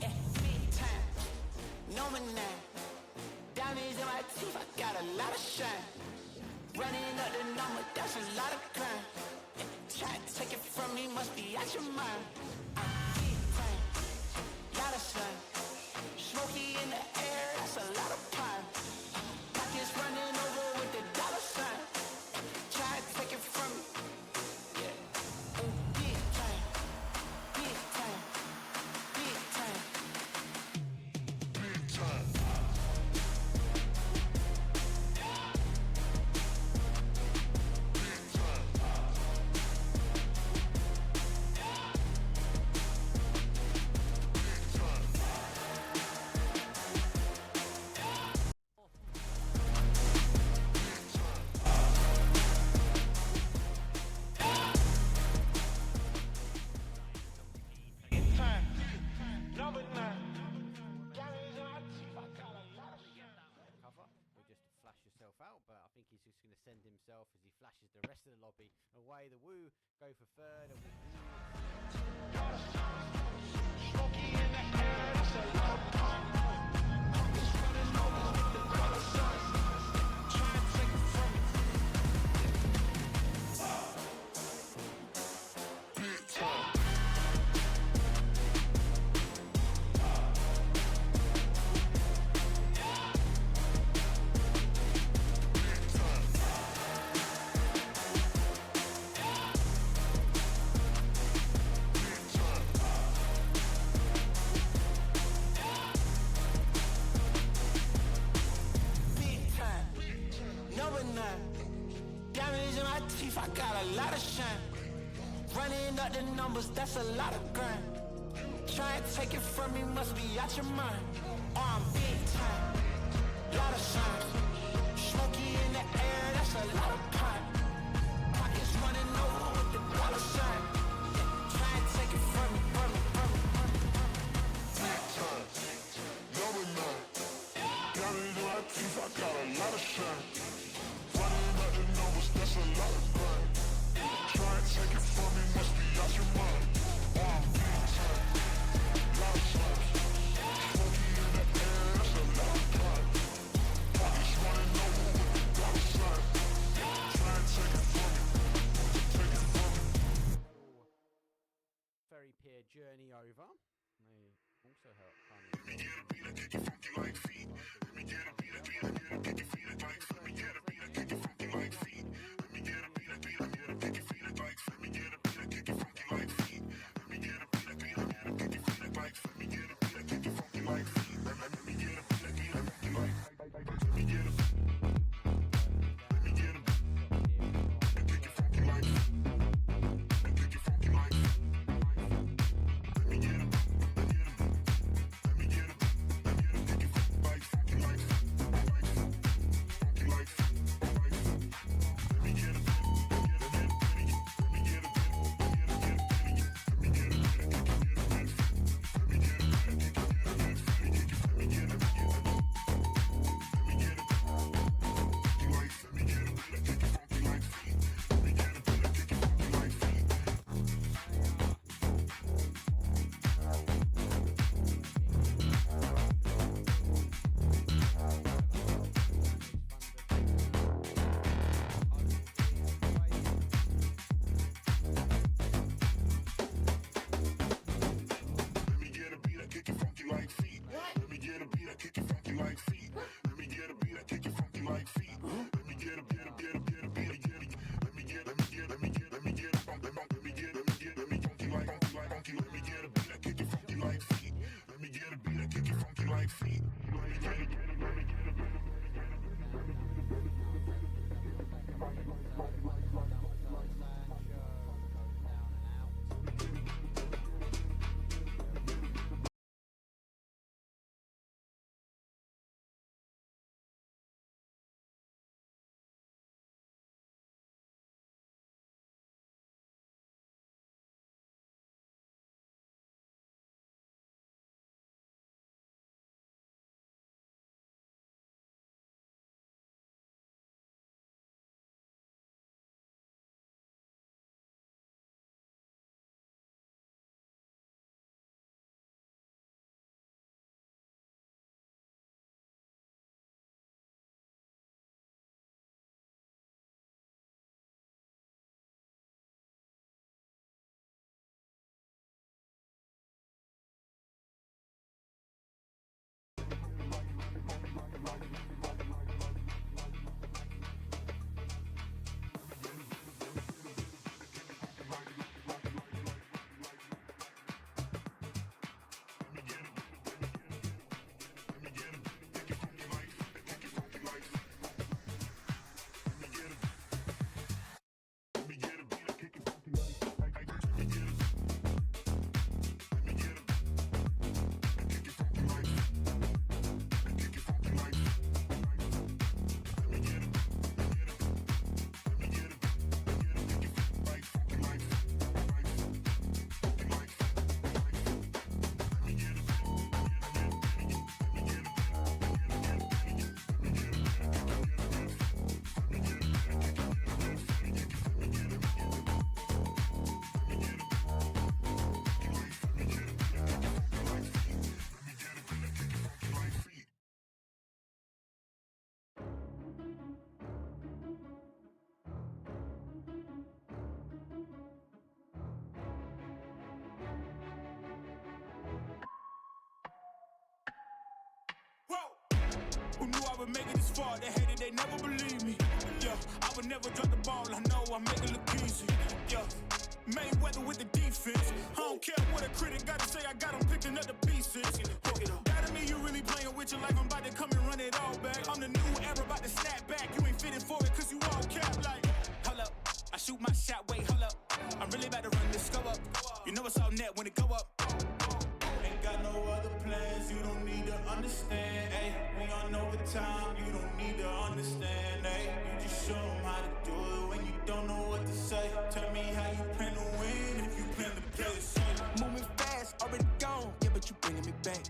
Yeah, big time. Number 9. Diamonds in my teeth, I got a lot of shine. Running up the number, that's a lot of crime. Try to take it from me, must be out your mind. Big time, lot of sun. Smoky in the air, that's a lot of pine. Pockets running over with the dollar sign. Try to take it from me. Yeah. Big time, big time, big time. Big time. Number 9. Cover or just flash yourself out, but I think he's just going to send himself as he flashes the rest of the lobby away. The Woo go for third, and Smoky in the air, that's a lot of pine. Pockets running over with the dollar sign. Try to take it from me. Big time. Big time. Number 9. Diamonds in my teeth, I got a lot of shine. Running up the numbers, that's a lot of grind. Try to take it from me, must be out your mind. Oh, I'm big time. Lot of signs. Smoky in the air, that's a lot of pine. Pockets running over with the dollar sign. Try to take it from me, from me, from me, from me. Big time. Number 9. Diamonds in my teeth, I got a lot of shine. Running up the numbers, that's a lot of grind. Try and take it from me, must be out your mind. Oh, I'm big time. Lot of signs. Smoky in the air, that's a lot of grind. Pockets running over with the dollar sign. Try and take it from me. Take it from me. Ferry Pier journey over. They also help fun. Who knew I would make it this far? They hated, they never believed me. Yeah, I would never drop the ball. I know I make it look easy. Yeah, Mayweather with the defense. I don't care what a critic gotta say. I got 'em picking up the pieces. That me, you really playing with your life. I'm about to come and run it all back. I'm the new era, about to snap back. You ain't fitting for it, cause you all cap like. Hold up, I shoot my shot, wait, hold up. I'm really about to run this go up. You know it's all net when it go up. Ain't got no other plans, you don't need to understand, ayy. We on overtime, you don't need to understand, ayy. You just show 'em how to do it when you don't know what to say. Tell me how you plan to win if you plan to play the same. Moving fast, already gone, yeah, but you bringing me back.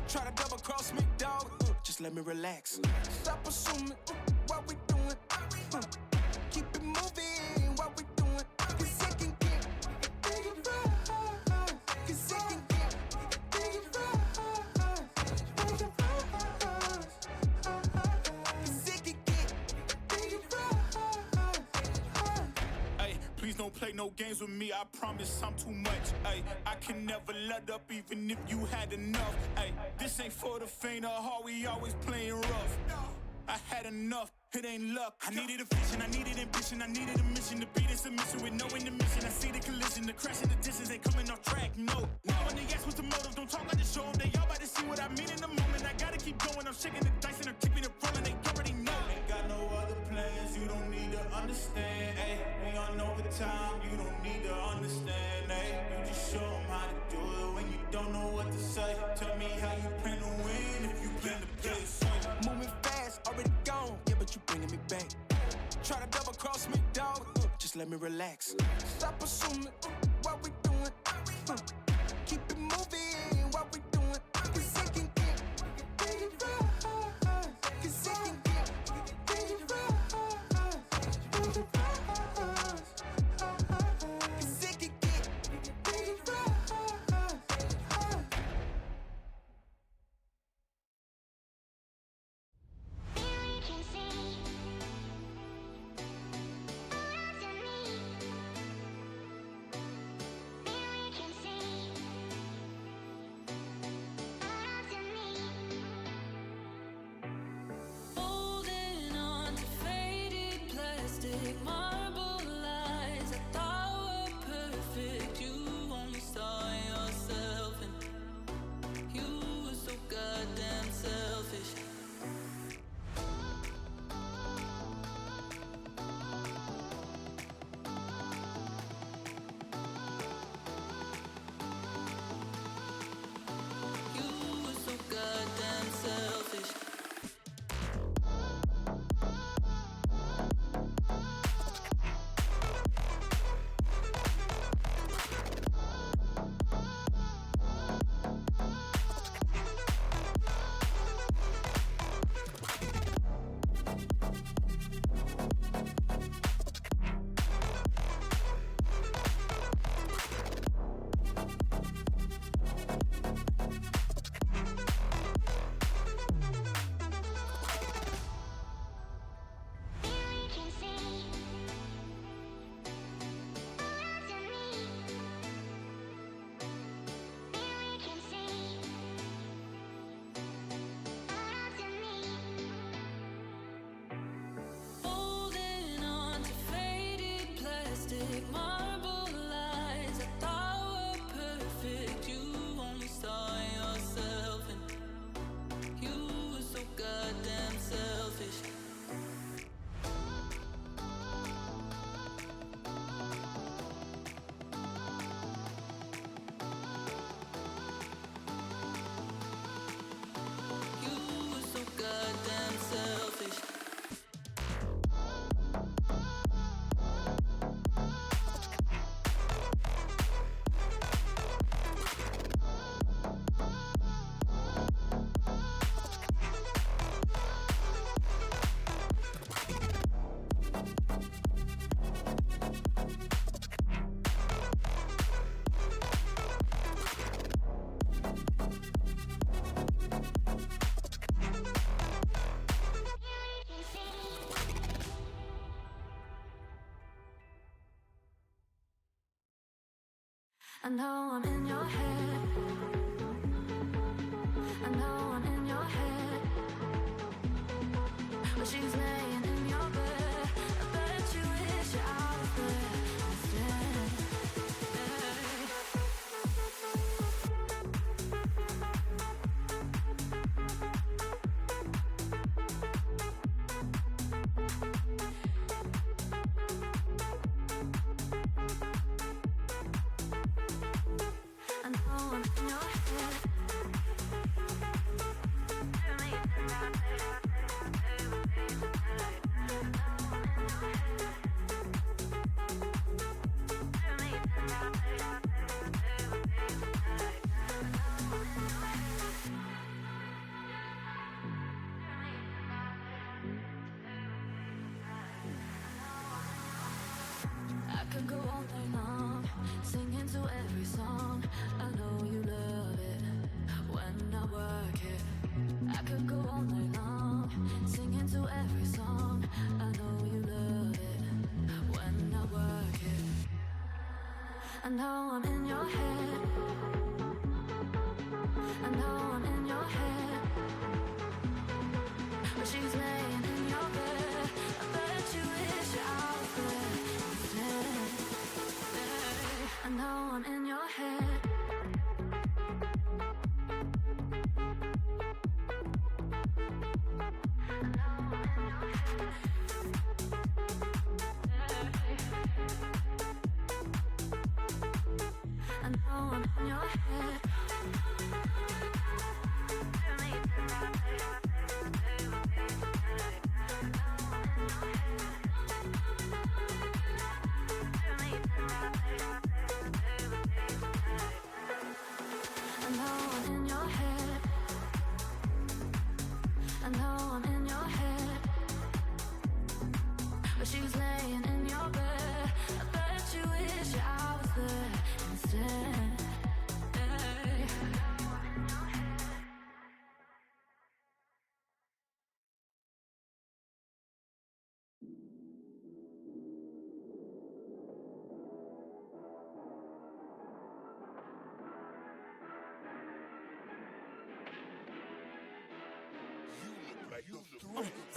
Try to double cross me, dog, just let me relax. Stop assuming what we doing, keep it moving, what we doing. Cause it can get big rough, cause it can get big rough, cause it can get big rough. Ay, please don't play no games with me, I promise I'm too much. Ay, I can never let up even if you had enough. Ay, this ain't for the faint of heart, we always playing rough. I had enough, it ain't luck. I needed a vision, I needed ambition, I needed a mission to be this submission with no intermission. I see the collision, the crash in the distance, ain't coming off track, no. Now when they ask what's the motive, don't talk like the show 'em. They all about to see what I mean in the moment. I gotta keep going, I'm shaking the dice and I'm keeping it rolling. They already know. Ain't got no other plans, you don't need to understand, ayy. We on overtime, you don't need to understand, ayy. You just show 'em how to do it when you don't know what to say. Tell me how you plan to win if you plan to play the same. Moving fast, already gone, yeah, but you bringing me back. Try to double cross me, dog, just let me relax. Stop assuming what we doing, keep it moving, what we doing. Cause it can get big rough, cause it can get big rough, cause it can get big rough. Holding on to faded plastic marble lies I thought were perfect. You only saw yourself and you were so goddamn selfish. You were so goddamn selfish. Holding on to faded plastic marble lies I thought were perfect. You only saw yourself and you were so goddamn selfish. You were so goddamn selfish. I know I'm in your head. I know I'm in your head. but she's laying in your bed. I bet you wish I was there instead. I know I'm in your head. I could go all night long, singing to every song. I know you love it when I work it. I could go all night long, singing to every song. I know you love it when I work it. I know I'm in your head. I know I'm in your head. But she's laying in your bed. I bet you wish I was there instead. I know I'm in your head. I know I'm in your head. I know I'm in your head. I know I'm in your head. But she's laying in your bed. I bet you wish I was there instead.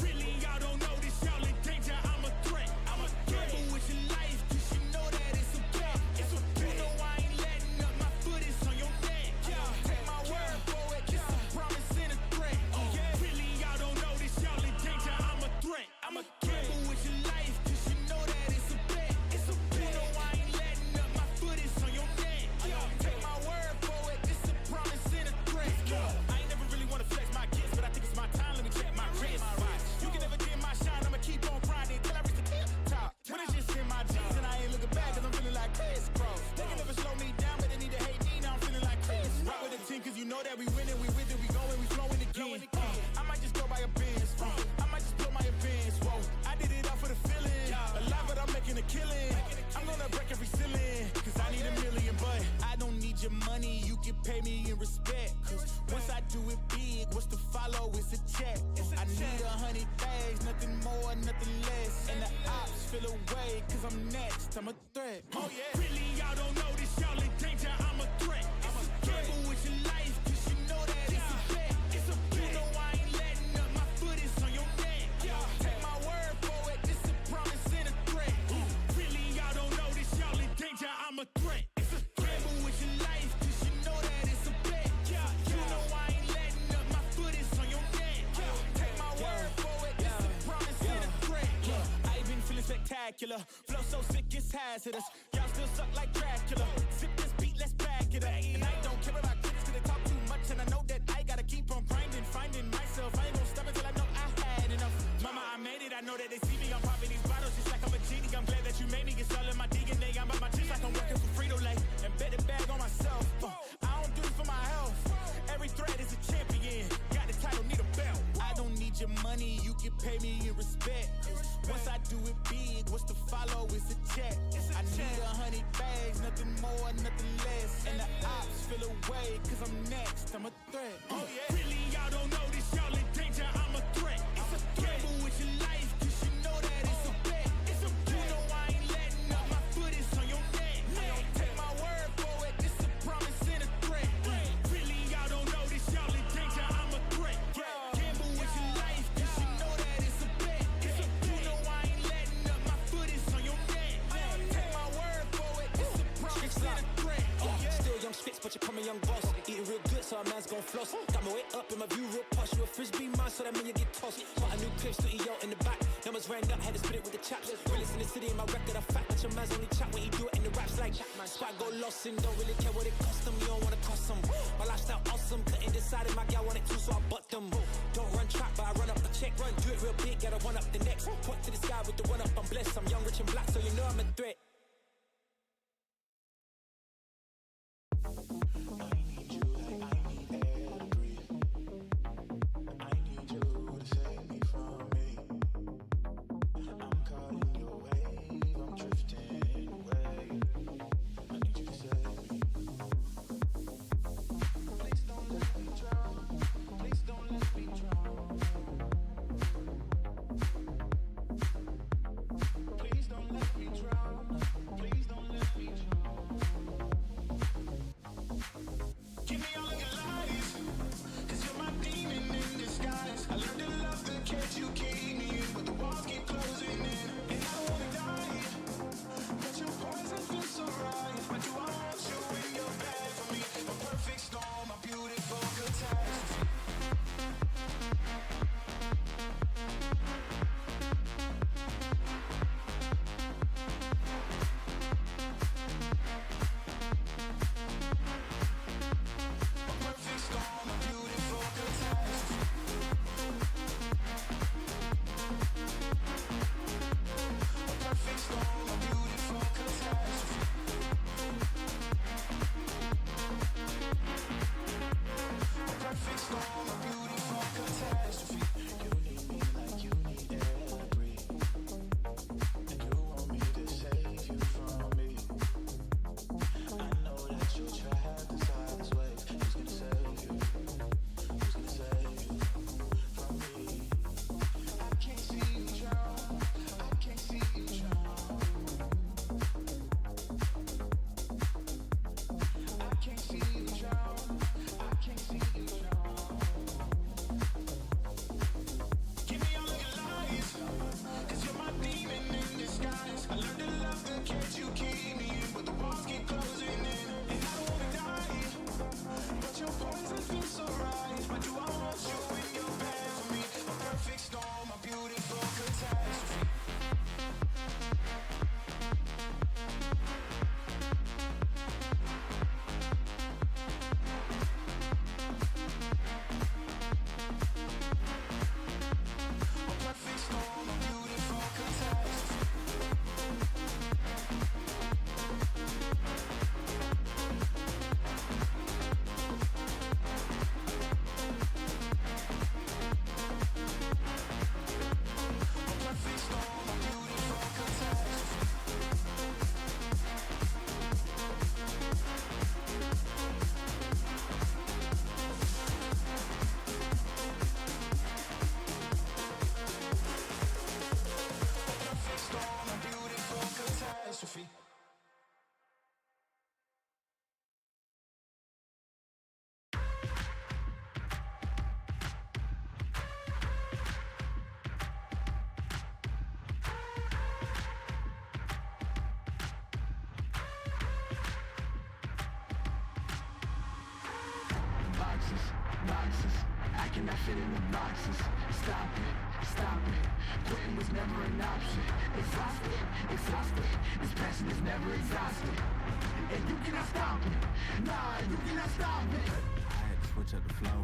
Really, y'all don't know this, y'all in danger, I'm a threat. I'm a gamble with your life, cause you know that it's a bet. It's a bet. You know I ain't letting up, my foot is on your neck. Take my word for it, it's a promise and a threat. Really, y'all don't know this, y'all in danger, I'm a threat. I'm a gamble with your life, cause you know that it's a bet. It's a bet. You know I ain't letting up, my foot is on your neck. Take my word for it, it's a promise and a threat. I ain't never really wanna flex my gifts, but I think it's my time, let me check my wrist. You can never dim my shine, I'ma keep on grinding till I reach the tip top. When it's just in my jeans and I ain't looking back, cause I'm feeling like Chris Cross. They can never slow me down, but they need to hate me, now I'm feeling like Chris. Rock with the team, cause you know that we winning, we with it, we going, we flowing again. I might just go by a Benz, I might just blow my Benz, whoa. I did it all for the feeling, alive but I'm making a killing. I'm gonna break every ceiling, cause I need a million, but I don't need your money, you can pay me in respect. Cause once I do it big, what's to follow is a check. I need 100 bags, nothing more, nothing less. And the ops feel away, cause I'm next, I'm a threat. Oh yeah. Really, y'all don't know this, y'all in danger, I'm a threat. I'm a gamble with your life, cause you know that it's a bet. It's a bet. You know I ain't letting up, my foot is on your neck. Take my word for it, it's a promise and a threat. Really, y'all don't know this, y'all in danger, I'm a threat. It's a gamble with your life, cause you know that it's a bet. You know I ain't letting up, my foot is on your neck. Take my word for it, it's a promise and a threat. I ain't been feeling spectacular, flow so sick it's hazardous. Y'all still suck like Dracula. Sip this beat, let's back it up. And I don't care about critics, cause they talk too much, and I know that I gotta keep on grinding, finding myself. I ain't gonna stop until I know I had enough. Mama, I made it, I know that they see me. I'm popping these bottles just like I'm a genie. I'm glad that you made me. It's all in my DNA. I'm up my chips like I'm working for Frito-Lay. And bet the bag on myself. I don't do this for my health. Every threat is a champion. Got the title, need a belt. I don't need your money, you can pay me in respect. Once I do it big, what's to follow is a check. I need 100 bags, nothing more, nothing less. And the ops feel away, cause I'm next, I'm a threat. Oh yeah. Really, y'all don't know this, y'all in danger, I'm a threat. It's a gamble with your life, cause you know that it's a bet. It's a bet. You know I ain't letting up, my foot is on your neck. Take my word for it, it's a promise and a threat. Really, y'all don't know this, y'all in danger, I'm a threat. Gamble with your life, cause you know that it's a Watch it come a young boss. Eating real good, so a man's gon' floss. Got my way up in my view real posh. You a frisbee man, so that mean you get tossed. Got a new clip, so yo in the back. Numbers ran up, had to spit it with the chaps. Realest in the city, in my record, a fact. But your man's only chat when he do it in the raps like Swag go lost and don't really care what it cost them. You don't wanna cost them. My lifestyle awesome, couldn't decide if my gal want it too, so I bought them. Don't run track, but I run up a check. Run, do it real big, gotta one up the next. Point to the sky with the one up, I'm blessed. I'm young, rich and black, so you know I'm a threat. Boxes, I cannot fit in the boxes. Stop it, quitting was never an option. Exhausted, this passion is never exhausted. And you cannot stop it, nah, you cannot stop it. I had to switch up the flow,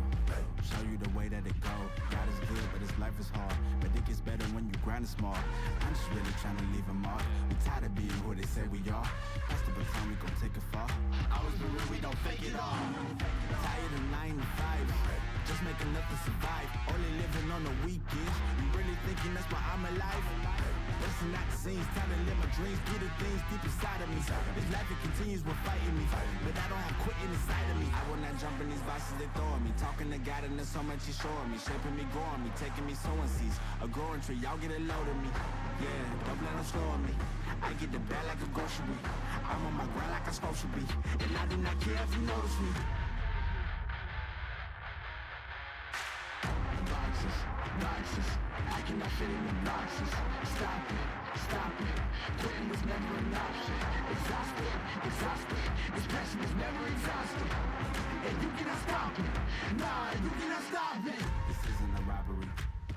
show you the way that it go. God is good, but his life is hard. But it gets better when you grind it smart. I'm just really trying to leave a mark. We tired of being who they say we are. That's the baton, we gon' take it far. Always been real, we don't fake it all. Tired of 9 to 5, just make enough to survive. Only living on the weekends. You really thinking that's why I'm alive? Listen, not the scenes, time to live my dreams. Do the things deep inside of me. This life, it continues with fighting me, but I don't have quitting inside of me. I will not jump in these boxes they throwing me. Talking to God and there's so much he's showing me. Shaping me, growing me, taking me sowing seeds. A growing tree, y'all get a load of me. Yeah, don't let them slow on me. I get the bag like a grocery. I'm on my grind like I'm supposed to be. And I do not care if you notice me. Boxes, I cannot fit in the boxes. Stop it, quitting was never an option. Exhausted, This passion is never exhausted, and you cannot stop it. Nah, you cannot stop it. This isn't a robbery.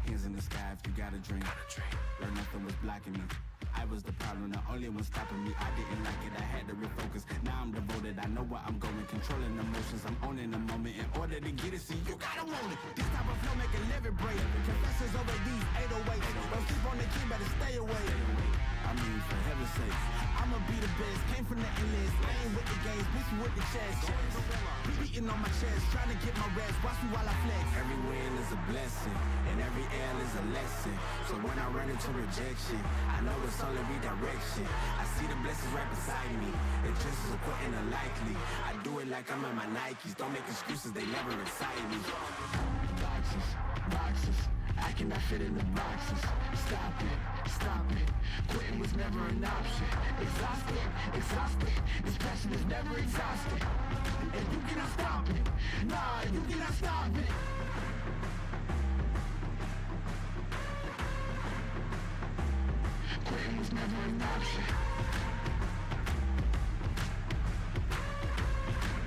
Hands in the sky if you got a dream. Girl, nothing was blocking me. I was the problem, the only one stopping me. I didn't like it, I had to refocus. Now I'm devoted, I know where I'm going. Controlling emotions, I'm owning the moment. In order to get it, see, you gotta want it. This type of flow make a living break. Confessions over these 808s. Don't sleep on the key, better stay away. I mean, for heaven's sake, I'ma be the best. Came from the endless, playing with the games, bitch with the chest. Beating on my chest, trying to get my rest. Watch me while I flex. Every win is a blessing, and every L is a lesson. So when I run into rejection, I know it's only redirection. I see the blessings right beside me. It's just as important and likely. I do it like I'm in my Nikes. Don't make excuses, they never excite me. Boxes, boxes. I cannot fit in the boxes. Stop it, stop it. Quitting was never an option. Exhausted, exhausted. This passion is never exhausted, and you cannot stop it. Nah, you cannot stop it. Quitting was never an option.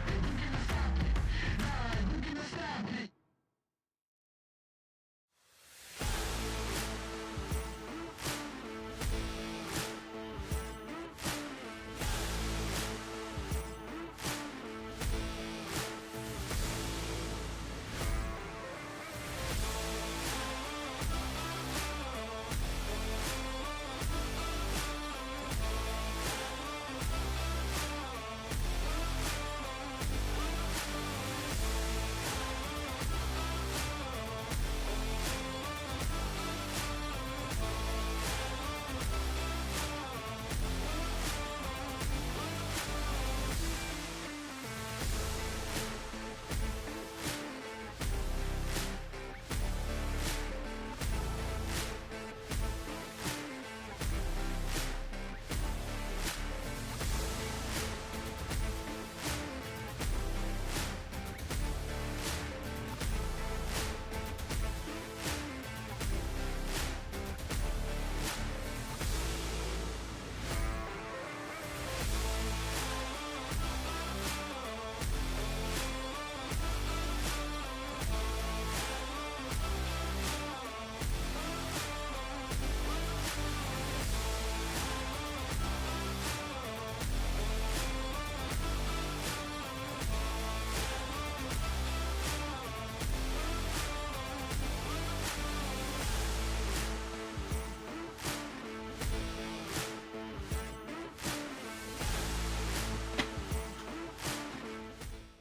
And you cannot stop it. Nah, you cannot stop it.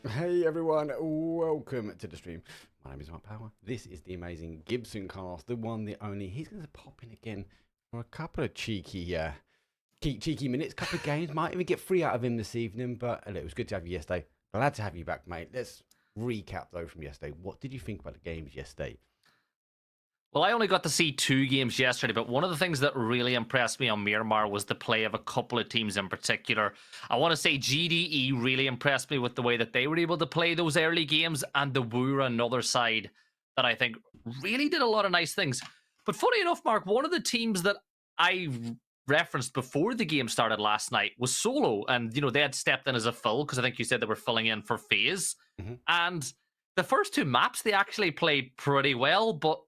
Hey everyone, welcome to the stream. My name is Mark Power. This is the amazing Gibson cast, the one, the only. He's going to pop in again for a couple of cheeky minutes, couple of games. Might even get 3 out of him this evening, but it was good to have you yesterday. Glad to have you back, mate. Let's recap though from yesterday. What did you think about the games yesterday? Well, I only got to see 2 games yesterday, but one of the things that really impressed me on Miramar was the play of a couple of teams in particular. I want to say GDE really impressed me with the way that they were able to play those early games, and the Wu are another side that I think really did a lot of nice things. But funny enough, Mark, one of the teams that I referenced before the game started last night was Solo, and they had stepped in as a fill because I think you said they were filling in for FaZe. And the first 2 maps they actually played pretty well, but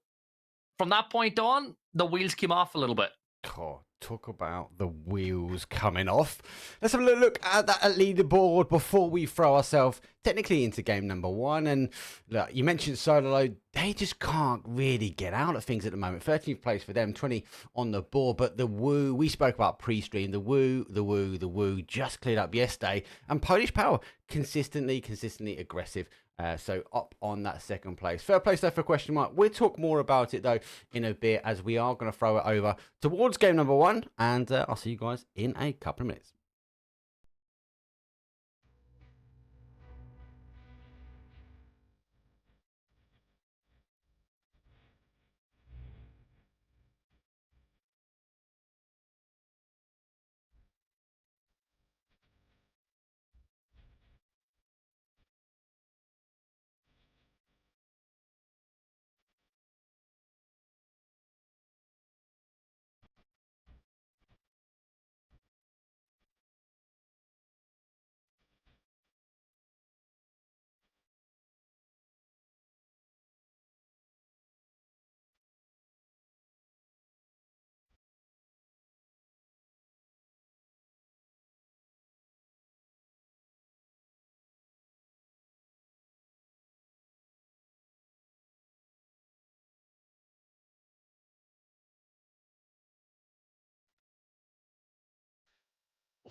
from that point on, the wheels came off a little bit. Oh, talk about the wheels coming off. Let's have a look at that leaderboard before we throw ourselves technically into game number 1. And look, you mentioned Solo. They just can't really get out of things at the moment. 13th place for them, 20 on the board. But the Wu, we spoke about pre-stream. The Wu just cleared up yesterday. And Polish Power, consistently aggressive. So up on that 2nd place. 3rd place though for question mark. We'll talk more about it though in a bit, as we are going to throw it over towards game number 1. And I'll see you guys in a couple of minutes.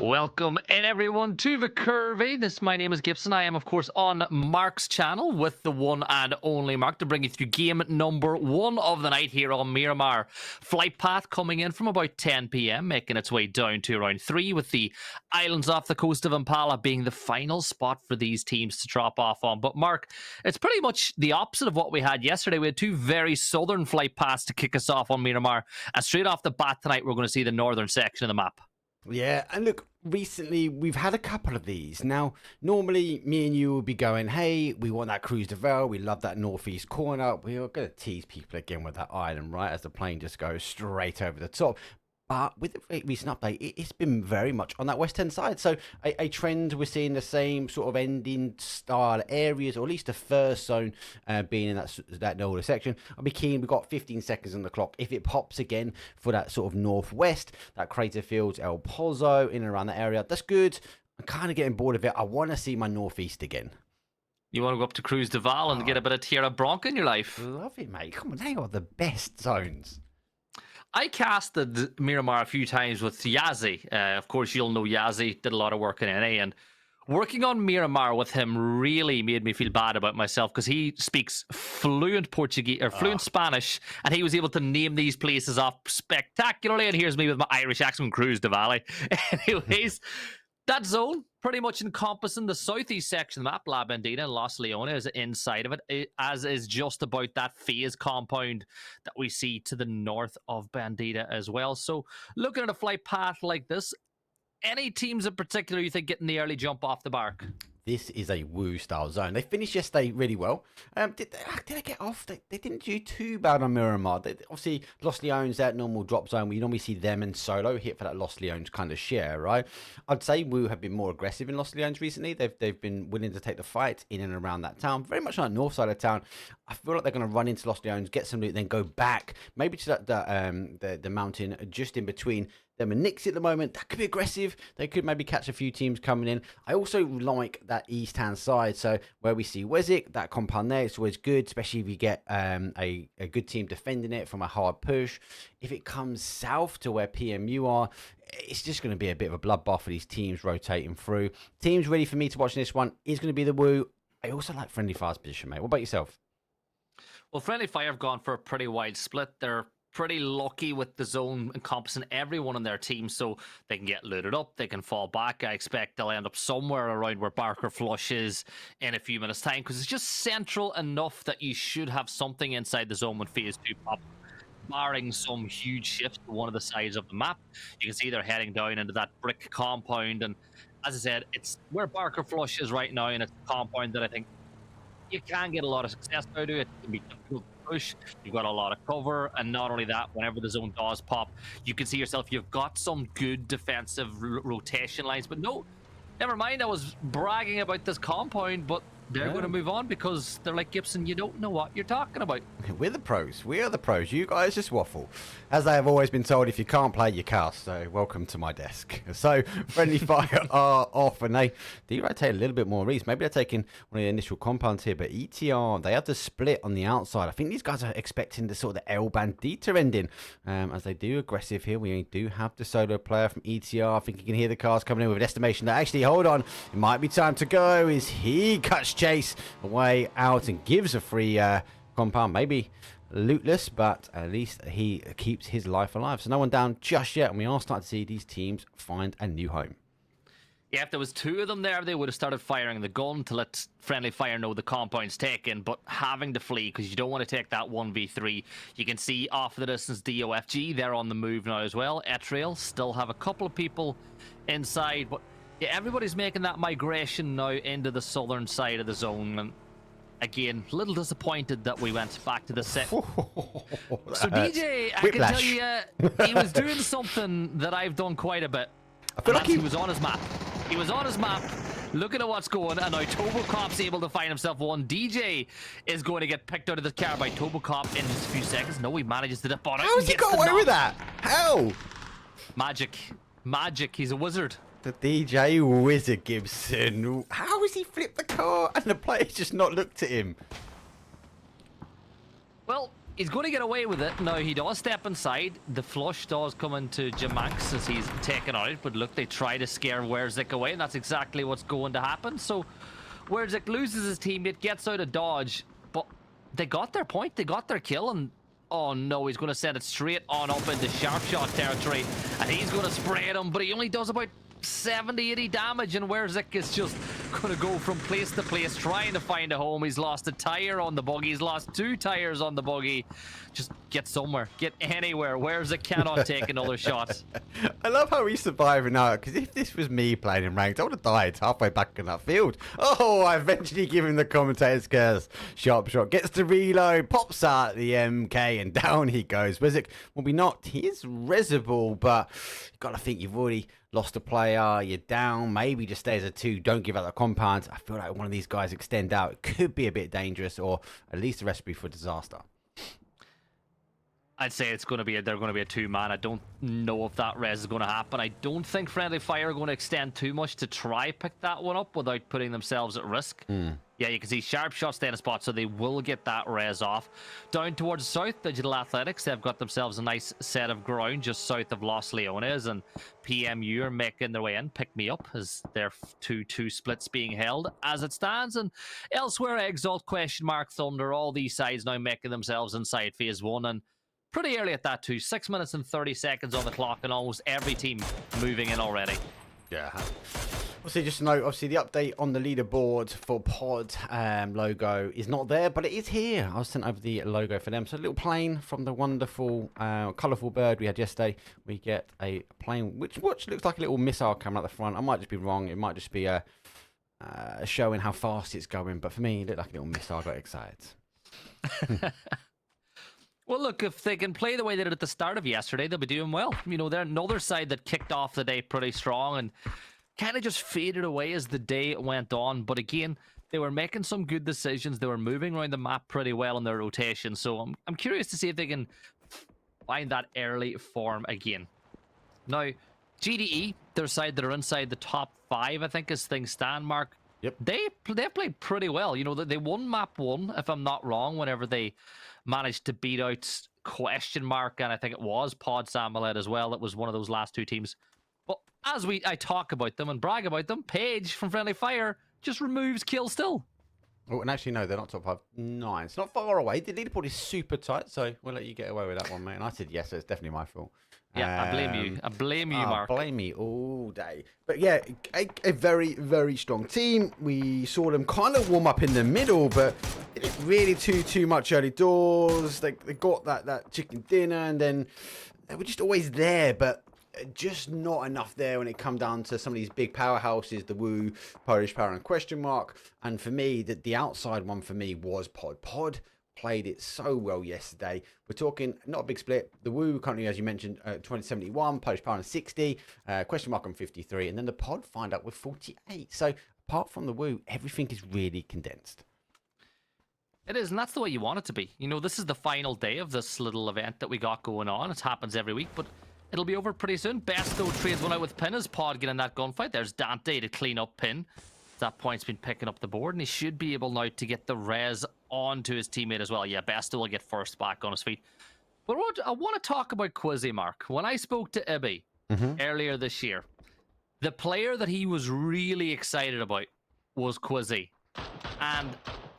Welcome in everyone to VIkurvi. My name is Gibson. I am of course on Mark's channel with the one and only Mark to bring you through game number 1 of the night here on Miramar. Flight path coming in from about 10 p.m, making its way down to around 3, with the islands off the coast of Impala being the final spot for these teams to drop off on. But Mark, it's pretty much the opposite of what we had yesterday. We had 2 very southern flight paths to kick us off on Miramar, and straight off the bat tonight we're going to see the northern section of the map. Yeah, and look, recently we've had a couple of these. Now, normally me and you will be going, hey, we want that Cruz de Vel, we love that northeast corner. We are going to tease people again with that island, right, as the plane just goes straight over the top. But with the recent update, it's been very much on that western side. So a trend, we're seeing the same sort of ending style areas, or at least the first zone being in that northern section. I'll be keen. We've got 15 seconds on the clock. If it pops again for that sort of northwest, that Crater Fields, El Pozo, in and around that area, that's good. I'm kind of getting bored of it. I want to see my northeast again. You want to go up to Cruz de Val and get a bit of Tierra Bronca in your life? Love it, mate. Come on, they are the best zones. I casted Miramar a few times with Yazzie. Of course, you'll know Yazzie did a lot of work in NA, and working on Miramar with him really made me feel bad about myself, because he speaks fluent Portuguese or fluent Spanish, and he was able to name these places off spectacularly. And here's me with my Irish accent, Cruz de Val. Anyways, that zone pretty much encompassing the southeast section of the map, La Bandina and Los Leones is inside of it, as is just about that phase compound that we see to the north of Bandita as well. So looking at a flight path like this, any teams in particular you think getting the early jump off the mark? This is a Woo style zone. They finished yesterday really well. Did they get off? They didn't do too bad on Miramar. Obviously, Los Leones, that normal drop zone, we normally see them and Solo hit for that Los Leones kind of share, right? I'd say Woo have been more aggressive in Los Leones recently. They've been willing to take the fight in and around that town, very much on the north side of town. I feel like they're going to run into Los Leones, get some loot, then go back, maybe to the mountain just in between them and Nix at the moment. That could be aggressive. They could maybe catch a few teams coming in. I also like that east-hand side. So where we see Wezik, that compound there, it's always good, especially if you get a good team defending it from a hard push. If it comes south to where PMU are, it's just going to be a bit of a bloodbath for these teams rotating through. Teams ready for me to watch this one is going to be the Woo. I also like Friendly Fire's position, mate. What about yourself? Well, Friendly Fire have gone for a pretty wide split. They're pretty lucky with the zone encompassing everyone on their team, so they can get looted up, they can fall back. I expect they'll end up somewhere around where Barker Flush is in a few minutes' time, because it's just central enough that you should have something inside the zone when phase 2 pops, barring some huge shift to one of the sides of the map. You can see they're heading down into that brick compound, and as I said, it's where Barker Flush is right now, and it's a compound that I think you can get a lot of success out of. It can be difficult to push. You've got a lot of cover, and not only that, whenever the zone does pop, you can see yourself, you've got some good defensive rotation lines. But no, never mind, I was bragging about this compound, but they're going to move on because they're like, Gibson, you don't know what you're talking about. We're the pros. We are the pros. You guys just waffle. As I have always been told, if you can't play, you cast. So welcome to my desk. So Friendly Fire are off, and they do rotate a little bit more east. Maybe they're taking one of the initial compounds here, but ETR, they have to split on the outside. I think these guys are expecting the sort of the El Bandita ending, as they do aggressive here. We do have the solo player from ETR. I think you can hear the cars coming in with an estimation that actually, hold on, it might be time to go. Is he cuts Chase away out and gives a free compound, maybe lootless, but at least he keeps his life alive. So no one down just yet, and we are starting to see these teams find a new home. Yeah, if there was 2 of them there, they would have started firing the gun to let Friendly Fire know the compound's taken, but having to flee because you don't want to take that 1v3. You can see off the distance DOFG, they're on the move now as well. Etrail still have a couple of people inside, but yeah, everybody's making that migration now into the southern side of the zone. And again, a little disappointed that we went back to the set. So DJ, I can tell you, he was doing something that I've done quite a bit. I feel like he was on his map. He was on his map, looking at what's going, and now Tobocop's able to find himself one. DJ is going to get picked out of the car by Tobocop in just a few seconds. No, he manages to dip on it. How has he got away with that? How? Magic. Magic. He's a wizard. The DJ Wizard Gibson. How has he flipped the car and the players just not looked at him? Well, He's going to get away with it. Now, he does step inside. The flush does come into Jamanx as he's taken out. But look, they try to scare Werzik away, and that's exactly what's going to happen. So, Werzik loses his teammate, gets out of dodge, but they got their point. They got their kill, and oh no, he's going to send it straight on up into sharp shot territory, and he's going to spray at him, but he only does about 70, 80 damage, and Werzik is just going to go from place to place trying to find a home. He's lost a tire on the buggy. He's lost 2 tires on the buggy. Just get somewhere. Get anywhere. Werzik cannot take another shot. I love how he's surviving now, because if this was me playing in ranked, I would have died halfway back in that field. Oh, I eventually give him the commentator's curse. Sharp shot. Gets to reload. Pops out the MK, and down he goes. Werzik will be knocked. He is resible, but you've got to think you've already lost a player, you're down, maybe just stay as a 2, don't give out the compound. I feel like one of these guys extend out, it could be a bit dangerous, or at least a recipe for disaster. I'd say it's going to be they're going to be a 2-man. I don't know if that res is going to happen. I don't think Friendly Fire are going to extend too much to try pick that one up without putting themselves at risk. Yeah, you can see Sharp Shot stay in a spot, so they will get that res off. Down towards the south, Digital Athletics, they've got themselves a nice set of ground just south of Los Leones, and PMU are making their way in. Pick Me Up as their 2-2 splits being held as it stands. And elsewhere, Exalt, Question Mark, Thunder, all these sides now making themselves inside phase 1, and pretty early at that too. 6 minutes and 30 seconds on the clock, and almost every team moving in already. Yeah. Obviously, just to note, obviously the update on the leaderboard for Pod logo is not there, but it is here. I was sent over the logo for them. So a little plane from the wonderful, colourful bird we had yesterday. We get a plane which looks like a little missile coming out the front. I might just be wrong. It might just be showing how fast it's going. But for me, it looked like a little missile. I got excited. Well, look, if they can play the way they did at the start of yesterday, they'll be doing well. You know, they're another side that kicked off the day pretty strong and kind of just faded away as the day went on. But again, they were making some good decisions. They were moving around the map pretty well in their rotation. So I'm curious to see if they can find that early form again. Now, GDE, their side that are inside the top 5, I think, as things stand, Mark. Yep. They played pretty well. You know, they won map 1, if I'm not wrong, whenever they managed to beat out Question Mark, and I think it was Pod Samulet as well. That was one of those last 2 teams. But as I talk about them and brag about them, Paige from Friendly Fire just removes Kill Still. Oh, and actually, no, they're not top 5. 9. It's not far away. The leaderboard is super tight, so we'll let you get away with that one, mate. And I said yes, so it's definitely my fault. Yeah, I blame you. I blame you, Mark. Blame me all day. But yeah, a very, very strong team. We saw them kind of warm up in the middle, but it didn't really too much early doors. They got that chicken dinner, and then they were just always there, but just not enough there when it come down to some of these big powerhouses, the Woo, Polish Power, and Question Mark. And for me, the outside one for me was Pod. Pod played it so well yesterday. We're talking not a big split. The Woo currently, as you mentioned, 2071, Polish Power on 60, Question Mark on 53, and then the Pod find out with 48. So apart from the Woo, everything is really condensed. It is, and that's the way you want it to be. You know, this is the final day of this little event that we got going on. It happens every week, but it'll be over pretty soon. Besto trades one out with Pin as Pod getting that gunfight. There's Dante to clean up Pin. At that point's been picking up the board, and he should be able now to get the res onto his teammate as well. Yeah, Besto will get first back on his feet. But what I want to talk about Quizzy, Mark. When I spoke to Ibby earlier this year, the player that he was really excited about was Quizzy. And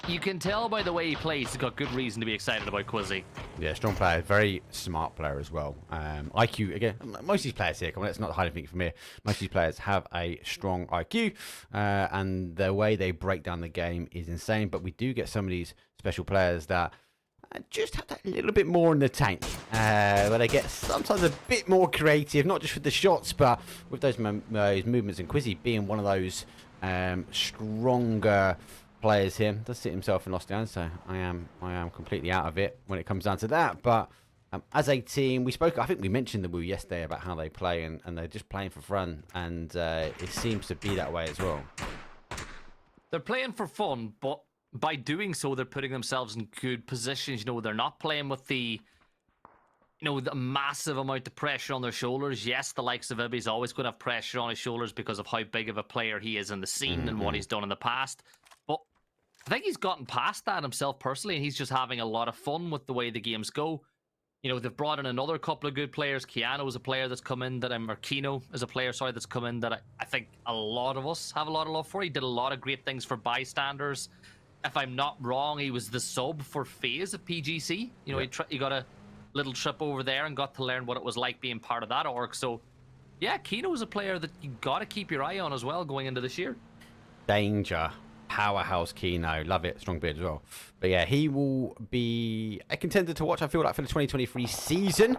you can tell by the way he plays, he's got good reason to be excited about Quizzy. Yeah, strong player, very smart player as well. IQ, again, most of these players here, let's not hide anything from here. Most of these players have a strong IQ, and the way they break down the game is insane. But we do get some of these special players that just have that little bit more in the tank, where they get sometimes a bit more creative, not just with the shots, but with those movements. And Quizzy being one of those stronger players here, does sit himself in Lost Down, so I am completely out of it when it comes down to that. But as a team, I think we mentioned the Woo yesterday about how they play, and they're just playing for fun, and it seems to be that way as well. They're playing for fun, but by doing so, they're putting themselves in good positions. You know, they're not playing with the massive amount of pressure on their shoulders. Yes, the likes of Ibby's always going to have pressure on his shoulders because of how big of a player he is in the scene and what he's done in the past. But I think he's gotten past that himself personally, and he's just having a lot of fun with the way the games go. You know, they've brought in another couple of good players. Keanu is a player that's come in or Kino is a player, sorry, that's come in that I think a lot of us have a lot of love for. He did a lot of great things for bystanders. If I'm not wrong, he was the sub for FaZe at PGC. You know, he got a little trip over there and got to learn what it was like being part of that org. So, yeah, Kino is a player that you got to keep your eye on as well going into this year. Danger. Powerhouse Kino. Love it. Strong beard as well. But yeah, he will be a contender to watch, I feel like, for the 2023 season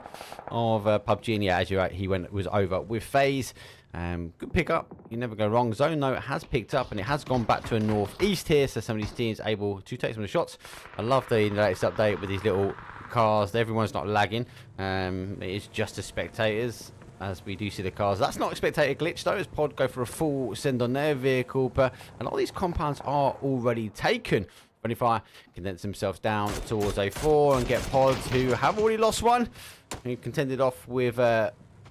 of PUBG. And yeah, as you're right, he was over with FaZe. Good pickup. You never go wrong. Zone, though, has picked up and it has gone back to a northeast here. So some of these teams able to take some of the shots. I love the latest update with these little cars. Everyone's not lagging. It is just the spectators. As we do see the cars. That's not a spectator glitch though, as Pod go for a full send on their vehicle, but a lot of these compounds are already taken. Friendly Fire condense themselves down towards A4 and get Pods who have already lost one. Who contended off with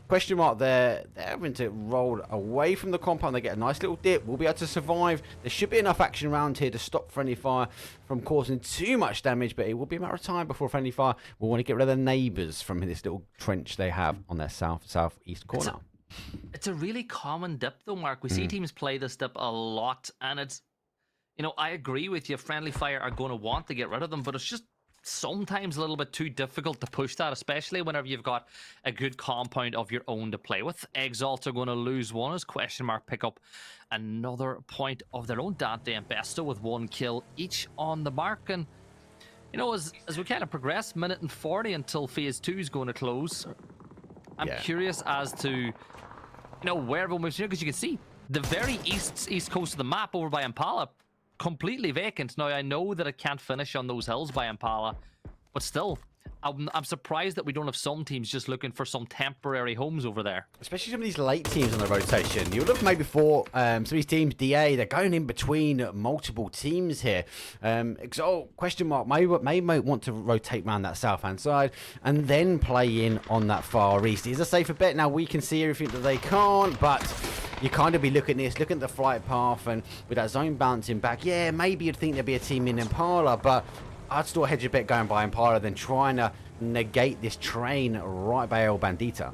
question mark there. They're having to roll away from the compound. They get a nice little dip. We'll be able to survive. There should be enough action around here to stop Friendly Fire from causing too much damage, but it will be a matter of time before Friendly Fire will want to get rid of their neighbours from this little trench they have on their southeast corner. It's a really common dip though, Mark. We see teams play this dip a lot, and it's, you know, I agree with you. Friendly Fire are going to want to get rid of them, but it's just sometimes a little bit too difficult to push that, especially whenever you've got a good compound of your own to play with. Exalt are going to lose one as question mark pick up another point of their own. Dante and Besto with 1 kill each on the mark. And you know, as we kind of progress, minute and 40 until phase 2 is going to close. I'm curious as to, you know, where everyone moves here, because you can see the very east coast of the map over by Impala completely vacant. Now, I know that it can't finish on those hills by Impala, but still, I'm surprised that we don't have some teams just looking for some temporary homes over there. Especially some of these late teams on the rotation. You would have maybe thought some of these teams, DA, they're going in between multiple teams here. Exalt, question mark, may want to rotate around that south-hand side and then play in on that far east. Is a safer bet. Now, we can see everything that they can't, but you kind of be looking at this, looking at the flight path, and with that zone bouncing back, yeah, maybe you'd think there'd be a team in Impala, but I'd still hedge a bet going by Impala than trying to negate this train right by El Bandita.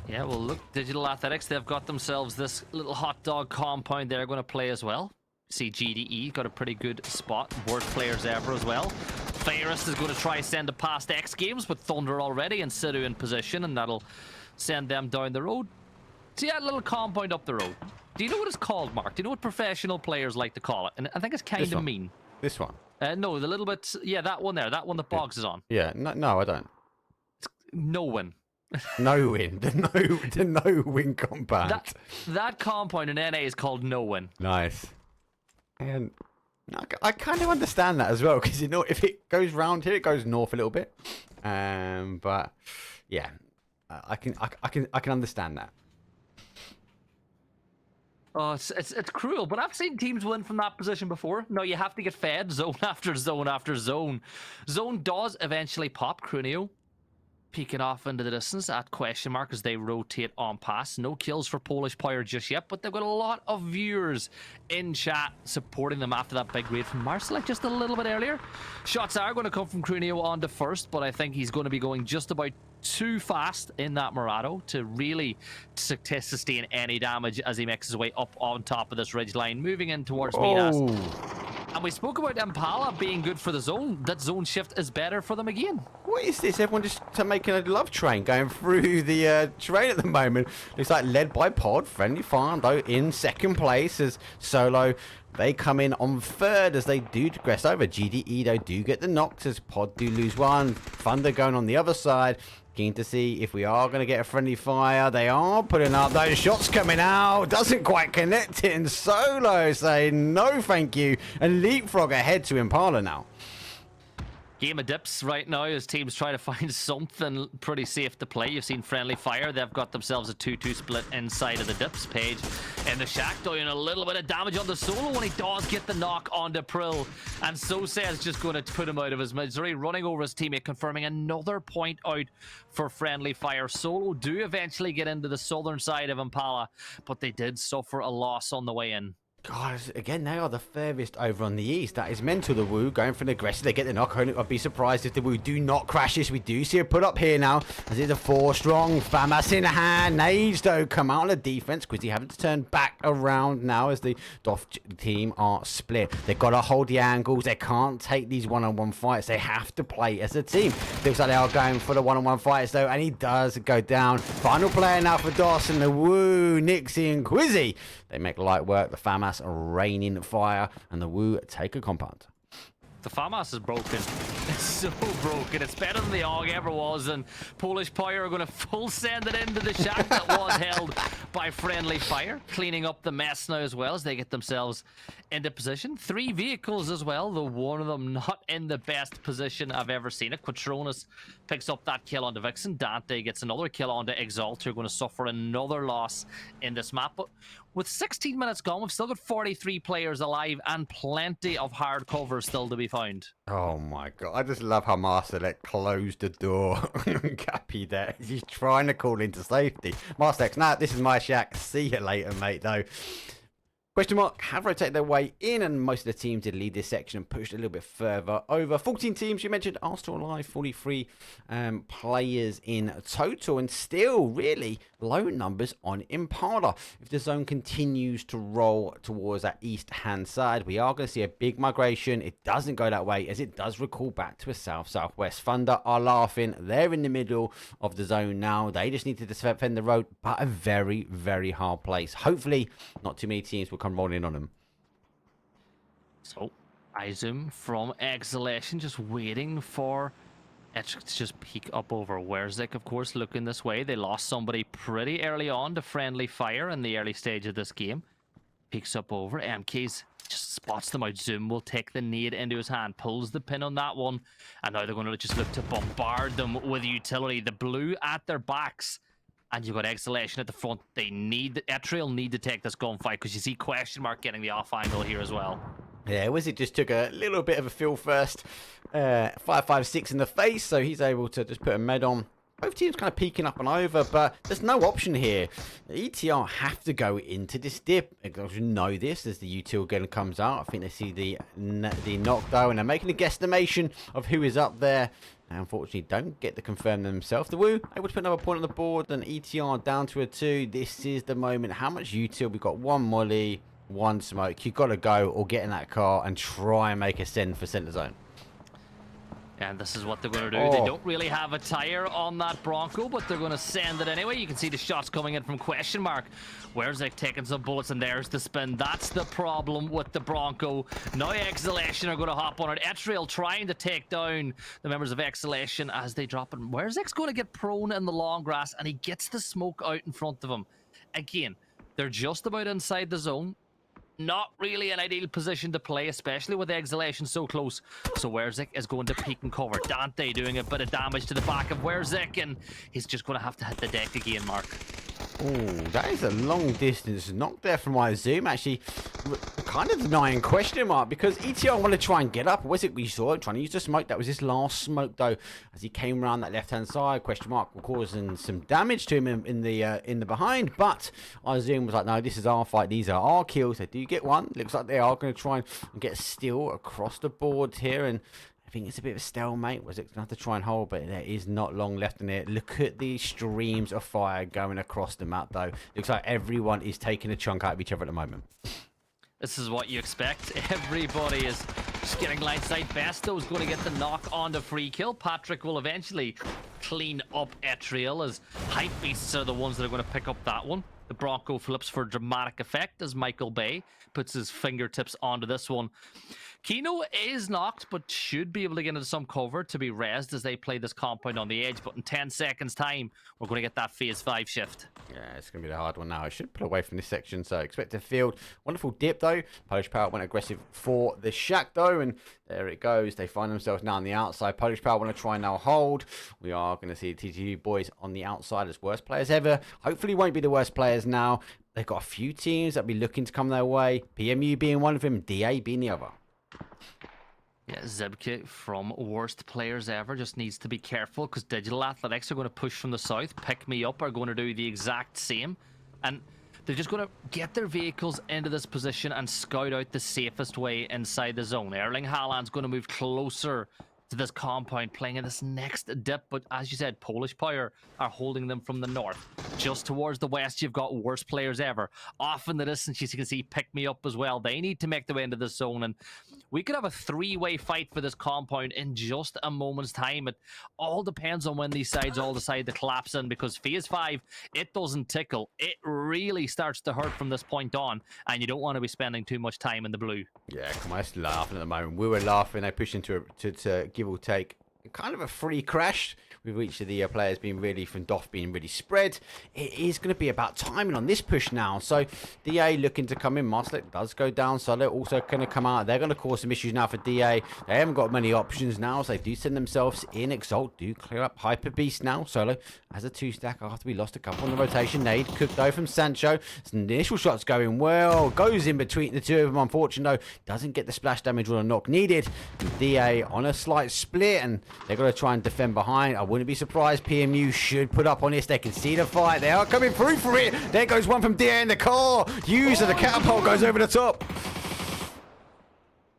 Yeah, well, look, Digital Athletics, they've got themselves this little hot dog compound they're going to play as well. See GDE got a pretty good spot. Worst players ever as well. Fairest is going to try send it past X Games with Thunder already and Sidhu in position, and that'll send them down the road. See that little compound up the road? Do you know what it's called, Mark? Do you know what professional players like to call it? And I think it's kind of mean. This one? No, the little bit, yeah, that one there, that one that Boggs is on. Yeah, no, I don't. It's no win. No win, the no win compound. That compound in NA is called no win. Nice. And I kind of understand that as well, because you know, if it goes round here, it goes north a little bit. But yeah, I can understand that. Oh, it's cruel, but I've seen teams win from that position before. No, you have to get fed zone after zone after zone. Zone does eventually pop. Crunio peeking off into the distance at question mark as they rotate on past. No kills for Polish Power just yet, but they've got a lot of viewers in chat supporting them after that big raid from Marsalek just a little bit earlier. Shots are going to come from Crunio on to first, but I think he's going to be going just about too fast in that Murado to really sustain any damage as he makes his way up on top of this ridge line, moving in towards Minas. And we spoke about Impala being good for the zone. That zone shift is better for them again. What is this? Everyone just making a love train going through the terrain at the moment. Looks like led by Pod. Friendly Fire, though, in second place as Solo. They come in on third as they do progress over. GDE, though, do get the knocks as Pod do lose one. Thunder going on the other side. Keen to see if we are going to get a Friendly Fire. They are putting up those shots coming out. Doesn't quite connect it. And Solo saying no thank you. And leapfrog ahead to Impala now. Game of dips right now as teams try to find something pretty safe to play. You've seen Friendly Fire. They've got themselves a 2-2 split inside of the dips page. And the Shack doing a little bit of damage on the Solo when he does get the knock onto Prill. And Sose is just going to put him out of his misery, running over his teammate, confirming another point out for Friendly Fire. Solo do eventually get into the southern side of Impala, but they did suffer a loss on the way in. God, again, they are the furthest over on the east. That is mental. The Woo going for an aggressive. They get the knock. I'd be surprised if the Woo do not crash this. We do see a put up here now. As it's a 4 strong. Famas in hand. Nades, though, come out on the defense. Quizzy having to turn back around now as the Doff team are split. They've got to hold the angles. They can't take these one-on-one fights. They have to play as a team. Looks like they are going for the one-on-one fights, though, and he does go down. Final player now for Dawson. The Woo, Nixie, and Quizzy. They make light work. The Famas raining fire, and the Woo take a compound. The FAMAS is broken. It's so broken. It's better than the AUG ever was, and Polish Power are going to full send it into the shack that was held by Friendly Fire, cleaning up the mess now as well as they get themselves into position. 3 vehicles as well, though one of them not in the best position I've ever seen it. Quatronus picks up that kill onto Vixen. Dante gets another kill onto Exalter, going to suffer another loss in this map. But with 16 minutes gone, we've still got 43 players alive and plenty of hard cover still to be found. Oh my god, I just love how Masterlek closed the door. Cappy there. He's trying to call into safety. Masterlek's, nah, this is my shack. See you later, mate, though. Question mark have rotated their way in, and most of the teams did lead this section and pushed a little bit further over. 14 teams, you mentioned, are still alive. 43 players in total, and still really low numbers on Impala. If the zone continues to roll towards that east-hand side, we are going to see a big migration. It doesn't go that way, as it does recall back to a south-southwest. Thunder are laughing. They're in the middle of the zone now. They just need to defend the road, but a very, very hard place. Hopefully, not too many teams will come rolling on them. So, I zoom from Exhalation, just waiting for Etric to just peek up over Werzik, of course, looking this way. They lost somebody pretty early on to Friendly Fire in the early stage of this game. Peeks up over. MK's just spots them out. Zoom will take the nade into his hand, pulls the pin on that one, and now they're going to just look to bombard them with utility. The blue at their backs. And you've got Exhalation at the front. They need, Etriel need to take this gunfight, because you see Question Mark getting the off angle here as well. Yeah, Wizard just took a little bit of a feel first. 5.56 in the face, so he's able to just put a med on. Both teams kind of peeking up and over, but there's no option here. The ETR have to go into this dip. You know this as the util again comes out. I think they see the knock though, and they're making a guesstimation of who is up there. Unfortunately, don't get to confirm themselves. The Woo able to put another point on the board, and ETR down to a 2. This is the moment. How much util? We've got 1 molly, 1 smoke. You've got to go or get in that car and try and make a send for center zone. And this is what they're going to do. They don't really have a tire on that Bronco, but they're going to send it anyway. You can see the shots coming in from Question Mark. Werzik taking some bullets, and there's the spin. That's the problem with the Bronco. Now Exhalation are going to hop on it. Etriel trying to take down the members of Exhalation as they drop it. Werzik's going to get prone in the long grass, and he gets the smoke out in front of him. Again, they're just about inside the zone. Not really an ideal position to play, especially with Exhalation so close. So Werzik is going to peek and cover. Dante doing a bit of damage to the back of Werzik, and he's just going to have to hit the deck again, Mark. Oh, that is a long distance knock there from my zoom. Actually, kind of denying Question Mark, because ETR want to try and get up. Was it we saw him trying to use the smoke? That was his last smoke though, as he came around that left-hand side. Question Mark causing some damage to him in the behind, but our zoom was like, no, this is our fight. These are our kills. They do get one. Looks like they are going to try and get a steal across the board here, and I think it's a bit of a stalemate. Was it going to have to try and hold, but there is not long left in it. Look at these streams of fire going across the map, though. Looks like everyone is taking a chunk out of each other at the moment. This is what you expect. Everybody is just getting line sight. Besto's going to get the knock on the free kill. Patrick will eventually clean up Etriel, as Hype Beasts are the ones that are going to pick up that one. The Bronco flips for dramatic effect as Michael Bay puts his fingertips onto this one. Kino is knocked, but should be able to get into some cover to be rezzed as they play this compound on the edge. But in 10 seconds time, we're going to get that phase 5 shift. Yeah, it's going to be the hard one now. I should pull away from this section, so expect a field. Wonderful dip, though. Polish Power went aggressive for the shack, though, and there it goes. They find themselves now on the outside. Polish Power want to try and now hold. We are going to see the TTU boys on the outside as worst players ever. Hopefully won't be the worst players now. They've got a few teams that be looking to come their way. PMU being one of them, DA being the other. Yeah, Zebke from worst players ever just needs to be careful, because Digital Athletics are going to push from the south. Pick Me Up are going to do the exact same. And They're just going to get their vehicles into this position and scout out the safest way inside the zone. Erling Haaland's going to move closer to this compound, playing in this next dip, but as you said, Polish Power are holding them from the north. Just towards the west, you've got worst players ever. Off in the distance, you can see Pick Me Up as well. They need to make their way into the zone, and we could have a three-way fight for this compound in just a moment's time. It all depends on when these sides all decide to collapse in, because phase 5, it doesn't tickle. It really starts to hurt from this point on, and you don't want to be spending too much time in the blue. Yeah, come on, it's laughing at the moment. We were laughing. They pushed into to give or take kind of a free crash with each of the players being really, from Doff being really spread. It is going to be about timing on this push now. So DA looking to come in. Marslet does go down. Solo also going to come out. They're going to cause some issues now for DA. They haven't got many options now, so they do send themselves in. Exalt do clear up Hyper Beast now. Solo has a 2-stack after we lost a couple on the rotation. Nade cooked though from Sancho. Some initial shots going well. Goes in between the two of them. Unfortunately though, doesn't get the splash damage or a knock needed. And DA on a slight split, and they're going to try and defend behind. I wouldn't be surprised. PMU should put up on this. They can see the fight. They are coming through for it. There goes one from DA in the car. Used and the catapult goes over the top.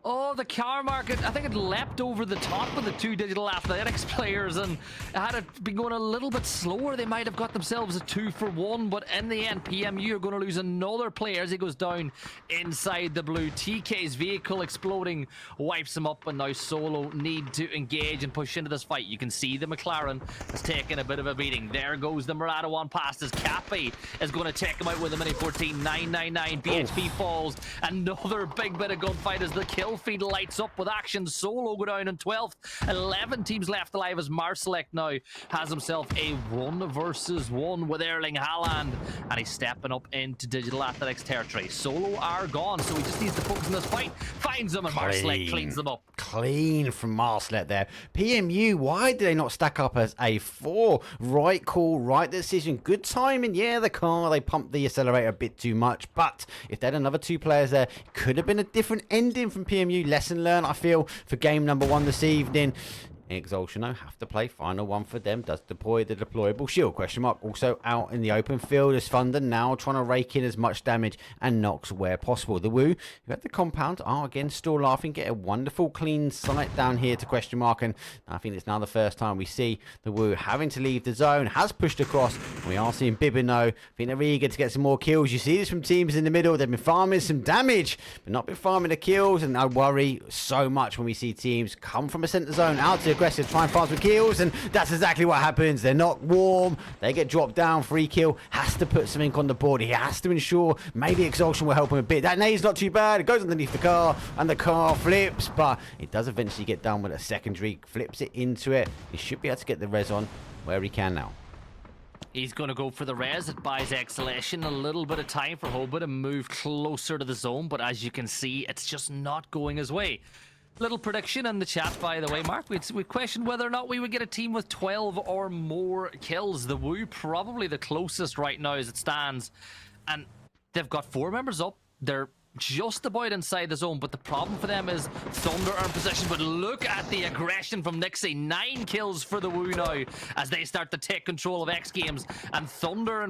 Oh, the car market, I think it leapt over the top of the two Digital Athletics players, and had it been going a little bit slower, they might have got themselves a 2-for-1, but in the end, PMU are going to lose another player as he goes down inside the blue. TK's vehicle exploding wipes him up, and now Solo need to engage and push into this fight. You can see the McLaren has taken a bit of a beating. There goes the Murata one past his Cappy is going to take him out with a Mini 14, 999. BHP falls. Another big bit of gunfight as the kill feed lights up with action. Solo go down in 12th. 11 teams left alive as Marselect now has himself a 1 versus 1 with Erling Haaland, and he's stepping up into Digital Athletics territory. Solo are gone, so he just needs to focus on this fight. Finds them, and Marselect cleans them up. Clean from Marselect there. PMU, why did they not stack up as a 4? Right call, right decision. Good timing. Yeah, the car, they pumped the accelerator a bit too much, but if they had another 2 players there, it could have been a different ending from PMU. Lesson learned, I feel, for game number 1 this evening. Exulsion have to play final one for them. Does deploy the deployable shield, question mark. Also out in the open field as Thunder now trying to rake in as much damage and knocks where possible. The Woo, who had the compound, are again still laughing, get a wonderful clean sight down here to question mark, and I think it's now the first time we see the Woo having to leave the zone. Has pushed across, and we are seeing Bibino. I think they're eager to get some more kills. You see this from teams in the middle. They've been farming some damage, but not been farming the kills, and I worry so much when we see teams come from a center zone out to aggressive, try and farm some kills, and that's exactly what happens. They're not warm, they get dropped down. Free kill has to put something on the board. He has to ensure maybe Exhaustion will help him a bit. That nade's not too bad. It goes underneath the car, and the car flips, but it does eventually get done with a secondary, flips it into it. He should be able to get the res on where he can now. He's going to go for the res. It buys Exhalation a little bit of time for Hoba to move closer to the zone, but as you can see, it's just not going his way. Little prediction in the chat, by the way, Mark. We questioned whether or not we would get a team with 12 or more kills. The Woo probably the closest right now as it stands, and they've got 4 members up. They're just about inside the zone, but the problem for them is Thunder are in position. But look at the aggression from Nixie. 9 kills for the Woo now as they start to take control of X Games, and Thunder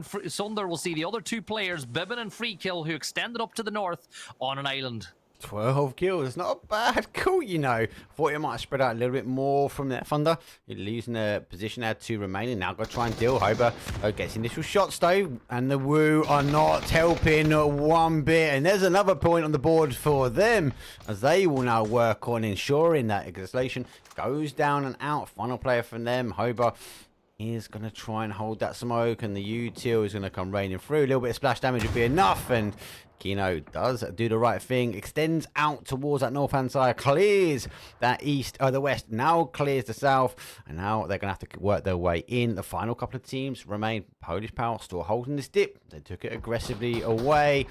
will see the other 2 players, Bibbin and Freekill, who extended up to the north on an island. 12 kills, not a bad call, you know. Thought it might have spread out a little bit more from that Thunder. You're losing the position, had 2 remaining. Now got to try and deal. Hoba gets initial shots though, and the Woo are not helping one bit. And there's another point on the board for them, as they will now work on ensuring that Exhalation goes down and out. Final player from them, Hoba, is going to try and hold that smoke, and the util is going to come raining through. A little bit of splash damage would be enough, and Kino does do the right thing, extends out towards that north hand side, clears that east, the west, now clears the south, and now they're going to have to work their way in. The final couple of teams remain. Polish Power still holding this dip. They took it aggressively away.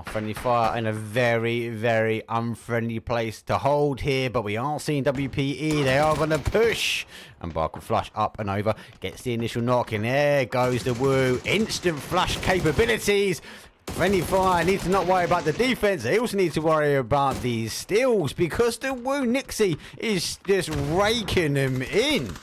Friendly fire in a very, very unfriendly place to hold here, but we are seeing WPE. They are going to push, and Bark will flush up and over, gets the initial knock, and there goes the Woo. Instant flush capabilities. Friendly fire needs to not worry about the defense. They also need to worry about these steals, because the Woo Nixie is just raking them in.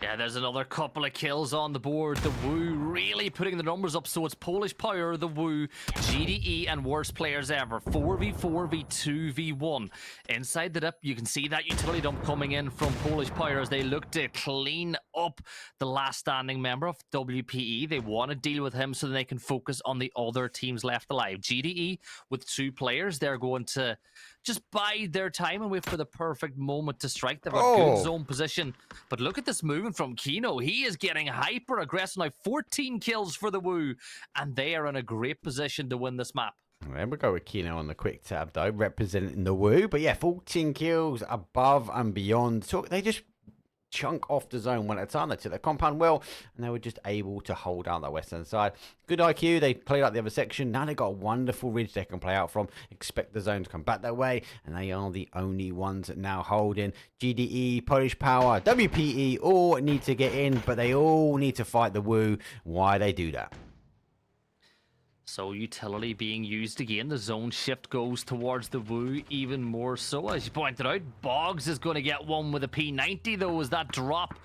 Yeah, there's another couple of kills on the board. The Wu really putting the numbers up. So it's Polish Power, the Wu, GDE, and worst players ever. 4v4, v2, v1. Inside the dip, you can see that utility dump coming in from Polish Power as they look to clean up the last standing member of WPE. They want to deal with him so that they can focus on the other teams left alive. GDE with 2 players, they're going to just bide their time and wait for the perfect moment to strike. They've got good zone position. But look at this movement from Kino. He is getting hyper aggressive now. 14 kills for the Wu, and they are in a great position to win this map. There we go with Kino on the quick tab, though, representing the Wu. But yeah, 14 kills above and beyond. So they just chunk off the zone one at a time. They took their compound well, and they were just able to hold out that western side. Good IQ. They played out the other section. Now they've got a wonderful ridge they can play out from. Expect the zone to come back that way, and they are the only ones now holding. GDE, Polish Power, WPE all need to get in, but they all need to fight the Wu. Why they do that? So utility being used again. The zone shift goes towards the Wu even more so. As you pointed out, Boggs is going to get one with a P90 though as that drop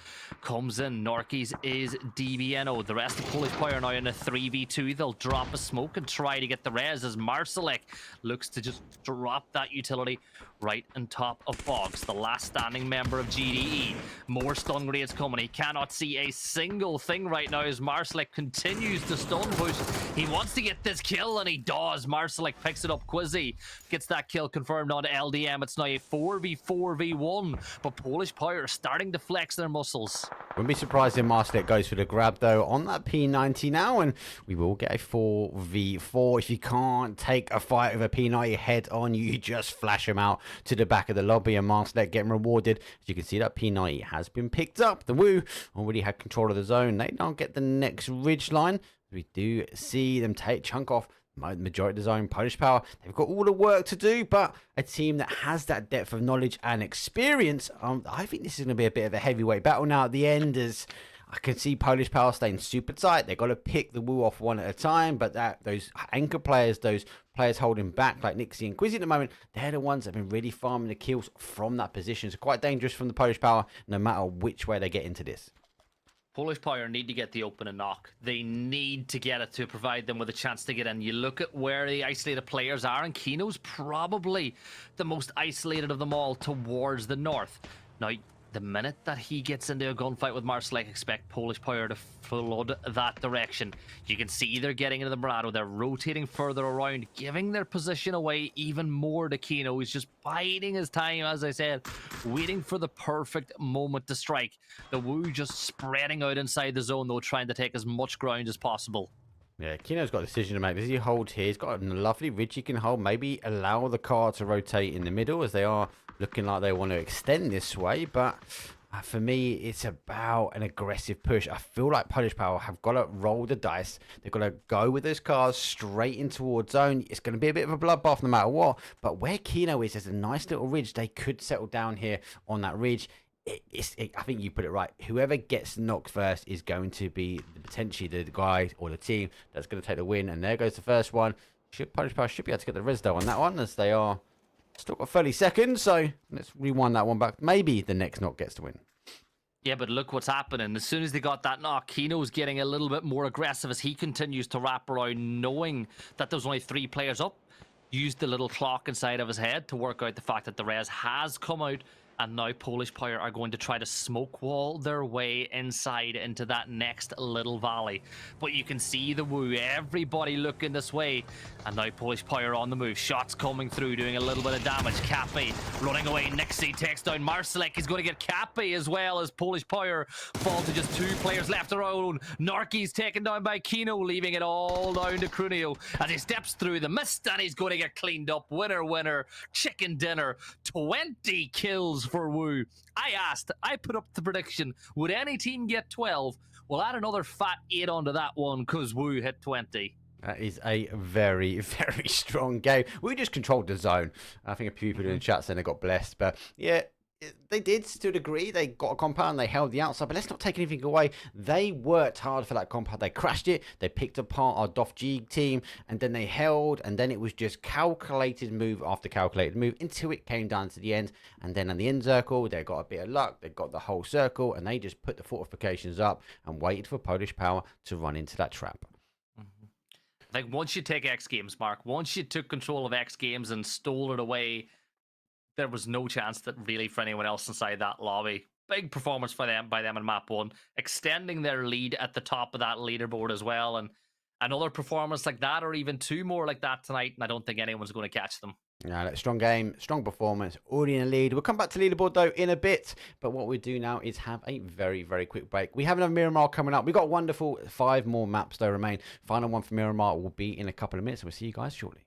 comes in. Norkies is DBNO. The rest of Polish Power now in a 3v2. They'll drop a smoke and try to get the res as Marsalek looks to just drop that utility right on top of Boggs, the last standing member of GDE. More stun grenades coming. He cannot see a single thing right now as Marsalek continues to stun push. He wants to get this kill, and he does. Marsalek picks it up. Quizzy gets that kill confirmed on LDM. It's now a 4v4v1, but Polish Power are starting to flex their muscles. Wouldn't be surprised if Marsalek goes for the grab, though, on that P90 now, and we will get a 4v4. If you can't take a fight with a P90 head on, you just flash him out to the back of the lobby, and Marsalek getting rewarded. As you can see, that P90 has been picked up. The Wu already had control of the zone. They don't get the next ridge line. We do see them take chunk off majority of the zone. Polish Power, they've got all the work to do, but a team that has that depth of knowledge and experience, I think this is going to be a bit of a heavyweight battle now at the end, as I can see Polish Power staying super tight. They've got to pick the Wu off one at a time, but those anchor players, those players holding back like Nixie and Quizzy at the moment, they're the ones that have been really farming the kills from that position. So quite dangerous from the Polish Power, no matter which way they get into this. Polish Power need to get the open and knock. They need to get it to provide them with a chance to get in. You look at where the isolated players are, and Kino's probably the most isolated of them all towards the north. Now, the minute that he gets into a gunfight with Marsalek, expect Polish Power to flood that direction. You can see they're getting into the Murado. They're rotating further around, giving their position away even more to Kino. He's just biding his time, as I said, waiting for the perfect moment to strike. The Wu just spreading out inside the zone, though, trying to take as much ground as possible. Yeah, Kino's got a decision to make. Does he hold here? He's got a lovely ridge he can hold. Maybe allow the car to rotate in the middle, as they are looking like they want to extend this way. But for me, it's about an aggressive push. I feel like Polish Power have got to roll the dice. They've got to go with those cars straight in towards zone. It's going to be a bit of a bloodbath no matter what. But where Kino is, there's a nice little ridge. They could settle down here on that ridge. I think you put it right. Whoever gets knocked first is going to be potentially the guy or the team that's going to take the win. And there goes the first one. Polish Power should be able to get the res though on that one, as they are still got 30 seconds. So let's rewind that one back. Maybe the next knock gets to win. Yeah, but look what's happening. As soon as they got that knock, Kino's getting a little bit more aggressive as he continues to wrap around, knowing that there's only 3 players up. Used the little clock inside of his head to work out the fact that the res has come out. And now Polish Power are going to try to smoke wall their way inside into that next little valley. But you can see the Wu, everybody looking this way. And now Polish Power on the move. Shots coming through, doing a little bit of damage. Cappy running away. Nixie takes down Marsalek. He's going to get Cappy as well, as Polish Power fall to just 2 players left around. Narki's taken down by Kino, leaving it all down to Crunio as he steps through the mist, and he's going to get cleaned up. Winner, winner, chicken dinner. 20 kills for Wu. I put up the prediction, would any team get 12? We'll add another fat 8 onto that one because Wu hit 20. That is a very, very strong game. We just controlled the zone. I think a few people in the chat saying they got blessed. But yeah, they did to a degree. They got a compound, they held the outside, but let's not take anything away. They worked hard for that compound. They crashed it, they picked apart our Doff G team, and then they held, and then it was just calculated move after calculated move until it came down to the end. And then on the end circle, they got a bit of luck, they got the whole circle, and they just put the fortifications up and waited for Polish power to run into that trap. I think once you take X Games, Mark, once you took control of X Games and stole it away, there was no chance that really for anyone else inside that lobby. Big performance by them in map 1, extending their lead at the top of that leaderboard as well. And another performance like that, or even 2 more like that tonight, and I don't think anyone's going to catch them. Yeah, strong game, strong performance, already in the lead. We'll come back to leaderboard though in a bit, but what we do now is have a very, very quick break. We have another Miramar coming up. We've got wonderful 5 more maps though remain. Final one for Miramar will be in a couple of minutes. We'll see you guys shortly.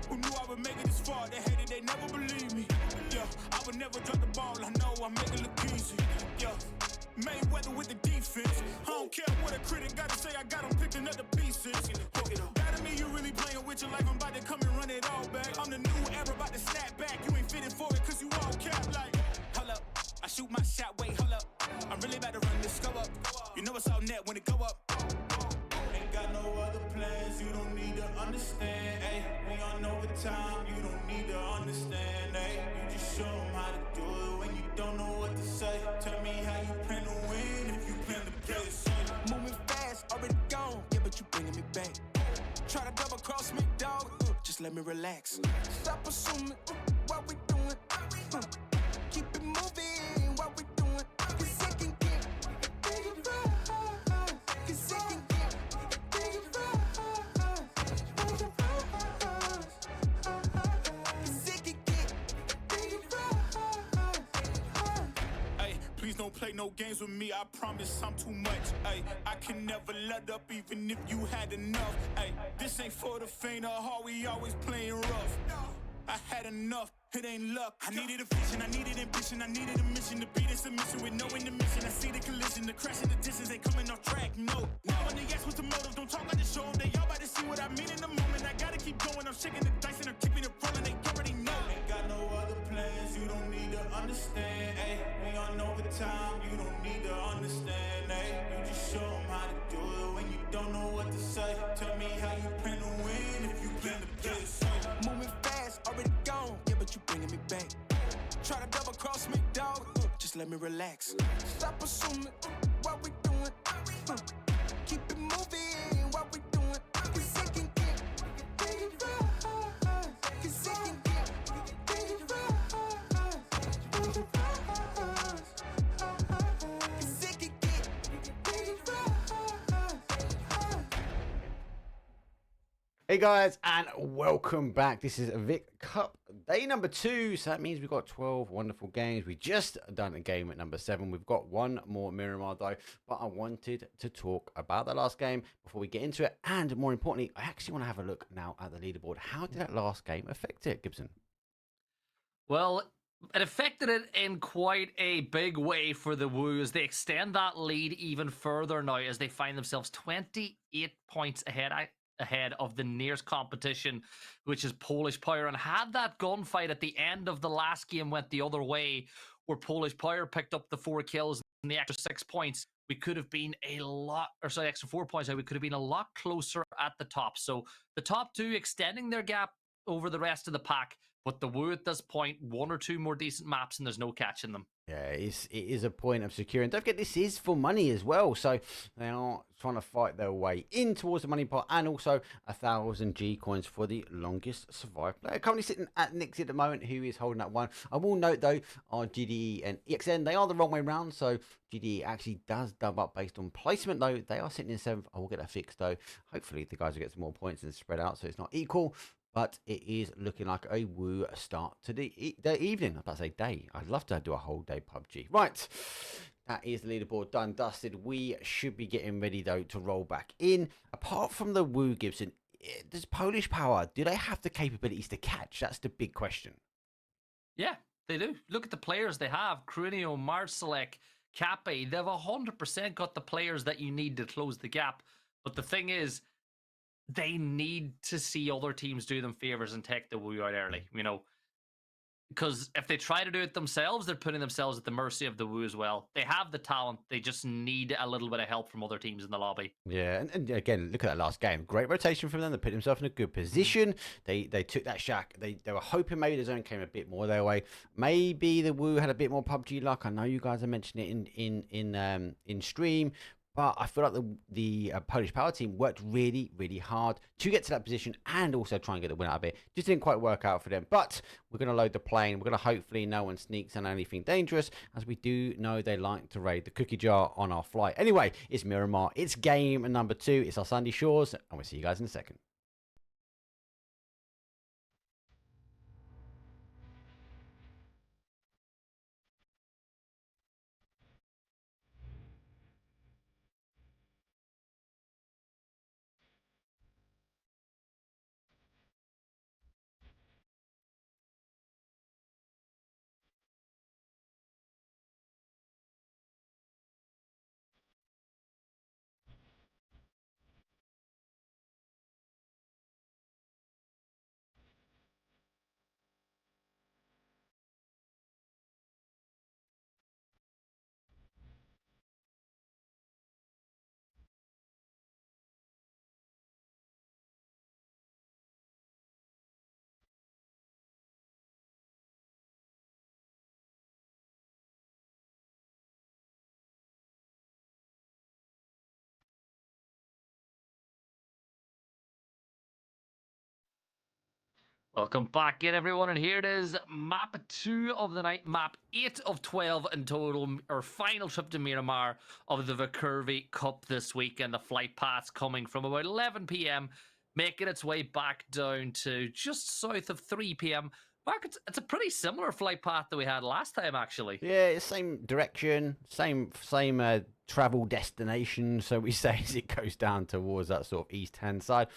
Who knew I would make it this far? They hated, they never believed me. Yeah, I would never drop the ball. I know I make it look easy. Yeah, Mayweather with the defense. I don't care what a critic got to say. I got them picking up the pieces. That to me, you really playing with your life. I'm about to come and run it all back. I'm the new era, about to snap back. You ain't fitting for it, cause you all cap like. Hold up, I shoot my shot, wait, hold up. I'm really about to run this go up. You know it's all net when it go up. Ain't got no other plans, you don't need to understand, ayy. We on overtime, you don't need to understand, ayy. You just show them how to do it when you don't know what to say. Tell me how you plan to win if you plan to play the same. Moving fast, already gone, yeah, but you bringing me back. Try to double cross me, dog, just let me relax. Stop assuming what we doing. Keep it moving, what we doing. Cause it can get big right. Cause it can get big right. Cause it can get big right. Ay, please don't play no games with me. I promise I'm too much. Ay, I can never let up even if you had enough. Ay, this ain't for the faint of heart, we always playing rough. I had enough, it ain't luck. I needed a vision, I needed ambition, I needed a mission to beat in submission with no intermission. I see the collision, the crash in the distance, they coming off track, no. Now when they ask what's the motive, don't talk like the show. They all about to see what I mean in the moment. I gotta keep going, I'm shaking the dice and I'm keeping it rolling, they already know. Ain't got no other plans, you don't need to understand, ayy. We on overtime, you don't need to understand, ayy. You just show them how to do it when you don't know what to say. Tell me how you plan to win if you plan to play it safe. Moving fast, already gone, yeah, but you bringing me back. Try to double cross me, dog, just let me relax. Stop assuming what we doing. Keep it moving, what we doing. Cause it can get dangerous. Cause it can get dangerous. Cause it can get dangerous. Hey guys, and welcome back. This is Vic Cup day number 2, so that means we've got 12 wonderful games. We just done a game at number 7. We've got one more Miramar though, but I wanted to talk about the last game before we get into it, and more importantly, I actually want to have a look now at the leaderboard. How did that last game affect it, Gibson? Well, it affected it in quite a big way for the Wu as they extend that lead even further now as they find themselves 28 points ahead of the nearest competition, which is Polish Power. And had that gunfight at the end of the last game went the other way, where Polish Power picked up the 4 kills and the extra 6 points, we could have been extra 4 points, we could have been a lot closer at the top. So the top 2 extending their gap over the rest of the pack, but the Wu at this point, 1 or 2 more decent maps and there's no catching them. Yeah, it is a point of securing. Don't forget, this is for money as well. So they are trying to fight their way in towards the money pot, and also 1,000 G coins for the longest survived player. Currently sitting at Nixie at the moment, who is holding that one. I will note though, our GDE and EXN, they are the wrong way round. So GDE actually does dub up based on placement though. They are sitting in 7th. I will get that fixed though. Hopefully the guys will get some more points and spread out so it's not equal. But it is looking like a Wu start to the evening. I was about to say day. I'd love to do a whole day PUBG. Right. That is the leaderboard done, dusted. We should be getting ready, though, to roll back in. Apart from the Wu, Gibson, does Polish Power, do they have the capabilities to catch? That's the big question. Yeah, they do. Look at the players they have. Krunio, Marsalek, Kape. They've 100% got the players that you need to close the gap. But the thing is, they need to see other teams do them favors and take the Wu out early, because if they try to do it themselves, they're putting themselves at the mercy of the Wu as well. They have the talent. They just need a little bit of help from other teams in the lobby. Yeah, and again, look at that last game. Great rotation from them. They put themselves in a good position. They took that shack. They were hoping maybe the zone came a bit more their way. Maybe the Wu had a bit more PUBG luck. I know you guys are mentioning it in stream. But I feel like the Polish Power team worked really, really hard to get to that position and also try and get the win out of it. Just didn't quite work out for them. But we're going to load the plane. We're going to hopefully no one sneaks on anything dangerous, as we do know they like to raid the cookie jar on our flight. Anyway, it's Miramar. It's game number 2. It's our Sandy Shores. And we'll see you guys in a second. Welcome back in, everyone, and here it is, map 2 of the night, map 8 of 12 in total, our final trip to Miramar of the VIkurvi Cup this week, and the flight path's coming from about 11 p.m, making its way back down to just south of 3 p.m. Mark, it's a pretty similar flight path that we had last time, actually. Yeah, same direction, same travel destination, so we say, as it goes down towards that sort of east-hand side.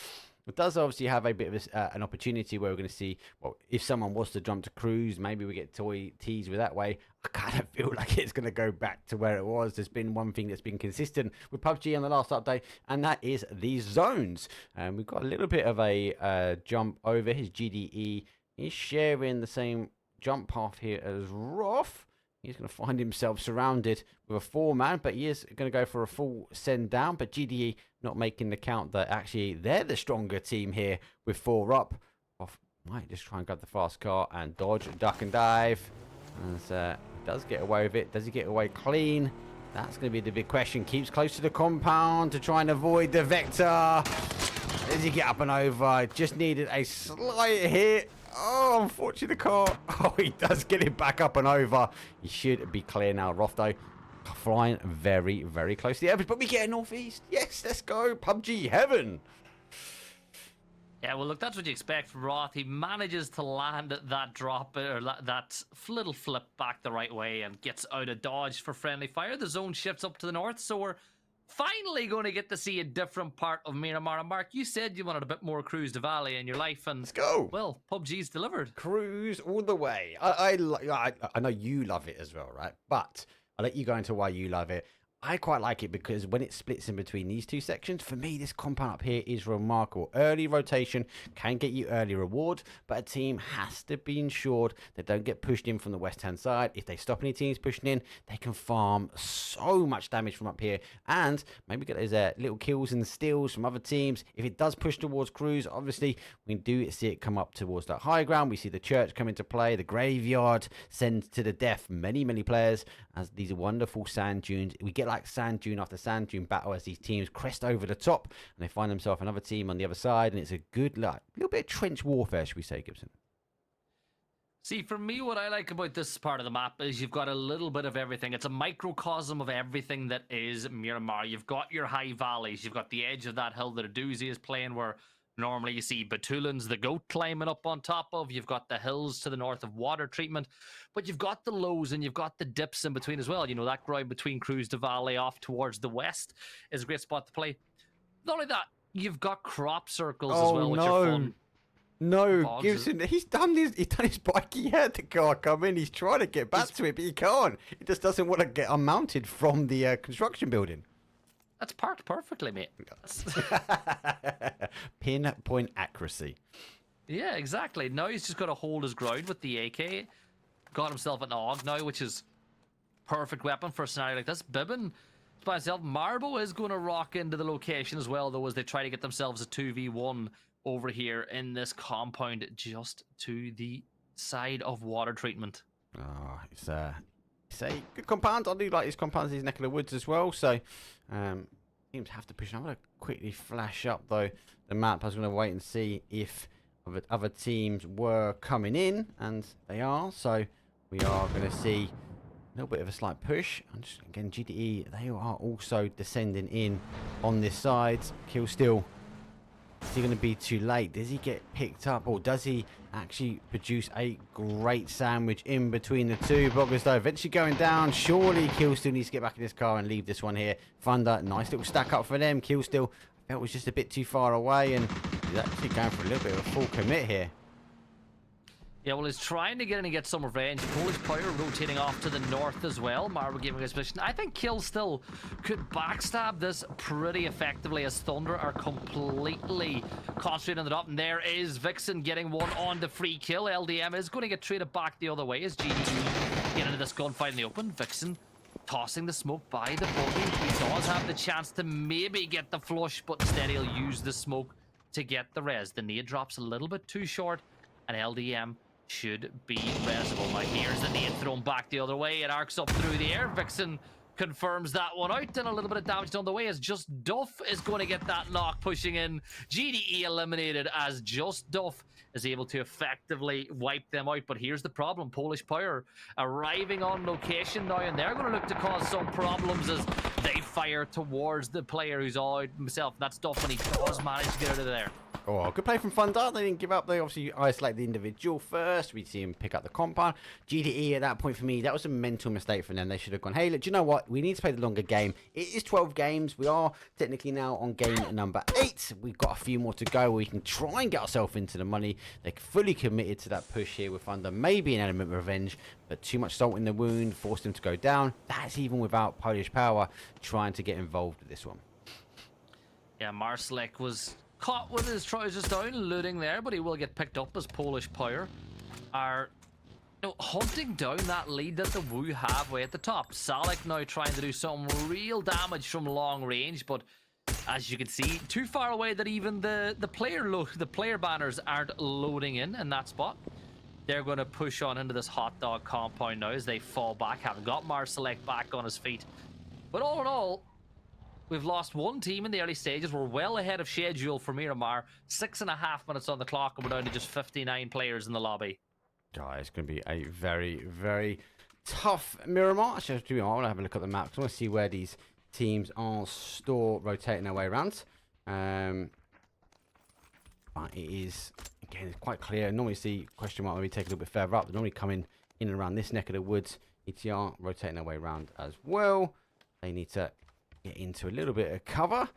It does obviously have a bit of an opportunity where we're going to see, well, if someone was to jump to cruise, maybe we get teased with that way. I kind of feel like it's going to go back to where it was. There's been one thing that's been consistent with PUBG on the last update, and that is these zones. We've got a little bit of a jump over. His GDE is sharing the same jump path here as Roth. He's going to find himself surrounded with a 4-man, but he is going to go for a full send down. But GDE not making the count that actually they're the stronger team here with 4 up. Off might just try and grab the fast car and dodge, duck and dive. And does get away with it. Does he get away clean? That's going to be the big question. Keeps close to the compound to try and avoid the Vector. Does he get up and over? Just needed a slight hit. Oh, unfortunately, the car. Oh, he does get it back up and over. He should be clear now. Roth, though, flying very, very close to the average. But we get a northeast. Yes, let's go. PUBG heaven. Yeah, well, look, that's what you expect from Roth. He manages to land that drop, or that little flip back the right way and gets out of dodge for friendly fire. The zone shifts up to the north, so we're finally going to get to see a different part of Miramar. And Mark, you said you wanted a bit more Cruise to Valley in your life, and let's go. Well, PUBG's delivered. Cruise all the way. I know you love it as well, right? But I'll let you go into why you love it. I quite like it because when it splits in between these two sections, for me, this compound up here is remarkable. Early rotation can get you early reward, but a team has to be ensured they don't get pushed in from the west-hand side. If they stop any teams pushing in, they can farm so much damage from up here and maybe get those little kills and steals from other teams. If it does push towards Cruise, obviously, we do see it come up towards that high ground. We see the church come into play. The graveyard sends to the death many, many players as these wonderful sand dunes. We get like sand dune after sand dune battle as these teams crest over the top and they find themselves another team on the other side, and it's a good little bit of trench warfare, should we say, Gibson? See, for me, what I like about this part of the map is you've got a little bit of everything. It's a microcosm of everything that is Miramar. You've got your high valleys. You've got the edge of that hill that Aduzi is playing, where normally you see Batulans, the goat, climbing up on top of. You've got the hills to the north of water treatment. But you've got the lows and you've got the dips in between as well. You know, that ground between Cruise to Valley off towards the west is a great spot to play. Not only that, you've got crop circles as well, which are fun. No, Gibson, he's done his bike. He had the car come in. He's trying to get back to it, but he can't. He just doesn't want to get unmounted from the construction building. That's parked perfectly, mate. Pinpoint accuracy. Yeah, exactly. Now he's just got to hold his ground with the AK. Got himself an AUG now, which is perfect weapon for a scenario like this. Bibbin by himself. Marbo is going to rock into the location as well, though, as they try to get themselves a 2v1 over here in this compound just to the side of water treatment. Oh, it's a good compound. I do like his compounds in his neck of the woods as well, so teams have to push. I'm going to quickly flash up, though, the map. I was going to wait and see if other teams were coming in, and they are, so we are going to see a little bit of a slight push. And just, again, GDE, they are also descending in on this side. Kill still. Is he going to be too late? Does he get picked up, or does he actually produce a great sandwich in between the two? Boggers, though, eventually going down. Surely Killstill needs to get back in his car and leave this one here. Thunder, nice little stack up for them. Killstill, I felt was just a bit too far away, and he's actually going for a little bit of a full commit here. Yeah, well, he's trying to get in and get some revenge. Polish Power rotating off to the north as well. Marvel giving his position. I think Killstill could backstab this pretty effectively as Thunder are completely concentrated on the top. And there is Vixen getting one on the free kill. LDM is going to get traded back the other way as GDE get into this gunfight in the open. Vixen tossing the smoke by the buggy. He does have the chance to maybe get the flush, but instead he'll use the smoke to get the res. The nade drops a little bit too short, and LDM should be resable. Now here's the nade thrown back the other way. It arcs up through the air. Vixen confirms that one out, and a little bit of damage on the way as Just Duff is going to get that knock pushing in. GDE eliminated as Just Duff is able to effectively wipe them out. But here's the problem. Polish Power arriving on location now, and they're going to look to cause some problems as they fire towards the player who's all out himself. That's Duff, and he does manage to get out of there. Oh, good play from Thunder. They didn't give up. They obviously isolate the individual first. We see him pick up the compound. GDE at that point for me, that was a mental mistake from them. They should have gone, hey, look, do you know what? We need to play the longer game. It is 12 games. We are technically now on game number 8. We've got a few more to go. We can try and get ourselves into the money. They're fully committed to that push here with Thunder. Maybe an element of revenge, but too much salt in the wound forced him to go down. That's even without Polish Power trying to get involved with this one. Yeah, Marsalek was caught with his trousers down, looting there, but he will get picked up as Polish Power are hunting down that lead that the Wu have way at the top. Salek now trying to do some real damage from long range, but as you can see, too far away that even the player banners aren't loading in that spot. They're going to push on into this hot dog compound now as they fall back. Haven't got Marsalek back on his feet. But all in all, we've lost one team in the early stages. We're well ahead of schedule for Miramar. 6.5 minutes on the clock, and we're down to just 59 players in the lobby. It's going to be a very, very tough Miramar. So, I want to have a look at the map. I want to see where these teams are rotating their way around. But it is, again, it's quite clear. Normally see question mark maybe take a little bit further up. They're normally coming in and around this neck of the woods. ETR rotating their way around as well. They need to get into a little bit of cover.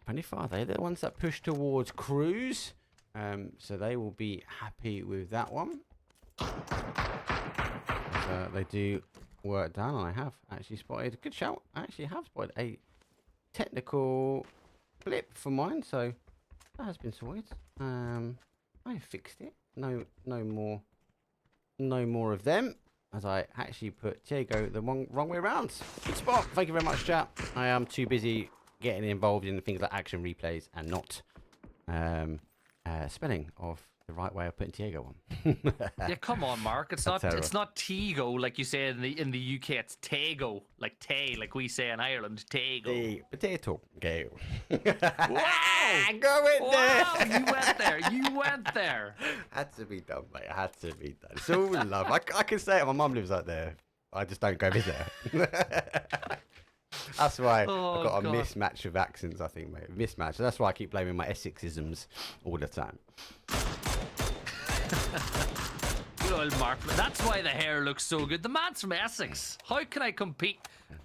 Funny far, they're the ones that push towards Cruz. So they will be happy with that one. They do work down. I have actually spotted a good shout. I actually have spotted a technical blip for mine, so that has been sorted. I fixed it. No more of them, as I actually put Diego the wrong way around. Good spot. Thank you very much, chat. I am too busy getting involved in things like action replays and not spelling of the right way of putting Diego on. Yeah, come on, Mark. It's not Tego like you say in the UK. It's Tego, like Tay, like we say in Ireland. Tego. The potato. Go. Wow! Go in there. Wow! You went there. Had to be done, mate. Had to be done. It's all love. I can say it. My mum lives out there. I just don't go visit her. That's why I've got a mismatch of accents, I think, mate. Mismatch. That's why I keep blaming my Essexisms all the time. Good old Mark. That's why the hair looks so good. The man's from Essex. How can I compete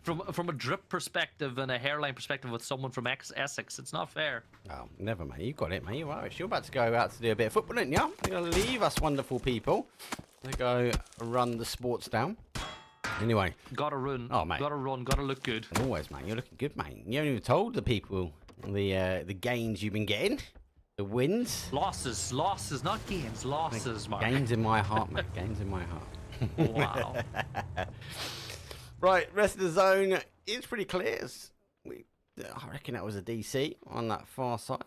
from a drip perspective and a hairline perspective with someone from Essex? It's not fair. Oh, never, mate. You got it, mate. You're Irish. You're about to go out to do a bit of football, aren't you? You're going to leave us wonderful people to go run the sports down. Anyway. Gotta run. Oh, mate. Gotta run. Gotta look good. Always, mate. You're looking good, mate. You haven't even told the people the gains you've been getting. The wins. Losses, not gains. Losses, Mark. Gains in my heart, mate. Gains in my heart. Wow. Right, rest of the zone is pretty clear. I reckon that was a DC on that far side.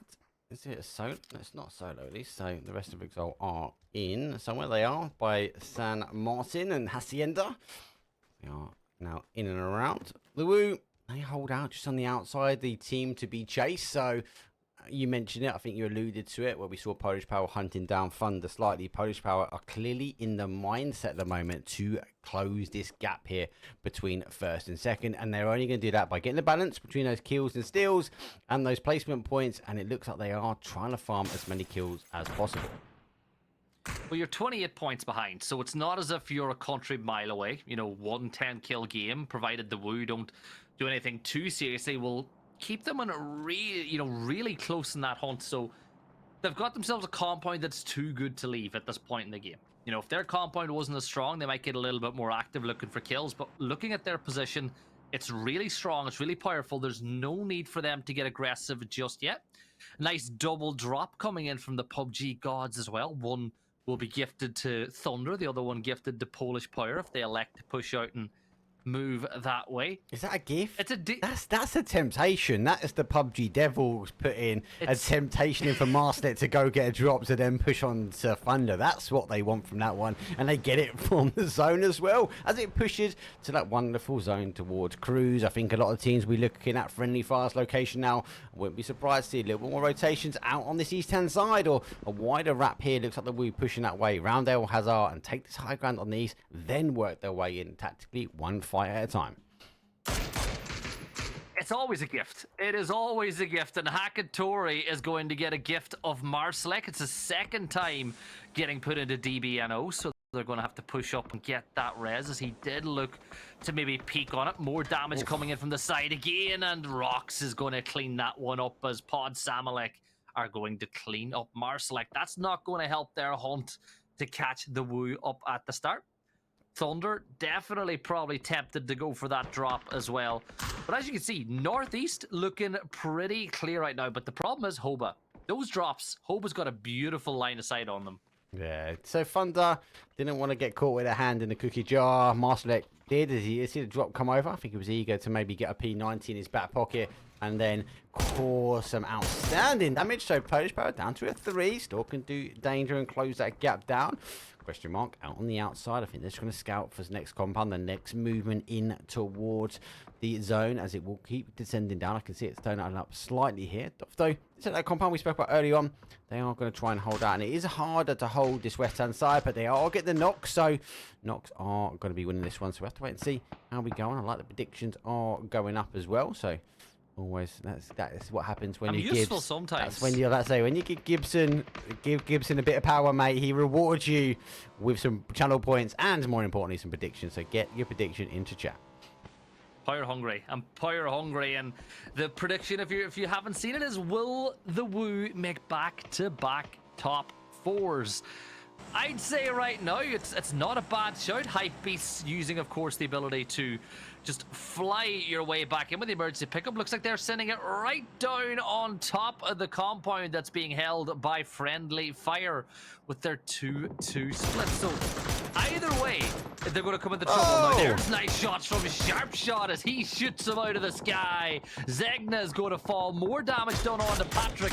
Is it a solo? No, it's not solo at least. So the rest of Exile are in. Somewhere they are by San Martin and Hacienda. They are now in and around. The Wu, they hold out just on the outside. The team to be chased. So you mentioned it. I think you alluded to it where we saw Polish Power hunting down Thunder slightly. Polish Power are clearly in the mindset at the moment to close this gap here between first and second. And they're only going to do that by getting the balance between those kills and steals and those placement points. And it looks like they are trying to farm as many kills as possible. Well, you're 28 points behind, so it's not as if you're a country mile away. 1 10-kill game, provided the Wu don't do anything too seriously, will keep them in a really close in that hunt. So they've got themselves a compound that's too good to leave at this point in the game. If their compound wasn't as strong, they might get a little bit more active looking for kills. But looking at their position, it's really strong. It's really powerful. There's no need for them to get aggressive just yet. Nice double drop coming in from the PUBG gods as well. One will be gifted to Thunder, the other one gifted to Polish Power if they elect to push out and move that way. Is that a gift? It's that's a temptation. That is the PUBG devils put in a temptation in for Marsnet to go get a drop to then push on to Thunder. That's what they want from that one, and they get it from the zone as well as it pushes to that wonderful zone towards Cruz. I think a lot of teams will be looking at friendly fast location now. I wouldn't be surprised to see a little bit more rotations out on this east hand side, or a wider wrap here. Looks like the Wu pushing that way round El Hazard and take this high ground on the east, then work their way in tactically one fight at a time. it's always a gift. It is always a gift, and Hakatori is going to get a gift of Marslek. It's the second time getting put into DBNO, so they're going to have to push up and get that res, as he did look to maybe peek on it. More damage coming in from the side again, and Rox is going to clean that one up as Pod Samalek are going to clean up Marslek. That's not going to help their hunt to catch the Wu up at the start. Thunder definitely probably tempted to go for that drop as well. But as you can see, Northeast looking pretty clear right now. But the problem is Hoba. Those drops, Hoba's got a beautiful line of sight on them. Yeah, so Thunder didn't want to get caught with a hand in the cookie jar. Marslek did as he see the drop come over. I think he was eager to maybe get a P90 in his back pocket and then cause some outstanding damage. So Polish Power down to a 3. Still can do danger and close that gap down. Question mark out on the outside. I think they're just going to scout for his next compound, the next movement in towards the zone as it will keep descending down. I can see it's donating up slightly here. Though, is that compound we spoke about earlier on? They are going to try and hold out, and it is harder to hold this west-hand side, but they are getting the knocks, so knocks are going to be winning this one, so we have to wait and see how we go on. I like the predictions are going up as well, so always that's what happens when you useful Gibbs. sometimes. That's when you're, let's say, when you give Gibson a bit of power, mate, he rewards you with some channel points and, more importantly, some predictions. So get your prediction into chat. Power hungry. I'm power hungry, and the prediction, if you haven't seen it, is will the Wu make back-to-back top 4s? I'd say right now it's not a bad shout. Hypebeast's using, of course, the ability to just fly your way back in with the emergency pickup. Looks like they're sending it right down on top of the compound that's being held by Friendly Fire with their 2-2 split. So either way, they're going to come into trouble. Now, there's nice shots from Sharp Shot as he shoots them out of the sky. Zegna is going to fall. More damage done on to Patrick.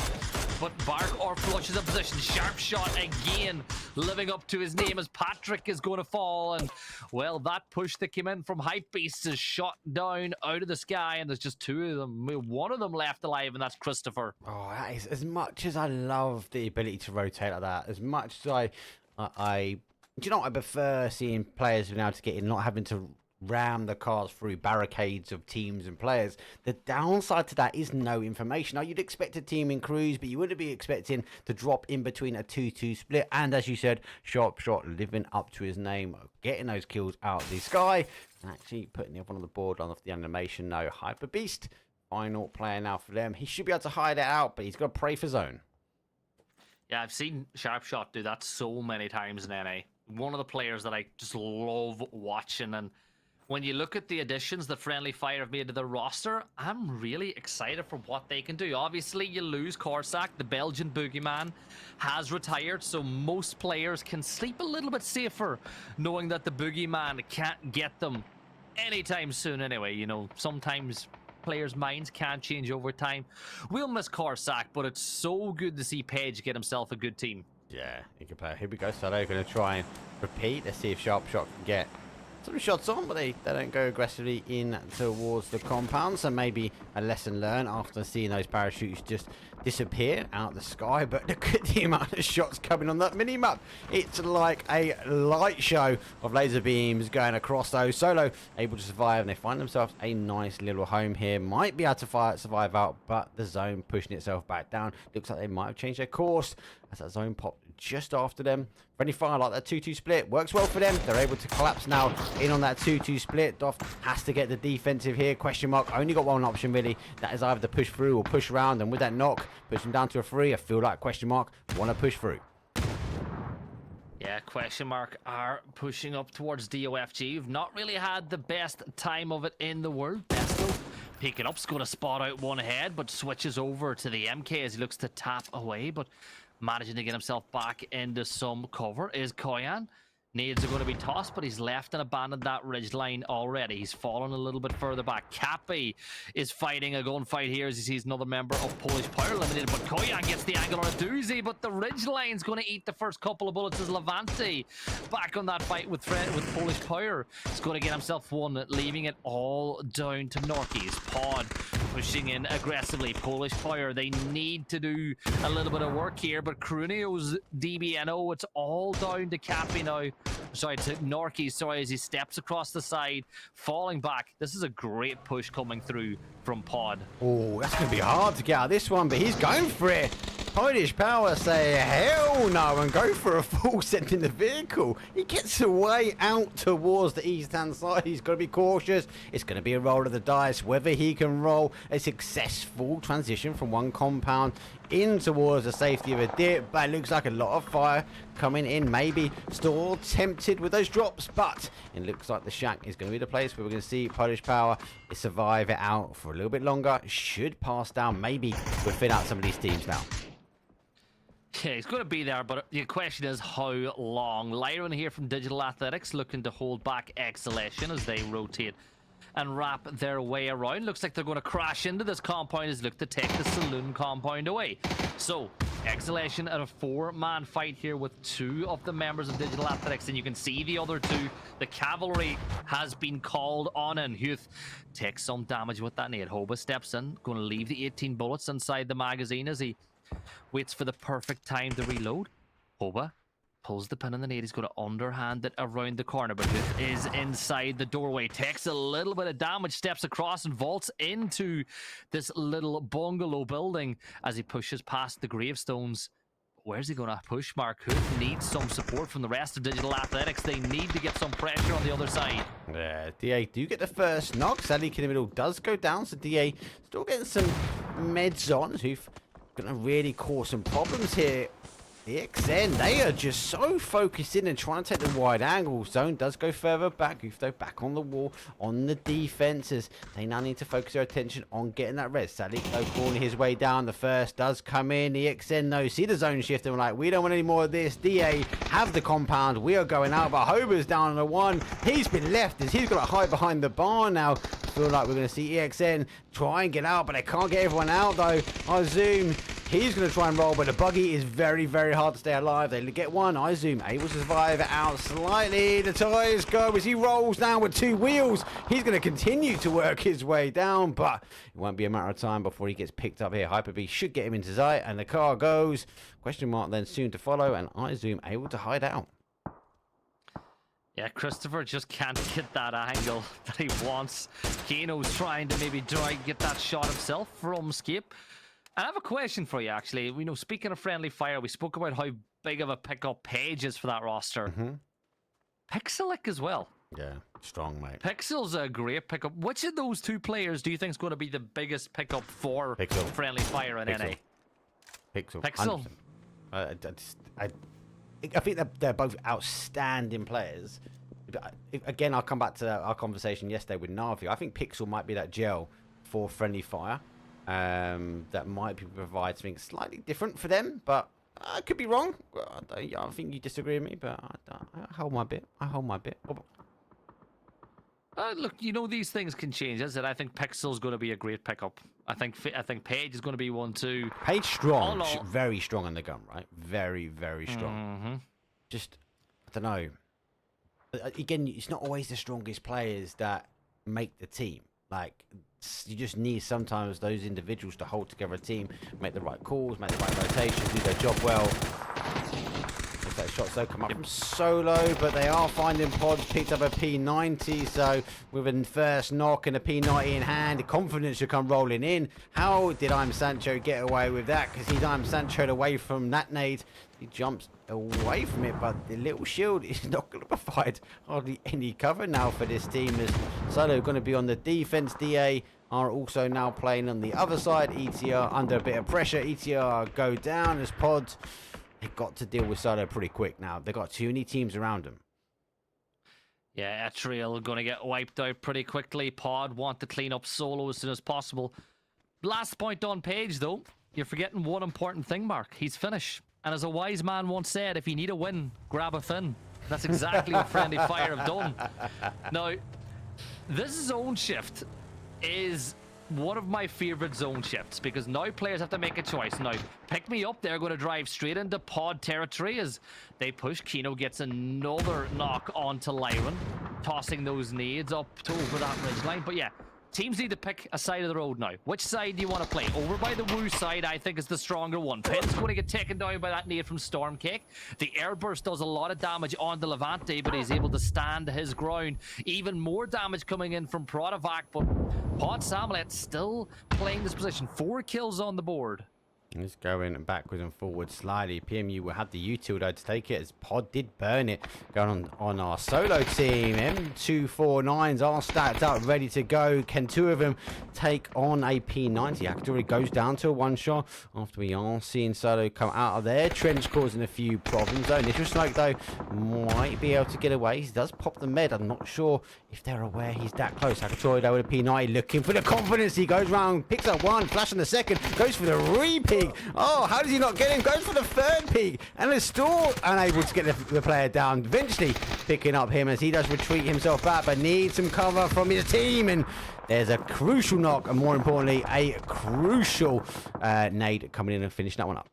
But Bark or flushes a position. Sharp Shot again, living up to his name as Patrick is going to fall. And, well, that push that came in from Hypebeast is shot down out of the sky. And there's just 2 of them. One of them left alive, and that's Christopher. Oh, that is, as much as I love the ability to rotate like that, as much as I do you know what I prefer seeing players being able to get in, not having to ram the cars through barricades of teams and players. The downside to that is no information. Now, you'd expect a team in cruise, but you wouldn't be expecting to drop in between a 2-2 split. And as you said, Sharp Shot living up to his name, getting those kills out of the sky, and actually putting the other one on the board on the animation. No, Hyper Beast, final player now for them. He should be able to hide it out, but he's got to pray for zone. Yeah, I've seen Sharp Shot do that so many times in NA. One of the players that I just love watching, and when you look at the additions that Friendly Fire have made to the roster, I'm really excited for what they can do. Obviously, you lose Korsak. The Belgian boogeyman has retired, so most players can sleep a little bit safer knowing that the boogeyman can't get them anytime soon anyway. You know, sometimes players' minds can change over time. We'll miss Korsak, but it's so good to see Page get himself a good team. Yeah, he can play. Here we go. So they're going to try and repeat. Let's see if Sharp Shot can get some shots on, but they don't go aggressively in towards the compound. So maybe a lesson learned after seeing those parachutes just disappear out the sky. But look at the amount of shots coming on that mini-map. It's like a light show of laser beams going across those. Solo able to survive, and they find themselves a nice little home here. Might be able to survive out, but the zone pushing itself back down. Looks like they might have changed their course as that zone popped just after them. Friendly Fire, like that 2-2 split, works well for them. They're able to collapse now in on that 2-2 split. Doff has to get the defensive here. Question mark, only got one option really. That is either to push through or push around. And with that knock, push them down to a 3. I feel like question mark want to push through. Yeah, question mark are pushing up towards DOFG. You've not really had the best time of it in the world. Besto picking up, going to spot out one head, but switches over to the MK as he looks to tap away, but managing to get himself back into some cover is Koyan. Nades are going to be tossed, but he's left and abandoned that ridge line already. He's fallen a little bit further back. Cappy is fighting a gunfight here as he sees another member of Polish Power eliminated, but Koyan gets the angle on a doozy, but the ridge line's going to eat the first couple of bullets as Levante back on that fight with Polish Power. He's going to get himself one, leaving it all down to Norky's Pod pushing in aggressively. Polish Power, they need to do a little bit of work here, but Crunio's DBNO, it's all down to Cappy now. There's sorry, to Norky, sorry, as he steps across the side, falling back. This is a great push coming through from Pod. Oh, that's going to be hard to get out of this one, but he's going for it. Polish Power say hell no and go for a full send in the vehicle. He gets away out towards the east-hand side. He's got to be cautious. It's going to be a roll of the dice whether he can roll a successful transition from one compound in towards the safety of a dip, but it looks like a lot of fire coming in. Maybe still tempted with those drops, but it looks like the shack is going to be the place where we're going to see Polish Power survive it out for a little bit longer. Should pass down. Maybe we'll thin out some of these teams now. Yeah, he's going to be there, but the question is how long. Lyron here from Digital Athletics looking to hold back Exhalation as they rotate and wrap their way around. Looks like they're going to crash into this compound as they look to take the Saloon compound away. So, Exhalation at a 4-man fight here with 2 of the members of Digital Athletics, and you can see the other 2. The cavalry has been called on, and Huth takes some damage with that nade. Hoba steps in, going to leave the 18 bullets inside the magazine as he waits for the perfect time to reload. Hoba pulls the pin on the nade. He's going to underhand it around the corner, but Huth is inside the doorway. Takes a little bit of damage, steps across and vaults into this little bungalow building as he pushes past the gravestones. Where's he going to push, Mark? Huth needs some support from the rest of Digital Athletics. They need to get some pressure on the other side. Yeah, DA do get the first knock. Sadly, in the middle does go down, so DA still getting some meds on. Huth going to really cause some problems here. The XN, they are just so focused in and trying to take the wide angle. Zone does go further back. Though back on the wall, on the defenses. They now need to focus their attention on getting that res. Sadly, though, crawling his way down. The first does come in. The XN, though, see the zone shift and we're like, we don't want any more of this. DA have the compound. We are going out, but Hoba's down on the 1. He's been left as he's got to hide behind the barn now. Feel like we're going to see EXN try and get out, but they can't get everyone out, though. I zoom. He's going to try and roll, but the buggy is very, very hard to stay alive. They get one. I zoom, able to survive out slightly. The tires go as he rolls down with 2 wheels. He's going to continue to work his way down, but it won't be a matter of time before he gets picked up here. Hyper-B should get him into sight, and the car goes. Question mark then soon to follow, and I zoom able to hide out. Yeah, Christopher just can't get that angle that he wants. Keno's trying to maybe try and get that shot himself from Skip. I have a question for you, actually. You know, speaking of friendly fire, we spoke about how big of a pickup Page is for that roster. Pixelic as well. Yeah, strong, mate. Pixel's a great pickup. Which of those 2 players do you think is going to be the biggest pickup for friendly fire in NA? Pixel. I think they're both outstanding players. Again, I'll come back to our conversation yesterday with Navi. I think Pixel might be that gel for friendly fire. That might provide something slightly different for them, but I could be wrong. I think you disagree with me, but I hold my bit. Look, you know these things can change. As I said, I think Pixel's going to be a great pickup. I think Page is going to be one too. Page strong, very strong on the gun, right? Very, very strong. Just, I don't know. Again, it's not always the strongest players that make the team. Like, you just need sometimes those individuals to hold together a team, make the right calls, make the right rotations, do their job well. Those shots though come up from solo, but they are finding pods. Picked up a P90, so with a first knock and a P90 in hand, the confidence should come rolling in. How did I'm Sancho get away with that? Because he's I'm Sancho'd away from that nade. He jumps away from it, but the little shield is not going to provide hardly any cover now for this team, as Solo going to be on the defense. DA are also now playing on the other side. ETR under a bit of pressure. ETR go down as pods. They've got to deal with Solo pretty quick now. They've got too many teams around them. Yeah, Etriel going to get wiped out pretty quickly. Pod want to clean up Solo as soon as possible. Last point on Page, though. You're forgetting one important thing, Mark. He's finished. And as a wise man once said, if you need a win, grab a fin. That's exactly what Friendly Fire have done. Now, this zone shift is one of my favorite zone shifts, because now players have to make a choice. Now, pick me up, they're going to drive straight into pod territory as they push. Keno gets another knock onto Lyron, tossing those nades up to over that ridgeline. But yeah, Teams need to pick a side of the road now. Which side do you want to play? Over by the Wu side, I think, is the stronger one. Pin's going to get taken down by that nade from Stormcake. The airburst does a lot of damage on the Levante, but he's able to stand his ground. Even more damage coming in from Protovac, but Pod Samulet still playing this position. 4 kills on the board. He's going backwards and forwards slightly. PMU will have the utility to take it as Pod did burn it. Going on our solo team. M249s are stacked up, ready to go. Can 2 of them take on a P90? Akadori goes down to a 1-shot after we are seeing Solo come out of there. Trench causing a few problems. Though Initial Smoke, though, might be able to get away. He does pop the med. I'm not sure if they're aware he's that close. Akadori, though, with a P90 looking for the confidence. He goes round, picks up 1, flash on the second, goes for the repeat. Oh, how does he not get him? Goes for the 3rd peak. And is still unable to get the player down. Eventually picking up him as he does retreat himself back, but needs some cover from his team. And there's a crucial knock, and more importantly, a crucial nade coming in and finishing that one up.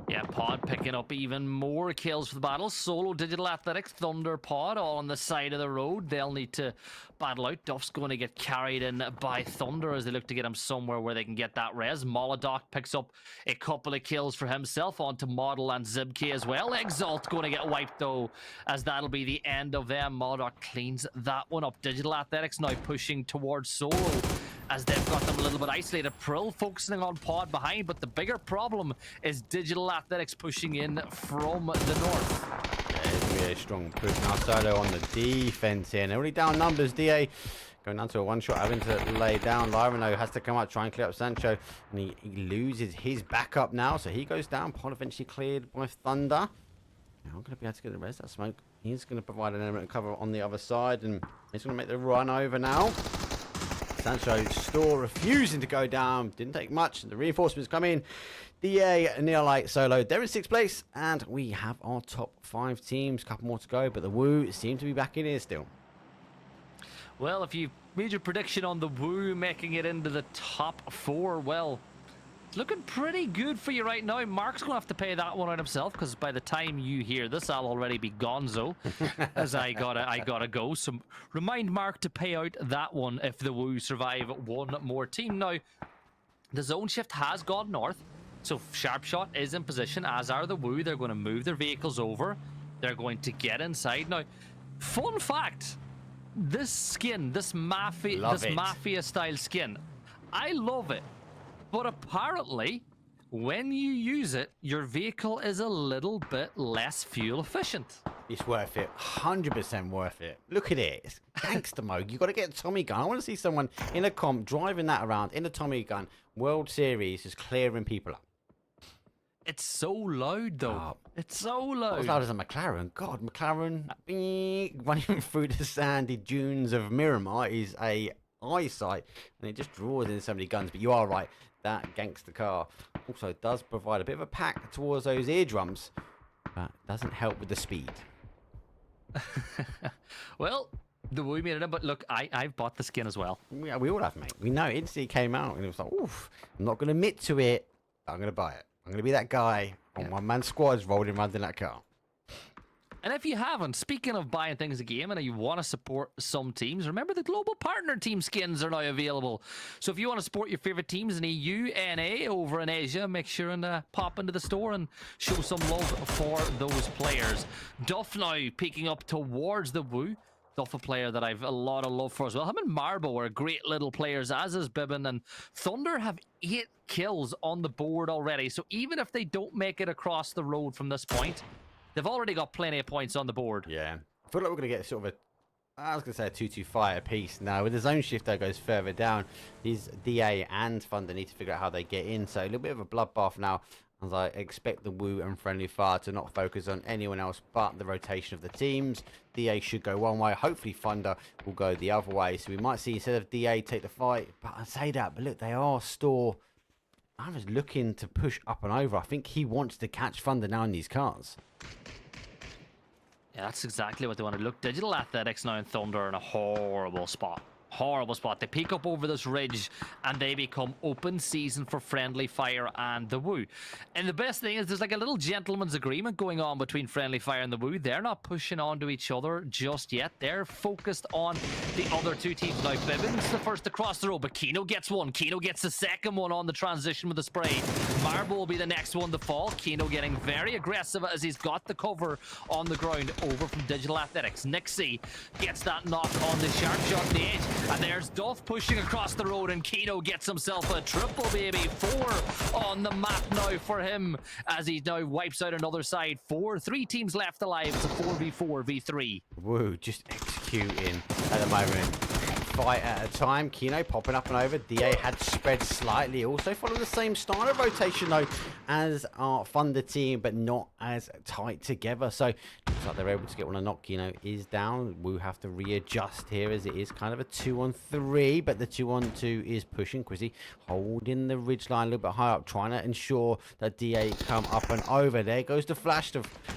Yeah, Pod picking up even more kills for the battle. Solo Digital Athletics, Thunder Pod all on the side of the road. They'll need to battle out. Duff's going to get carried in by Thunder as they look to get him somewhere where they can get that res. Molodoc picks up a couple of kills for himself onto Model and Zibk as well. Exalt going to get wiped though, as that'll be the end of them. Molodoc cleans that one up. Digital Athletics now pushing towards Solo as they've got them a little bit isolated. Prill focusing on Pod behind, but the bigger problem is Digital Athletics pushing in from the north. Yeah, it's going to be a strong push now. Solo on the defense here. And already down numbers. DA going down to a 1-shot, having to lay down. Lyrano has to come out, try and clear up Sancho. And he loses his backup now, so he goes down. Pod eventually cleared by Thunder. Now I'm going to be able to get the rest of that smoke. He's going to provide an element of cover on the other side, and he's going to make the run over now. Sancho Store refusing to go down. Didn't take much. The reinforcements come in. DA, Neolite, Solo. They're in 6th place. And we have our top 5 teams. A couple more to go. But the Woo seem to be back in here still. Well, if you made your prediction on the Woo making it into the top 4, well, it's looking pretty good for you right now. Mark's going to have to pay that one out himself, because by the time you hear this, I'll already be gonzo, as I gotta go. So remind Mark to pay out that one if the Woo survive one more team. Now, the zone shift has gone north, so Sharpshot is in position, as are the Woo. They're going to move their vehicles over. They're going to get inside. Now, fun fact, this skin, this mafia style skin, I love it. But apparently, when you use it, your vehicle is a little bit less fuel efficient. It's worth it. 100% worth it. Look at it. It's gangster mode. You've got to get a Tommy gun. I want to see someone in a comp driving that around in a Tommy gun. World Series is clearing people up. It's so loud, though. Oh. It's so loud. Not as loud as a McLaren. God, McLaren running through the sandy dunes of Miramar is a eyesight, and it just draws in so many guns. But you are right. That gangster car also does provide a bit of a pack towards those eardrums, but doesn't help with the speed. Well, the Woo made it in, but look, I've bought the skin as well. Yeah, we all have, mate. We know it instantly came out, and it was like, oof, I'm not going to admit to it, but I'm going to buy it. I'm going to be that guy on one-man squads rolling around in that car. And if you haven't, speaking of buying things a game and you want to support some teams, remember the global partner team skins are now available. So if you want to support your favorite teams in EU, NA, over in Asia, make sure and pop into the store and show some love for those players. Duff now peeking up towards the Woo. Duff, a player that I've a lot of love for as well. Him and Marbo are great little players, as is Bibbin, and Thunder have 8 kills on the board already. So even if they don't make it across the road from this point, they've already got plenty of points on the board. Yeah. I feel like we're going to get sort of I was going to say a 2-2 fight apiece. Now, with the zone shift, though, goes further down. These DA and Thunder need to figure out how they get in. So a little bit of a bloodbath now, as I expect the Woo and Friendly Fire to not focus on anyone else but the rotation of the teams. DA should go one way. Hopefully, Thunder will go the other way. So we might see, instead of DA take the fight. But I say that, but look, they are Store. I was looking to push up and over. I think he wants to catch Thunder now in these cars. Yeah, that's exactly what they want to look. Digital Athletics now in Thunder in a horrible spot. Horrible spot. They peek up over this ridge and they become open season for Friendly Fire and the Woo. And the best thing is there's like a little gentleman's agreement going on between Friendly Fire and the Woo. They're not pushing onto each other just yet. They're focused on the other two teams now. Bibbins the first to cross the road, but Kino gets one. Kino gets the second one on the transition with the spray. Marble will be the next one to fall. Kino getting very aggressive as he's got the cover on the ground over from Digital Athletics. Nixie gets that knock on the sharp shot on the edge. And there's Duff pushing across the road, and Kino gets himself a triple, baby. 4 on the map now for him as he now wipes out another side. 3 teams left alive. It's a 4v4 v3. Woo, just executing at the moment. Fight at a time. Kino popping up and over. DA had spread slightly. Also follow the same style of rotation though as our Thunder team, but not as tight together. So looks like they're able to get one. A knock. Kino is down. We'll have to readjust here as it is kind of a 2-on-3, but the 2-on-2 is pushing. Quizzy holding the ridge line a little bit high up, trying to ensure that DA come up and over. There goes the flash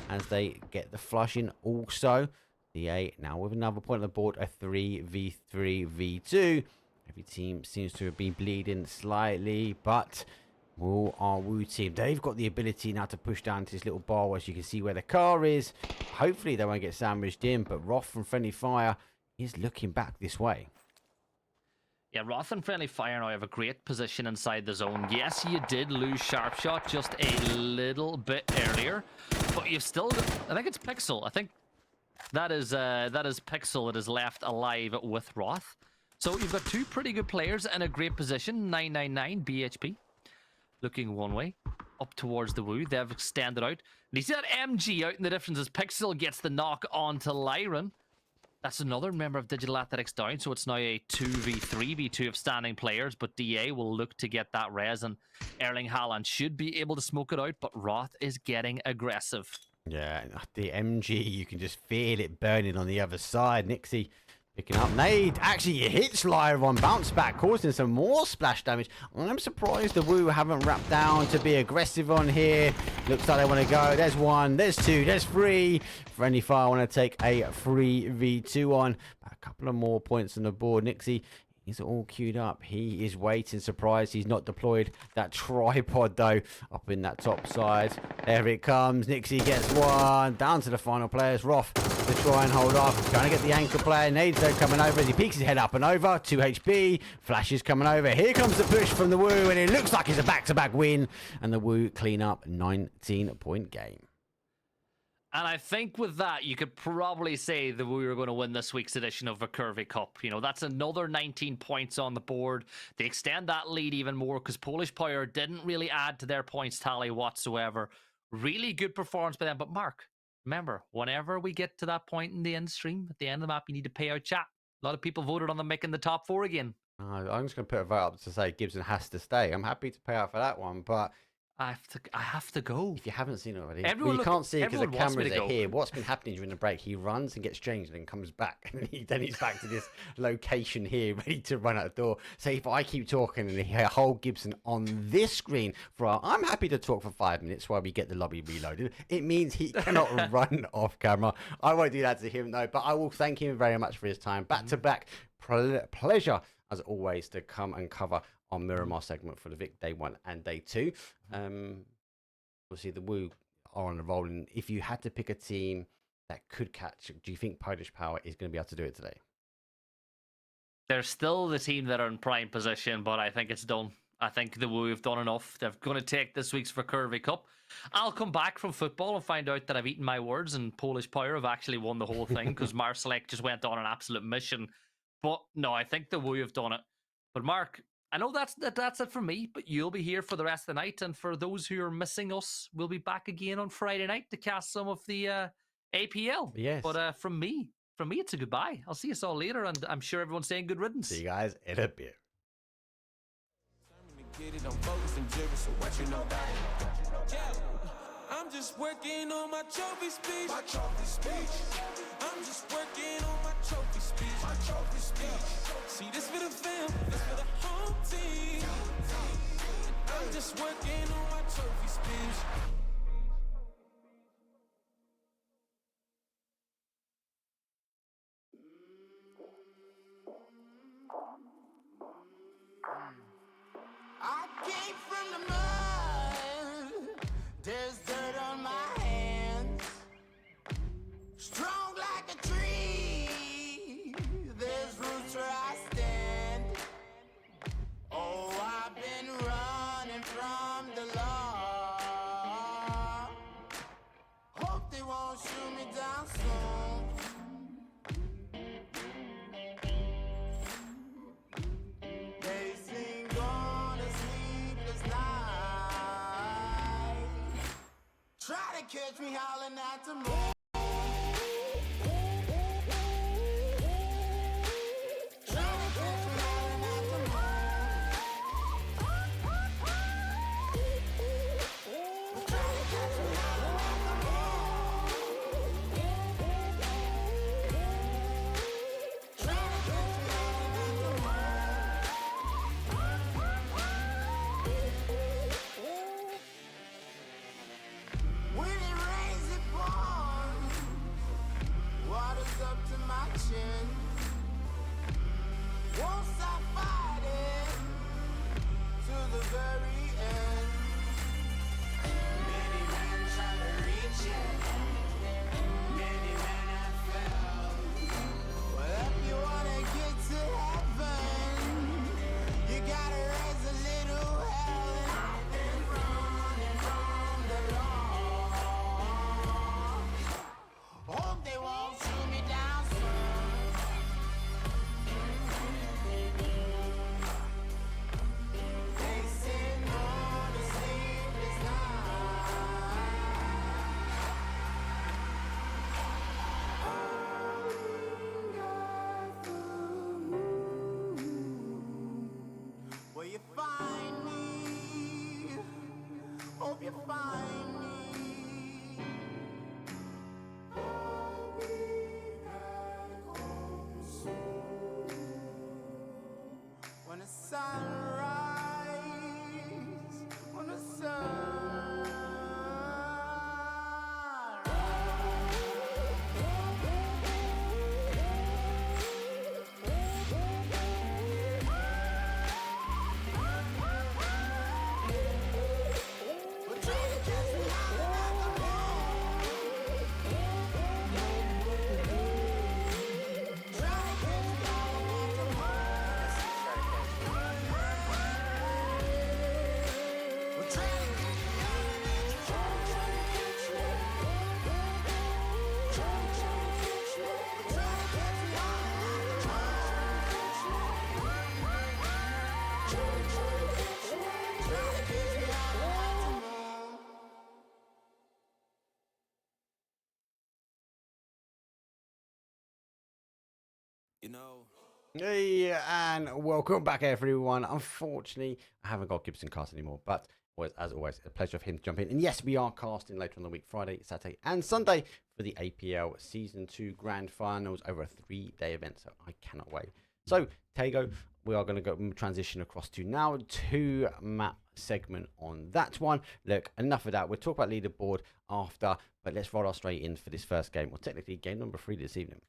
as they get the flush in also. DA now with another point on the board, a 3v3 v2. Every team seems to have been bleeding slightly, but our Woo team, they've got the ability now to push down to this little bar as you can see where the car is. Hopefully they won't get sandwiched in, but Roth from Friendly Fire is looking back this way. Yeah, Roth and Friendly Fire now have a great position inside the zone. Yes, you did lose Sharp Shot just a little bit earlier, but you've still, I think it's Pixel. I think that is Pixel that is left alive with Roth. So you've got 2 pretty good players in a great position. 999 BHP looking one way up towards the Woo. They've extended out. And you see that MG out in the difference as Pixel gets the knock onto Lyron. That's another member of Digital Athletics down. So it's now a 2v3 v2 of standing players. But DA will look to get that res. And Erling Haaland should be able to smoke it out. But Roth is getting aggressive. Yeah, the MG, you can just feel it burning on the other side. Nixie picking up nade. Actually, it hits Lyra on bounce back, causing some more splash damage. I'm surprised the Woo haven't wrapped down to be aggressive on here. Looks like they want to go. There's 1, there's 2, there's 3. Friendly Fire want to take a 3v2 on. A couple of more points on the board. Nixie, he's all queued up. He is waiting. Surprised he's not deployed that tripod though up in that top side. There it comes. Nixie gets 1. Down to the final players. Roth to try and hold off. Trying to get the anchor player. Nades though coming over as he peeks his head up and over. 2 HP. Flash is coming over. Here comes the push from the Woo, and it looks like it's a back-to-back win. And the Woo clean up 19-point game. And I think with that, you could probably say that we were going to win this week's edition of VIkurvi Cup. You know, that's another 19 points on the board. They extend that lead even more because Polish Power didn't really add to their points tally whatsoever. Really good performance by them. But Mark, remember, whenever we get to that point in the end stream, at the end of the map, you need to pay out chat. A lot of people voted on them making the top 4 again. I'm just going to put a vote up to say Gibson has to stay. I'm happy to pay out for that one, but I have to go. if you haven't seen it already, Everyone you can't see it because the everyone wants me cameras to are go. here. What's been happening during the break? He runs and gets changed and then comes back. And then he's back to this location here, ready to run out the door. So if I keep talking and hear whole Gibson on this screen I'm happy to talk for 5 minutes while we get the lobby reloaded. It means he cannot run off camera. I won't do that to him though, but I will thank him very much for his time. Back to back pleasure as always to come and cover our Miramar segment for the Vic Day 1 and Day 2. Obviously, the Woo are on a roll. And if you had to pick a team that could catch, do you think Polish Power is going to be able to do it today? They're still the team that are in prime position, but I think it's done. I think the Woo have done enough. They're going to take this week's VIkurvi Cup. I'll come back from football and find out that I've eaten my words and Polish Power have actually won the whole thing because Marsalek just went on an absolute mission. But no, I think the Woo have done it. But Mark, I know that's it for me, but you'll be here for the rest of the night. And for those who are missing us, we'll be back again on Friday night to cast some of the APL. Yes. But from me, it's a goodbye. I'll see us all later, and I'm sure everyone's saying good riddance. See you guys in a bit. I'm just working on my trophy speech. I'm just working on my trophy speech. See this for the fam, this for the whole team. I'm just working on my trophy speech. I'm the law. Hope they won't shoot me down soon. They sing on a sleepless night. Try to catch me howling at the moon. When it rains, it pours. Water's up to my chin. Won't stop fighting to the very end. Many men try to reach it. Many men have failed. Well, if you wanna get to heaven, you gotta raise a little hell. And I've been running from the law. Hope they won't shoot me down soon. They say no to sleepless night. Will you find me? Hope you find me. When the sun rises, when the sun we're trying to catch me out of the moon. Trying to catch me out of the moon. We're trying to catch me out of the You know. Hey, and welcome back, everyone. Unfortunately, I haven't got Gibson cast anymore, but as always, a pleasure of him to jump in. And yes, we are casting later on the week, Friday, Saturday, and Sunday for the APL Season 2 Grand Finals over a 3-day event, so I cannot wait. So, Tego, we are going to go transition across to now 2-map segment on that one. Look, enough of that. We'll talk about leaderboard after, but let's roll our straight in for this first game, or technically game number 3 this evening.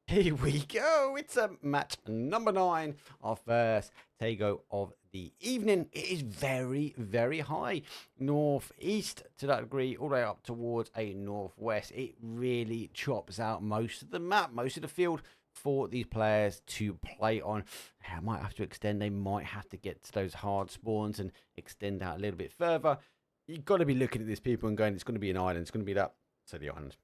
Here we go. It's a match number 9, our first Tego of the evening. It is very, very high. Northeast to that degree, all the way up towards a northwest. It really chops out most of the map, most of the field for these players to play on. I might have to extend. They might have to get to those hard spawns and extend out a little bit further. You've got to be looking at these people and going, it's going to be an island. It's going to be that. So the island.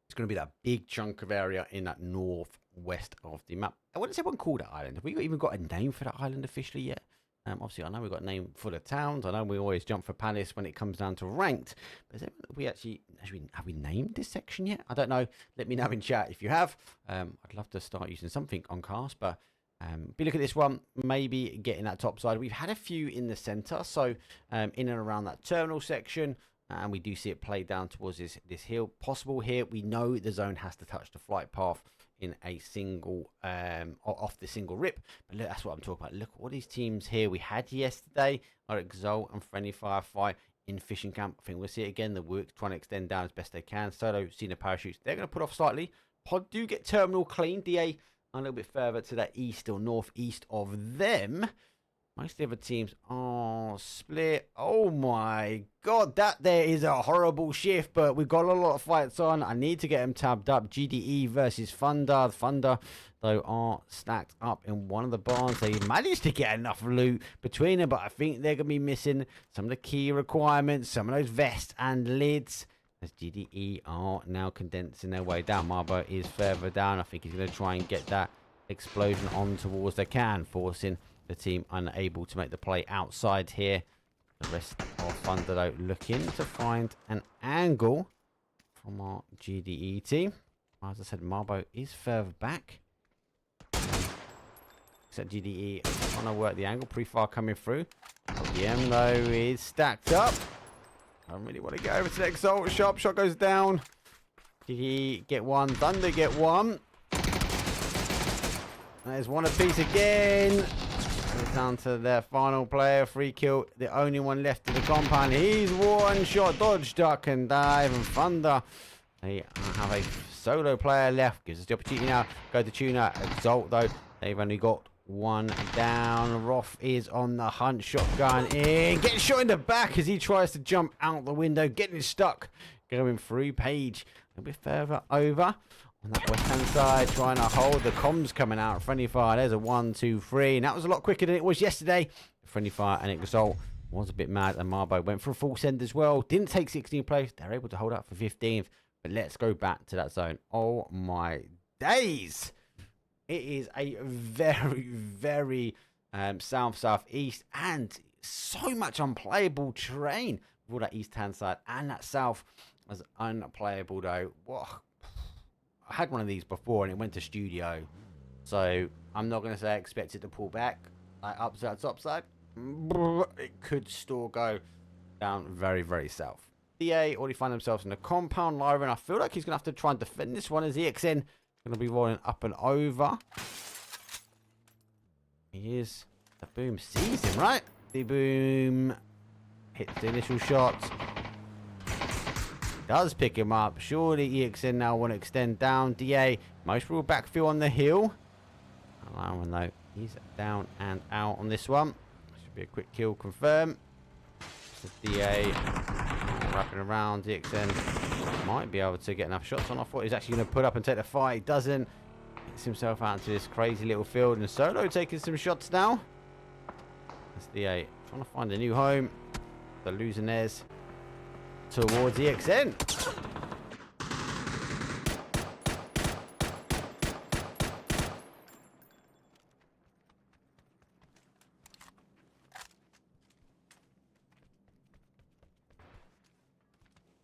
It's going to be that big chunk of area in that northwest of the map. What does everyone call that island? Have we even got a name for that island officially yet? Obviously, I know we've got a name for the towns. I know we always jump for Palace when it comes down to ranked. But have we named this section yet? I don't know. Let me know in chat if you have. I'd love to start using something on cast, but be look at this one, maybe getting that top side. We've had a few in the centre, so in and around that terminal section, and we do see it play down towards this hill. Possible here, we know the zone has to touch the flight path in a single, off the single rip. But look, that's what I'm talking about. Look at all these teams here we had yesterday are Exalt and Friendly Firefight in Fishing Camp. I think we'll see it again. The work trying to extend down as best they can. Solo, Cena Parachutes, they're going to put off slightly. Pod do get terminal clean. DA a little bit further to that east or northeast of them. Most of the other teams are split. Oh my god, that there is a horrible shift, but we've got a lot of fights on. I need to get them tabbed up. GDE versus Thunder. Thunder, though, are stacked up in one of the barns. They managed to get enough loot between them, but I think they're going to be missing some of the key requirements, some of those vests and lids, as GDE are now condensing their way down. Marbo is further down. I think he's going to try and get that explosion on towards the can, forcing the team unable to make the play outside here. The rest of Thunder, though, looking to find an angle from our GDE team. As I said, Marbo is further back. Except GDE trying to work the angle. Pretty far coming through. OBM, though, is stacked up. I don't really want to get over to the Exalt. Sharp shot goes down. GDE get one. Thunder get one. There's one apiece again. It's down to their final player. Free kill. The only one left in the compound. He's one shot. Dodge, duck, and dive. And Thunder, they have a solo player left. Gives us the opportunity now. Go to Tuna. Exalt, though, they've only got one down. Roth is on the hunt. Shotgun in. Getting shot in the back as he tries to jump out the window. Getting stuck. Going through Page. A bit further over. On that west-hand side, trying to hold the comms coming out. Friendly Fire, there's a 1, 2, 3. And that was a lot quicker than it was yesterday. Friendly Fire and Exalt was a bit mad. And Marbo went for a full send as well. Didn't take 16th place. They're able to hold up for 15th. But let's go back to that zone. Oh, my days. It is a very, very south-southeast and so much unplayable terrain. With all that east-hand side and that south was unplayable, though. Whoa. I had one of these before and it went to studio, so I'm not going to say I expect it to pull back like upside top side. It could still go down very, very south. DA already find themselves in the compound live, and I feel like he's going to have to try and defend this one as EXN going to be rolling up and over. He is. The boom sees him, right? The boom hits the initial shot. Does pick him up. Surely EXN now want to extend down. DA, most will backfill on the hill. Allowing, though, he's down and out on this one. Should be a quick kill confirm. DA wrapping around. EXN might be able to get enough shots on. I thought he was actually going to put up and take the fight. He doesn't. Gets himself out into this crazy little field. And Solo taking some shots now. That's DA trying to find a new home. The Losers towards EXN.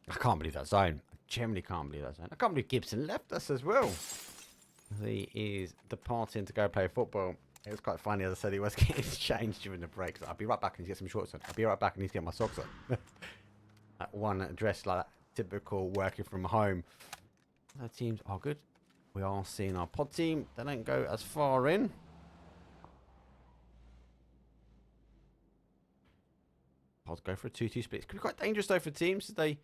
I can't believe that zone. I generally can't believe that zone. I can't believe Gibson left us as well. He is departing to go play football. It was quite funny, as I said, he was getting changed during the break. So I'll be right back and get some shorts on. I'll be right back and he's getting my socks on. That one dressed like that typical working from home. Our teams are good. We are seeing our pod team. They don't go as far in. Pods go for a 2-2 split. It could be quite dangerous though for teams. There's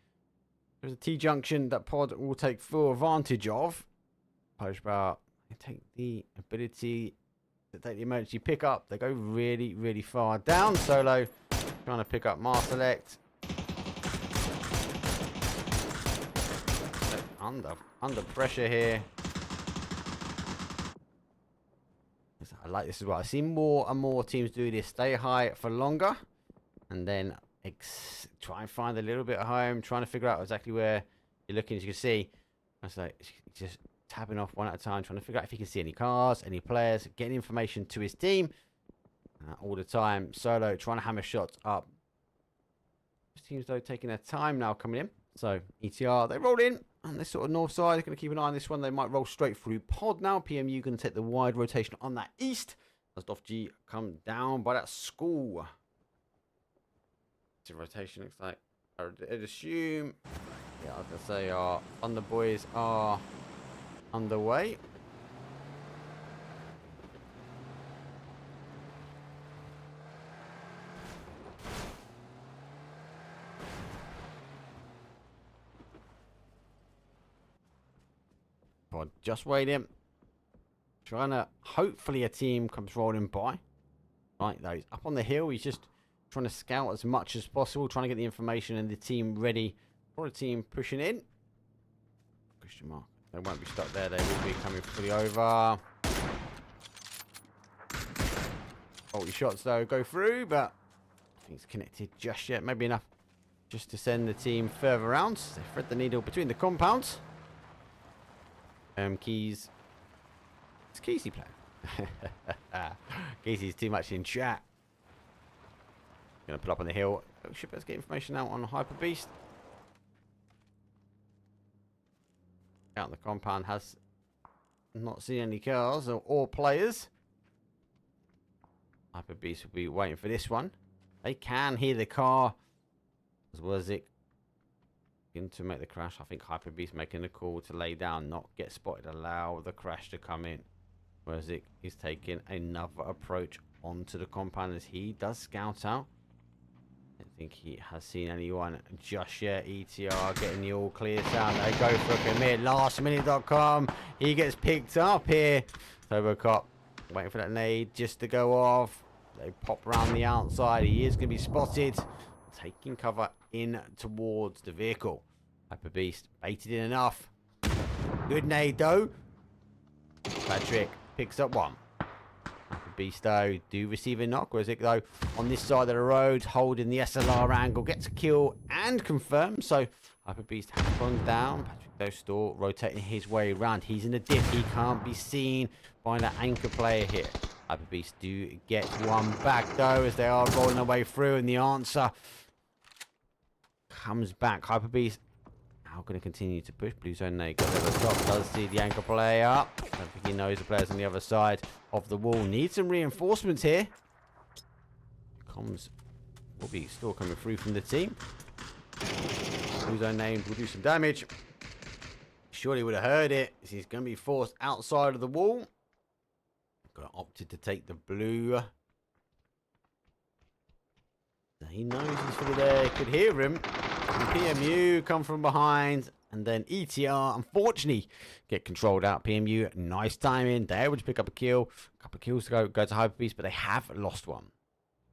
a T-junction that pod will take full advantage of. Post bar, they take the ability to take the emergency pickup. They go really, really far down. Solo trying to pick up Marselect. Under pressure here. I like this as well. I see more and more teams do this. Stay high for longer, and then try and find a little bit of home. Trying to figure out exactly where you're looking. As you can see, it's like just tapping off one at a time, trying to figure out if he can see any cars, any players, getting information to his team. all the time. Solo trying to hammer shots up. Teams, though, taking their time now coming in. So, ETR, they roll in on this sort of north side. They're going to keep an eye on this one. They might roll straight through pod now. PMU going to take the wide rotation on that east. As Doff G come down by that school. The rotation looks like, I'd assume, yeah, I was going to say, our Thunder Boys are underway. Pod just waiting. Trying to, hopefully a team comes rolling by. Like those. Up on the hill, he's just trying to scout as much as possible, trying to get the information and the team ready for a team pushing in. Question mark. They won't be stuck there. They will be coming fully over. Multi shots though go through, but I think it's connected just yet. Maybe enough just to send the team further around. They thread the needle between the compounds. Keys. It's Keysy playing. Keesy's too much in chat. Gonna put up on the hill. Should be able to get information out on Hyper Beast. Out in the compound has not seen any cars or players. Hyper Beast will be waiting for this one. They can hear the car. As well as it begin to make the crash. I think Hyper Beast making the call to lay down, not get spotted, allow the crash to come in. Whereas it is taking another approach onto the compound as he does scout out. I don't think he has seen anyone just yet. ETR getting the all clear sound. They go for a commit. Lastminute.com. He gets picked up here. Tobocop waiting for that nade just to go off. They pop around the outside. He is going to be spotted. Taking cover in towards the vehicle. Hyper Beast baited in enough. Good nade though. Patrick picks up one. Hyper Beast though do receive a knock. Whereas it though on this side of the road holding the SLR angle gets a kill and confirmed. So Hyper Beast has gone down. Patrick though still rotating his way around. He's in a dip. He can't be seen by the anchor player here. Hyper Beast do get one back though as they are rolling their way through, and the answer comes back. Hyper Beast now going to continue to push. Blue zone they got over the top. Does see the anchor player. I don't think he knows the players on the other side of the wall. Needs some reinforcements here. Comms will be still coming through from the team. Blue zone named will do some damage. Surely would have heard it. He's going to be forced outside of the wall. Got opted to take the blue. He knows he's fully there. Could hear him. And PMU come from behind. And then ETR, unfortunately, get controlled out. PMU, nice timing. They're able to pick up a kill. A couple of kills to go to Hyper Beast, but they have lost one.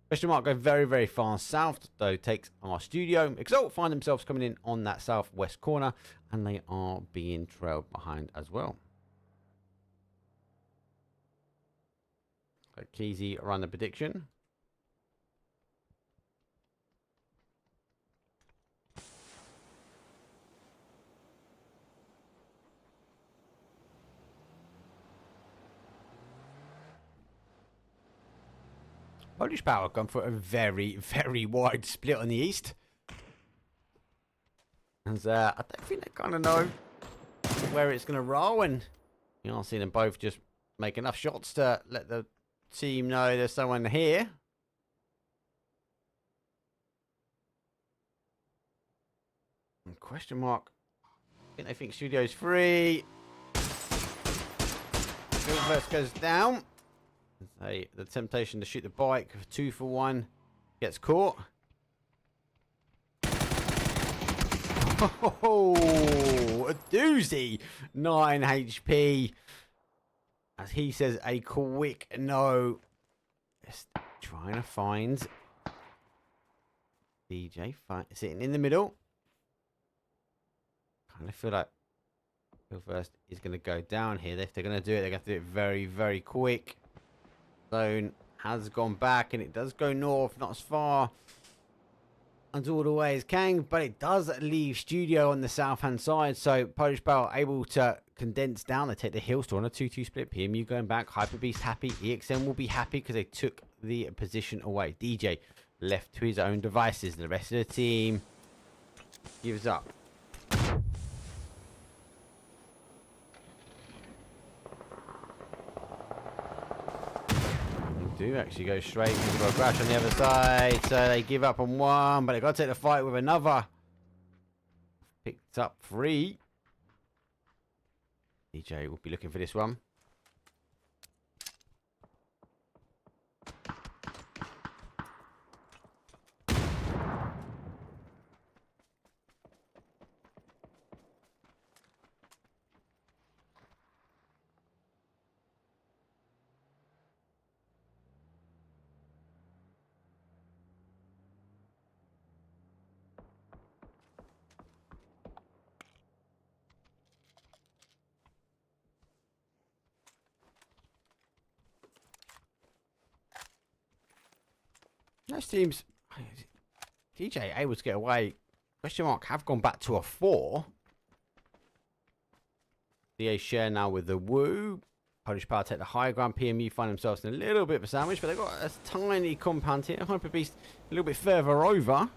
Question mark go very, very far south, though takes our studio. Exalt find themselves coming in on that southwest corner. And they are being trailed behind as well. Keezy run the prediction. Polish Power gone for a very, very wide split on the east. And I don't think they kind of know where it's going to roll. And you know, I've seen them both just make enough shots to let the team know there's someone here. And question mark. I think they think studio's free. Silververse goes down. The temptation to shoot the bike 2 for 1 gets caught. Oh, a doozy. 9 HP. As he says, a quick no. Just trying to find DJ sitting in the middle. Kind of feel like first is going to go down here. If they're going to do it, they're going to do it very, very quick. Zone has gone back, and it does go north, not as far and all the way as Kang, but it does leave studio on the south hand side. So Polish Power able to condensed down. They take the hill, still on a 2-2 split. PMU going back. Hyper Beast happy. EXM will be happy because they took the position away. DJ left to his own devices. The rest of the team gives up. Do actually go straight into a crash on the other side, so they give up on one, but they got to take the fight with another. Picked up 3. DJ will be looking for this one. Those teams, DJ able to get away. Question mark have gone back to a 4. DA share now with the Woo. Polish Power take the high ground. PMU find themselves in a little bit of a sandwich, but they've got a tiny compound here. Hyper Beast a little bit further over.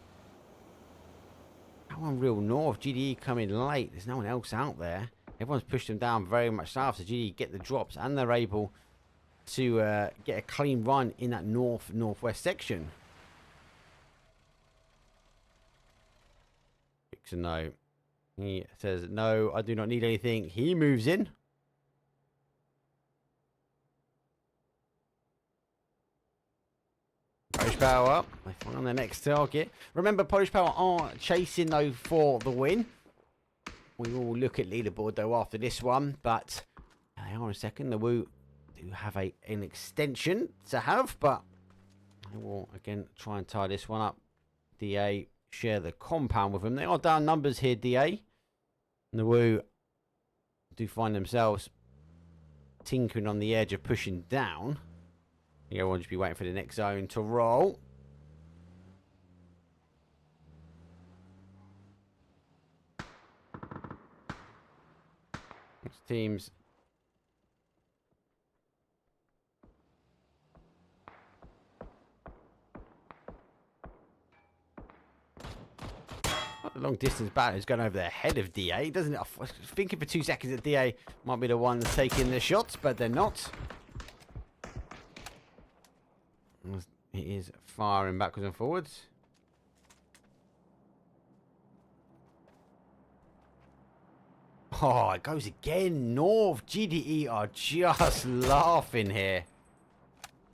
That one real north. GDE coming late. There's no one else out there. Everyone's pushed them down very much south. So GDE get the drops and they're able to get a clean run in that northwest section. Dixon, no. He says, no, I do not need anything. He moves in. Polish Power up. They find their next target. Remember, Polish Power aren't chasing, though, for the win. We will look at leaderboard, though, after this one. But they are in second. The Woo do have an extension to have, but I will, again, try and tie this one up. DA share the compound with them. They are down numbers here, DA. And the Woo do find themselves tinkering on the edge of pushing down. Everyone just be waiting for the next zone to roll. Next teams. The long distance battle is going over the head of DA, doesn't it? I was thinking for 2 seconds that DA might be the one taking the shots, but they're not. It is firing backwards and forwards. Oh, it goes again. North. GDE are just laughing here.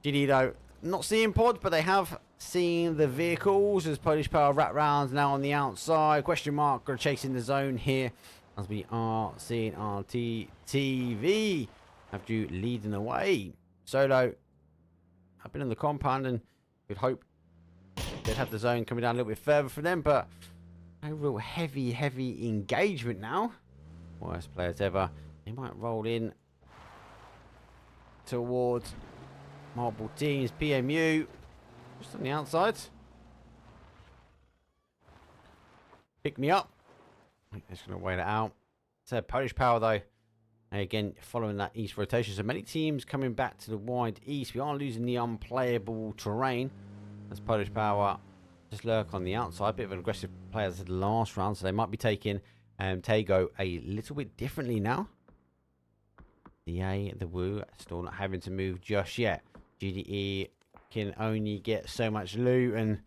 GDE, though, not seeing pods, but they have seen the vehicles as Polish Power wrap rounds now on the outside. Question mark are chasing the zone here as we are seeing RTTV have you leading away. Solo have been in the compound and we'd hope they'd have the zone coming down a little bit further for them, but no real heavy engagement now. Worst players ever. They might roll in towards multiple teams. PMU just on the outside. Pick me up. Just going to wait it out. So Polish Power, though, again, following that east rotation. So many teams coming back to the wide east. We are losing the unplayable terrain as Polish Power just lurk on the outside. Bit of an aggressive player as the last round. So they might be taking Tago a little bit differently now. The Woo still not having to move just yet. GDE can only get so much loot, and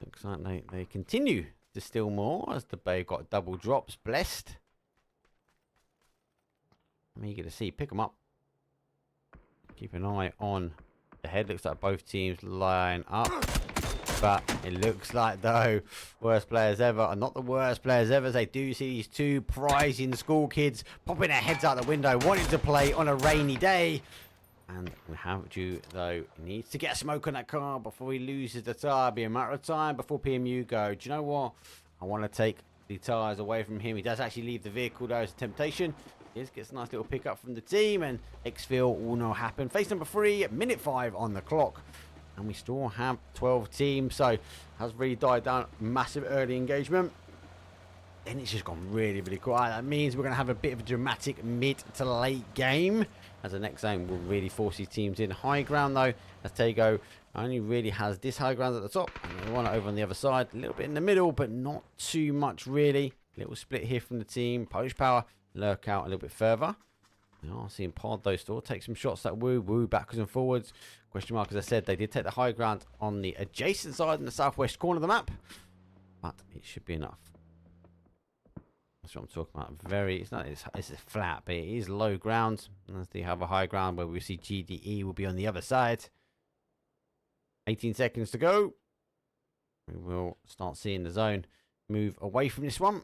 looks like they continue to steal more as the Bay got double drops. Blessed. I'm eager to see. Pick them up. Keep an eye on the head. Looks like both teams line up. But it looks like, though, worst players ever are not the worst players ever. As they do see these two prizing school kids popping their heads out the window, wanting to play on a rainy day. And we have Ju, though, needs to get a smoke on that car before he loses the tyre. Be a matter of time before PMU go. Do you know what? I want to take the tyres away from him. He does actually leave the vehicle, though, as a temptation. He gets a nice little pickup from the team, and exfil will not happen. Phase number 3, minute 5 on the clock. And we still have 12 teams, so has really died down. Massive early engagement. then it's just gone really, really quiet. That means we're going to have a bit of a dramatic mid to late game, as the next zone will really force these teams in. High ground, though, as Tego only really has this high ground at the top, and they want it over on the other side. A little bit in the middle, but not too much, really. Little split here from the team. Polish Power lurk out a little bit further. Oh, seeing Pod, though, still take some shots. That woo backwards and forwards. Question mark, as I said, they did take the high ground on the adjacent side in the southwest corner of the map, but it should be enough. That's what I'm talking about. It's flat, but it is low ground. As they have a high ground where we see GDE will be on the other side. 18 seconds to go. We will start seeing the zone move away from this one.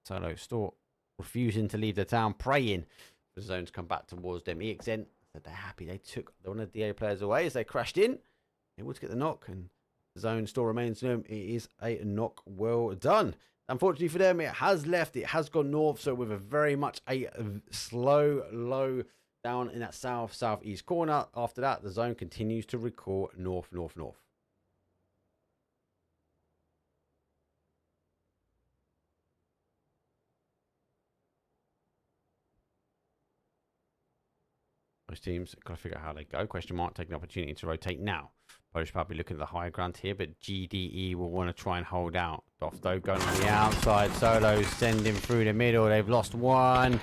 Solo Store refusing to leave the town, praying for the zone to come back towards them. EXN said they're happy they took one of the DA players away as they crashed in. Able to get the knock, and the zone still remains to them. It is a knock well done. Unfortunately for them, it has left. It has gone north, so with a very much a slow, low down in that southeast corner. After that, the zone continues to recall north. Most teams got to figure out how they go. Question mark, taking the opportunity to rotate now. Polish probably looking at the high ground here, but GDE will want to try and hold out. Dofto going on the outside. Solo sending through the middle. They've lost one.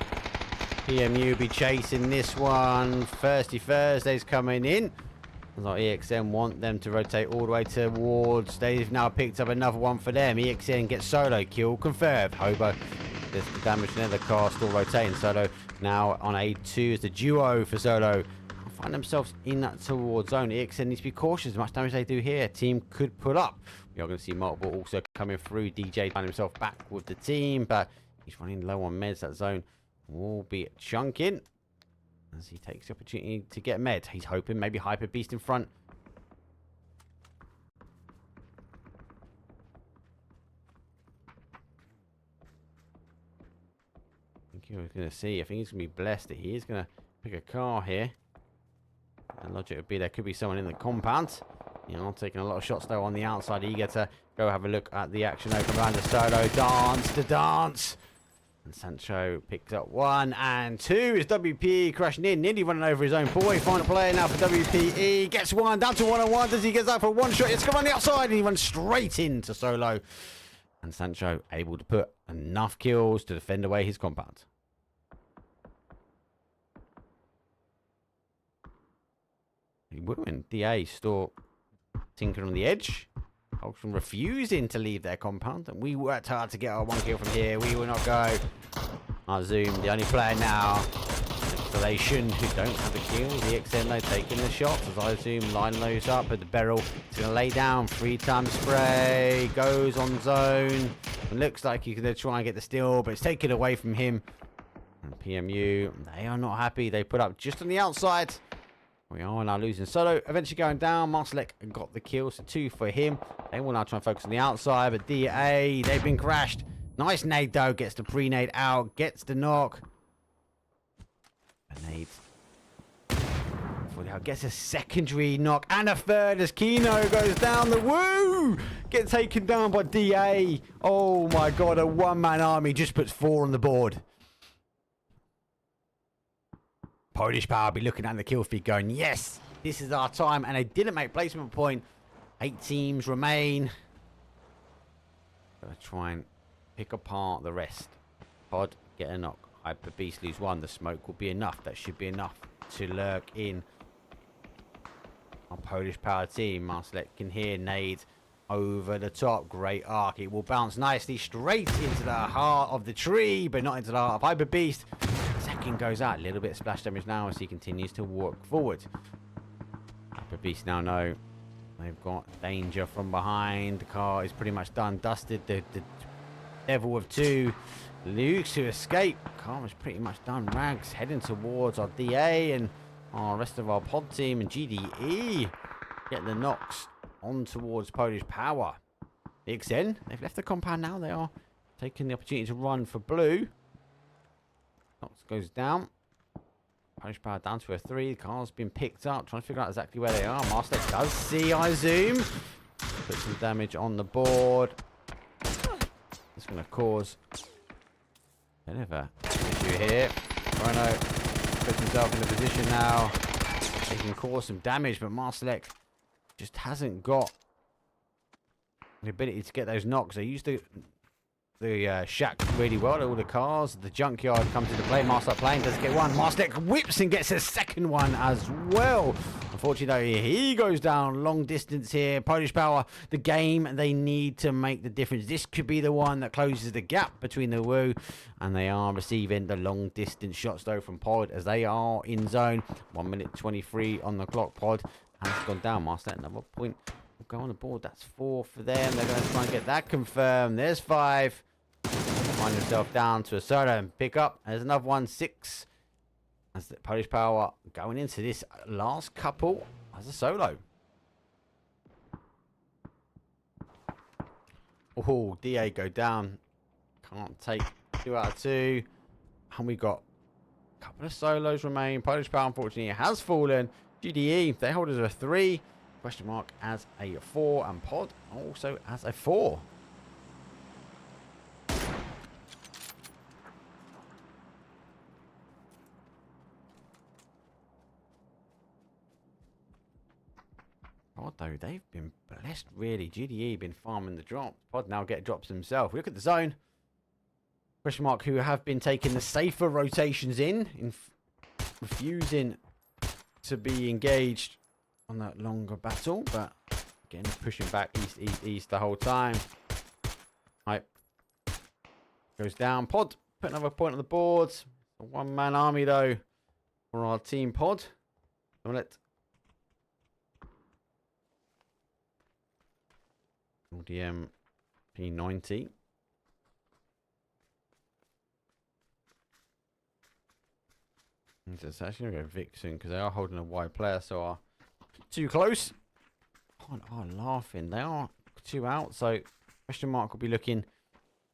PMU be chasing this one. Thirsty Thursday's coming in. Like EXN want them to rotate all the way towards. They've now picked up another one for them. EXN gets Solo kill confirmed. Hobo gets the damage in the car, still rotating. Solo now on A2 is the duo for Solo. Find themselves in that towards zone. EXN needs to be cautious. As much damage they do here, team could pull up. We are going to see multiple also coming through. DJ find himself back with the team, but he's running low on meds. That zone will be chunking as he takes the opportunity to get med. He's hoping maybe Hyper Beast in front. I think he was going to see. I think he's going to be blessed that he is going to pick a car here. And logic would be there could be someone in the compound. You know, taking a lot of shots though on the outside. Eager to go have a look at the action. Open around the Solo. Dance to dance. And Sancho picks up 1 and 2. Is WPE crashing in, nearly running over his own boy. Final player now for WPE. Gets one, down to 1-on-1. Does he get that for one shot? It's come on the outside and he runs straight into Solo. And Sancho able to put enough kills to defend away his compound. He will win. DA still tinkering on the edge. Holcomb refusing to leave their compound, and we worked hard to get our 1 kill from here. We will not go. Our Zoom, the only player now. Installation, who don't have the kill. The EXN though taking the shots as I Zoom line those up at the barrel. He's going to lay down 3-time spray. Goes on zone. It looks like he's going to try and get the steal, but it's taken away from him. And PMU, they are not happy. They put up just on the outside. We are now losing. Solo eventually going down. Marcelek got the kill, so 2 for him. They will now try and focus on the outside, but DA, they've been crashed. Nice nade though, gets the pre-nade out, gets the knock. A nade. Gets a secondary knock and a third as Kino goes down. The woo! Get taken down by DA. Oh my god, a one-man army just puts 4 on the board. Polish Power be looking at the kill feed going, yes, this is our time. And they didn't make placement point. 8 teams remain. Gotta try and pick apart the rest. Pod, get a knock. Hyper Beast lose 1. The smoke will be enough. That should be enough to lurk in our Polish Power team. Marcelek can hear nade over the top. Great arc. It will bounce nicely straight into the heart of the tree, but not into the heart of Hyper Beast. Second goes out. A little bit of splash damage now as he continues to walk forward. Hyper Beast now know they've got danger from behind. The car is pretty much done. Dusted. The level of 2. Luke's to escape. Car was pretty much done. Rags heading towards our DA and our rest of our pod team and GDE. Get the knocks on towards Polish Power. The XN, they've left the compound now. They are taking the opportunity to run for blue. Knox goes down. Polish Power down to a 3. The car's been picked up. Trying to figure out exactly where they are. Master does see I Zoom. Put some damage on the board. It's going to cause a bit of a issue here. Rhino puts himself in a position now. He can cause some damage, but Marsalek just hasn't got the ability to get those knocks. They used to the shack really well. All the cars, the junkyard comes into play. Marsalek playing, does get one. Marsalek whips and gets a second one as well. Unfortunately, he goes down long distance here. Polish Power, the game they need to make the difference. This could be the one that closes the gap between the Wu, and they are receiving the long distance shots though from Pod as they are in zone. 1 minute 23 on the clock. Pod has gone down. Marsalek, another point will go on the board. That's 4 for them. They're going to try and get that confirmed. There's 5. Find himself down to a solo and pick up. There's another one, 6. As the Polish Power going into this last couple as a solo. Oh, DA go down. Can't take 2 out of 2. And we got a couple of solos remain. Polish Power, unfortunately, has fallen. GDE, they hold as a 3. Question mark as a 4. And Pod also as a 4. Pod, though, they've been blessed, really. GDE been farming the drops. Pod now get drops himself. Look at the zone. Question mark, who have been taking the safer rotations in refusing to be engaged on that longer battle, but again, pushing back east, east, east the whole time. Right. Goes down. Pod, put another point on the board. A one-man army, though, for our team Pod. Let LDM P90. It's actually going to go Vixen because they are holding a wide player, so are too close. Pod are laughing. They are 2 out, so question mark will be looking.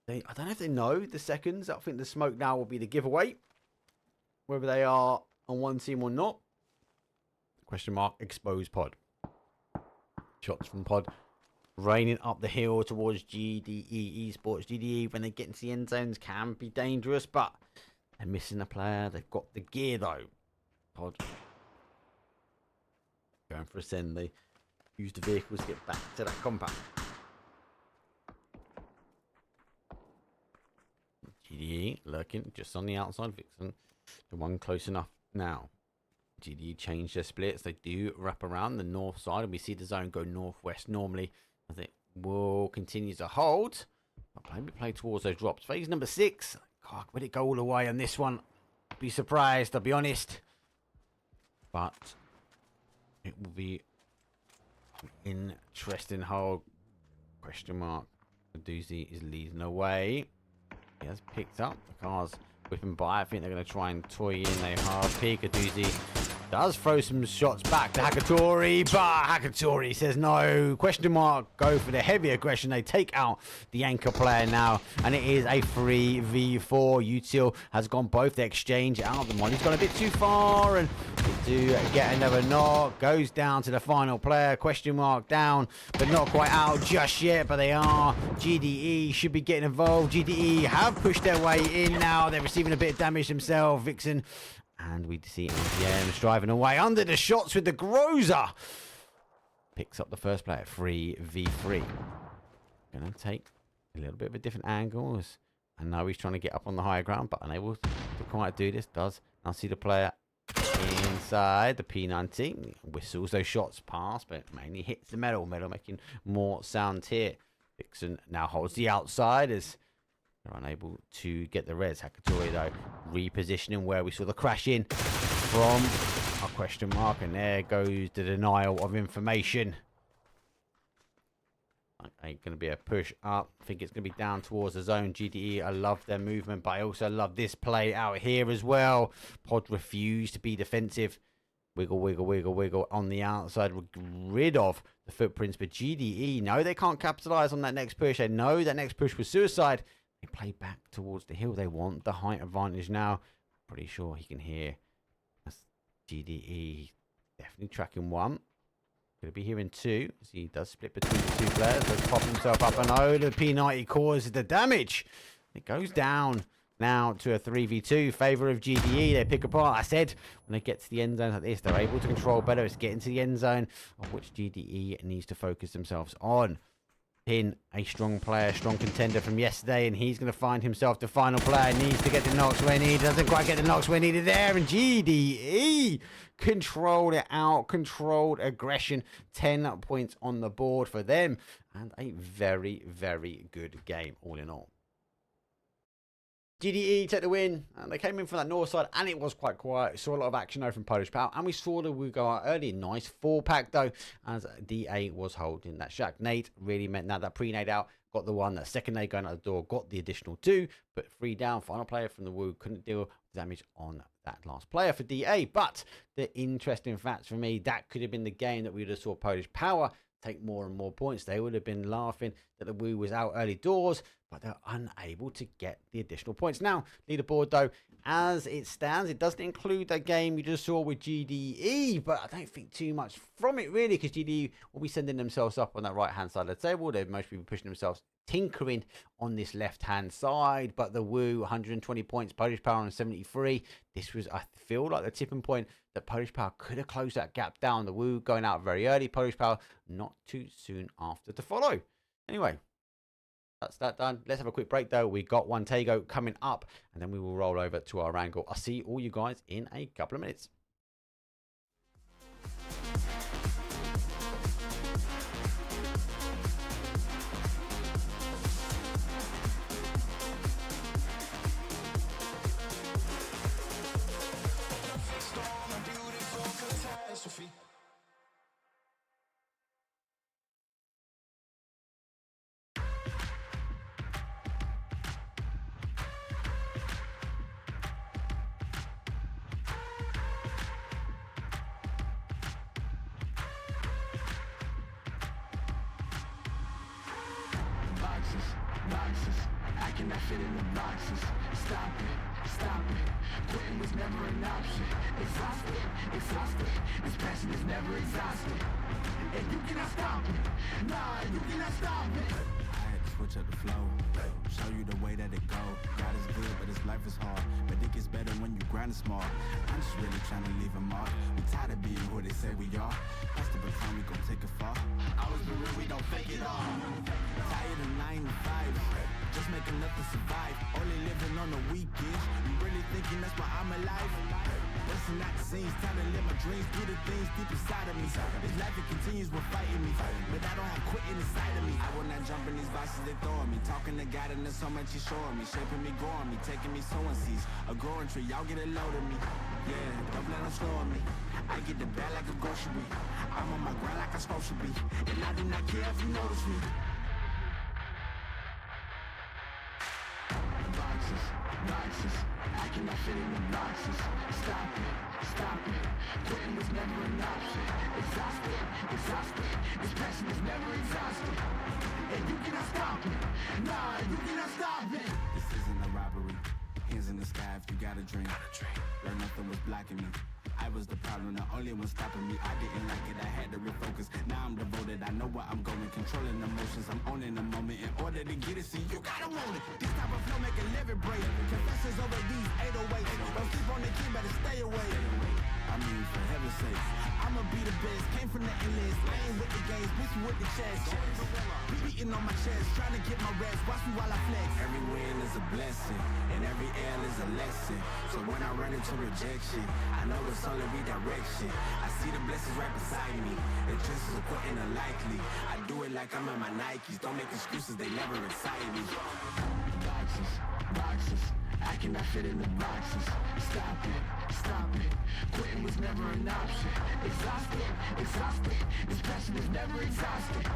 I don't know if they know the seconds. I think the smoke now will be the giveaway. Whether they are on one team or not. Question mark, expose Pod. Shots from Pod. Raining up the hill towards GDE Esports. GDE, when they get into the end zones, can be dangerous, but they're missing a player. They've got the gear, though. Pod going for a send. They use the vehicles to get back to that compound. GDE lurking just on the outside. Vixen, the one close enough now. GDE change their splits. They do wrap around the north side, and we see the zone go northwest normally. As it will continue to hold. But maybe play towards those drops. Phase number 6. God, would it go all the way on this one? I'd be surprised, I'll be honest. But it will be an interesting hold. Question mark. Doozy is leading away. He has picked up. The car's whipping by. I think they're going to try and toy in a hard peek. Doozy does throw some shots back to Hakatori, but Hakatori says no. Question mark, go for the heavy aggression. They take out the anchor player now, and it is a 3v4. Util has gone both. The exchange out. The money's gone a bit too far, and they do get another knock. Goes down to the final player. Question mark down, but not quite out just yet, but they are. GDE should be getting involved. GDE have pushed their way in now. They're receiving a bit of damage themselves. Vixen. And we see MGM's driving away under the shots with the Groza. Picks up the first player, 3v3. Going to take a little bit of a different angle. And now he's trying to get up on the higher ground, but unable to quite do this. Does now see the player inside the P90. Whistles those shots past, but mainly hits the metal. Metal making more sound here. Vixen now holds the outside as they're unable to get the res. Hakatori, though, repositioning where we saw the crash in from a question mark. And there goes the denial of information. Ain't going to be a push up. I think it's going to be down towards the zone. GDE, I love their movement, but I also love this play out here as well. Pod refused to be defensive. Wiggle, wiggle, wiggle, wiggle on the outside. Rid of the footprints. But GDE, no, they can't capitalize on that next push. They know that next push was suicide. They play back towards the hill. They want the height advantage now. Pretty sure he can hear. That's GDE. Definitely tracking one. Going to be here in 2, as he does split between the 2 players. Let's pop himself up, and oh, the P90 causes the damage. It goes down now to a 3v2, favour of GDE. They pick apart. I said when they get to the end zone like this, they're able to control better. It's getting to the end zone, of which GDE needs to focus themselves on. Pin, a strong player, strong contender from yesterday, and he's going to find himself the final player. Needs to get the knocks where needed. Doesn't quite get the knocks where needed there, and GDE controlled it out, controlled aggression. 10 points on the board for them, and a very, very good game all in all. GDE take the win, and they came in from that north side, and it was quite quiet. Saw a lot of action though from Polish Power, and we saw that we go out early. Nice 4-pack though, as DA was holding that shack. Nade really meant that pre-nade out, got the one. That second nade going out the door, got the additional 2, put 3 down. Final player from the Woo couldn't deal with damage on that last player for DA. But the interesting facts for me, that could have been the game that we would have saw Polish Power take more and more points. They would have been laughing that the Woo was out early doors, but they're unable to get the additional points. Now, leaderboard though, as it stands, it doesn't include that game you just saw with GDE, but I don't think too much from it really, because GDE will be sending themselves up on that right hand side of the table. They're mostly pushing themselves, tinkering on this left hand side, but the Woo 120 points, Polish Power on 73. This was, I feel like, the tipping point that Polish Power could have closed that gap down. The Woo going out very early, Polish Power not too soon after to follow. Anyway, that's that done. Let's have a quick break though. We got one Tego coming up, and then we will roll over to our angle. I'll see all you guys in a couple of minutes. Boxes, I cannot fit in the boxes. Stop it, quitting was never an option. Exhausted, this passion is never exhausted. And you cannot stop it, nah, you cannot stop it. I had to switch up the flow, show you the way that it go. God is good, but his life is hard. But it gets better when you grind small. I'm just really trying to leave a mark. We tired of being who they say we are. That's the baton, we gon' take it far. Always been real, we don't fake it all. Tired of 9 to 5, just make enough to survive. Only living on the weekends. You really thinking that's why I'm alive? Listen, not the scenes, time to live my dreams, do the things deep inside of me. This life, it continues with fighting me, but I don't have quitting inside of me. I will not jump in these boxes they throwing me. Talking to God and there's so much he's showing me. Shaping me, growing me, taking me sowing seeds. A growing tree, y'all get a load of me. Yeah, don't let them slow on me. I get the bag like a grocery. I'm on my grind like I'm supposed to be. And I do not care if you notice me. Boxes, I cannot fit in the boxes. Stop it, quitting was never an option. Exhausted, this passion is never exhausted. And you cannot stop it, nah, you cannot stop it. This isn't a robbery, hands in the sky if you got a dream. Learn nothing was blocking me. I was the problem, the only one stopping me. I didn't like it, I had to refocus. Now I'm devoted, I know where I'm going. Controlling emotions, I'm owning the moment. In order to get it, see, you gotta want it. This type of flow make a living break. Confessions over these 808. Don't sleep on the key, better stay away. I mean, for heaven's sake, I'ma be the best. Came from the endless, playing with the games, bitch with the chest. Be beating on my chest, trying to get my rest. Watch me while I flex. Every win is a blessing, and every L is a lesson. So when I run into rejection, I know it's only redirection. I see the blessings right beside me. The chances of quitting are likely. I do it like I'm in my Nikes. Don't make excuses, they never excite me. Boxes, I cannot fit in the boxes. Stop it, quitting was never an option. Exhausted, this passion is never exhausted.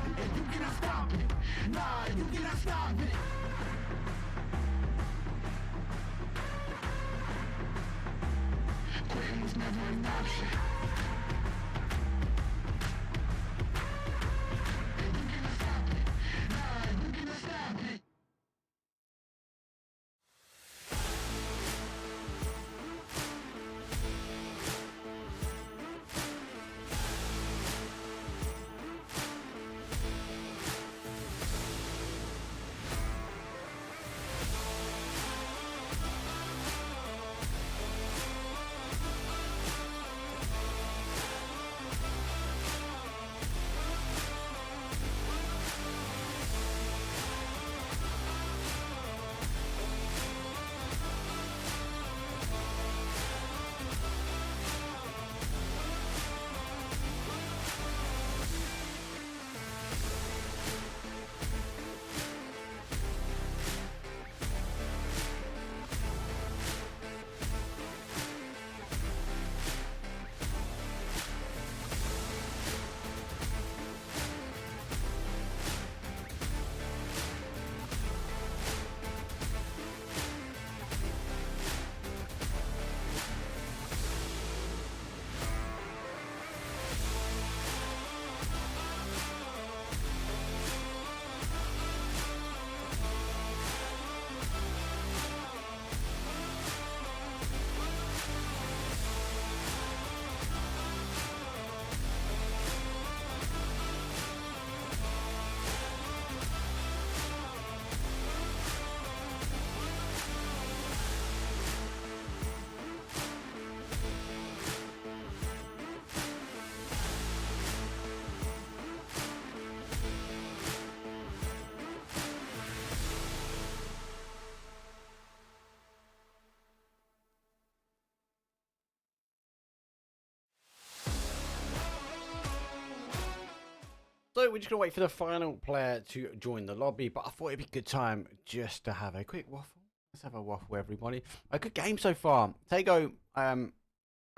And you cannot stop it, nah, you cannot stop it. Quitting was never an option. And you cannot stop it, nah, you cannot stop it. though, we're just going to wait for the final player to join the lobby. But I thought it'd be a good time just to have a quick waffle. Let's have a waffle, everybody. A good game so far. Tego, I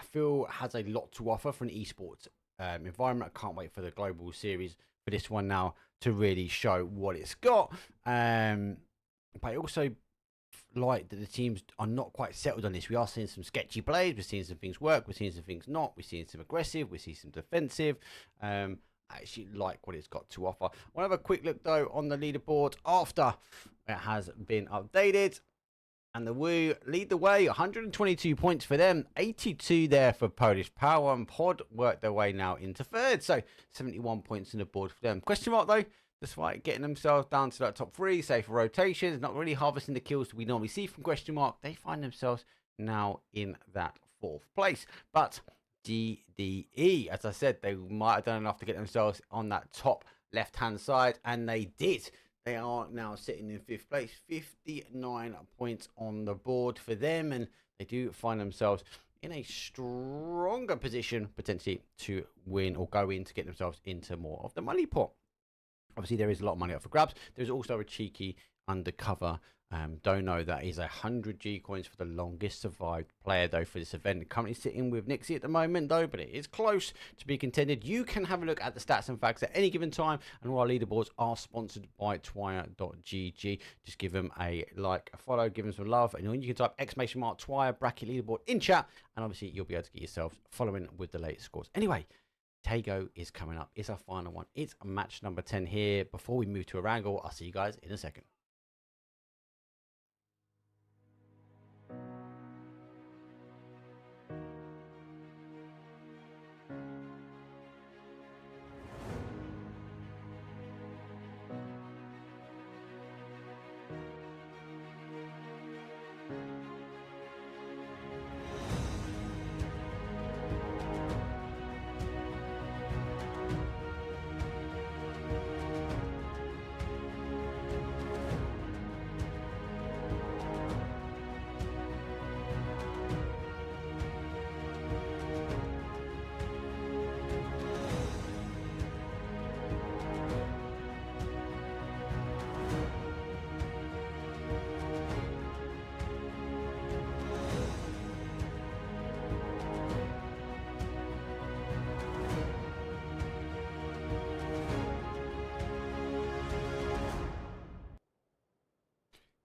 feel, has a lot to offer for an esports environment. I can't wait for the global series for this one now to really show what it's got. But I also like that the teams are not quite settled on this. We are seeing some sketchy plays. We're seeing some things work. We're seeing some things not. We're seeing some aggressive. We're seeing some defensive. I actually like what it's got to offer. I want to have a quick look, though, on the leaderboard after it has been updated. And the Woo lead the way, 122 points for them, 82 there for Polish Power, and Pod work their way now into third, so 71 points on the board for them. Question mark, though, despite getting themselves down to that top three, safe for rotations, not really harvesting the kills we normally see from question mark, they find themselves now in that fourth place. But GDE, as I said, they might have done enough to get themselves on that top left-hand side, and they did. They are now sitting in fifth place, 59 points on the board for them, and they do find themselves in a stronger position potentially to win or go in to get themselves into more of the money pot. Obviously, there is a lot of money up for grabs. There's also a cheeky undercover dono that is 100 G coins for the longest survived player, though, for this event. Currently sitting with Nixie at the moment, though, but it is close to be contended. You can have a look at the stats and facts at any given time, and all our leaderboards are sponsored by Twire.gg. Just give them a like, a follow, give them some love, and you can type !Twire bracket leaderboard in chat, and obviously you'll be able to get yourself following with the latest scores. Anyway, Tego is coming up. It's our final one. It's match number 10 here. Before we move to a wrangle, I'll see you guys in a second.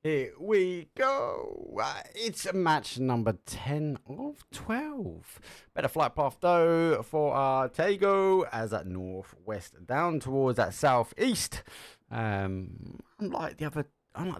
Here we go. It's match number 10 of 12. Better flight path, though, for Tego as that northwest down towards that southeast. Unlike the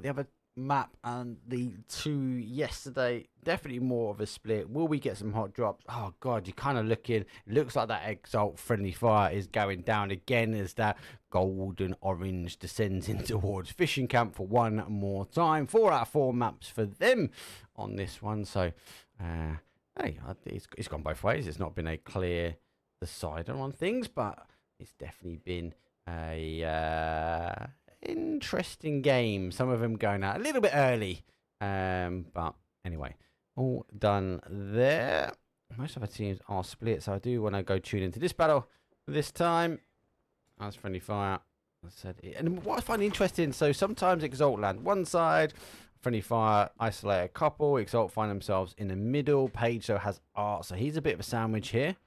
other map and the two yesterday, definitely more of a split. Will we get some hot drops? Oh god, you're kind of looking, it looks like that Exalt friendly fire is going down again as that golden orange descends in towards fishing camp for one more time. 4 out of 4 maps for them on this one, so hey, it's gone both ways. It's not been a clear decider on things, but it's definitely been a interesting game. Some of them going out a little bit early, but anyway, all done there. Most of our teams are split, so I do want to go tune into this battle this time. That's friendly fire. I said it. And what I find interesting, so sometimes Exalt land one side, friendly fire isolate a couple, Exalt find themselves in the middle. Page though has art, so he's a bit of a sandwich here.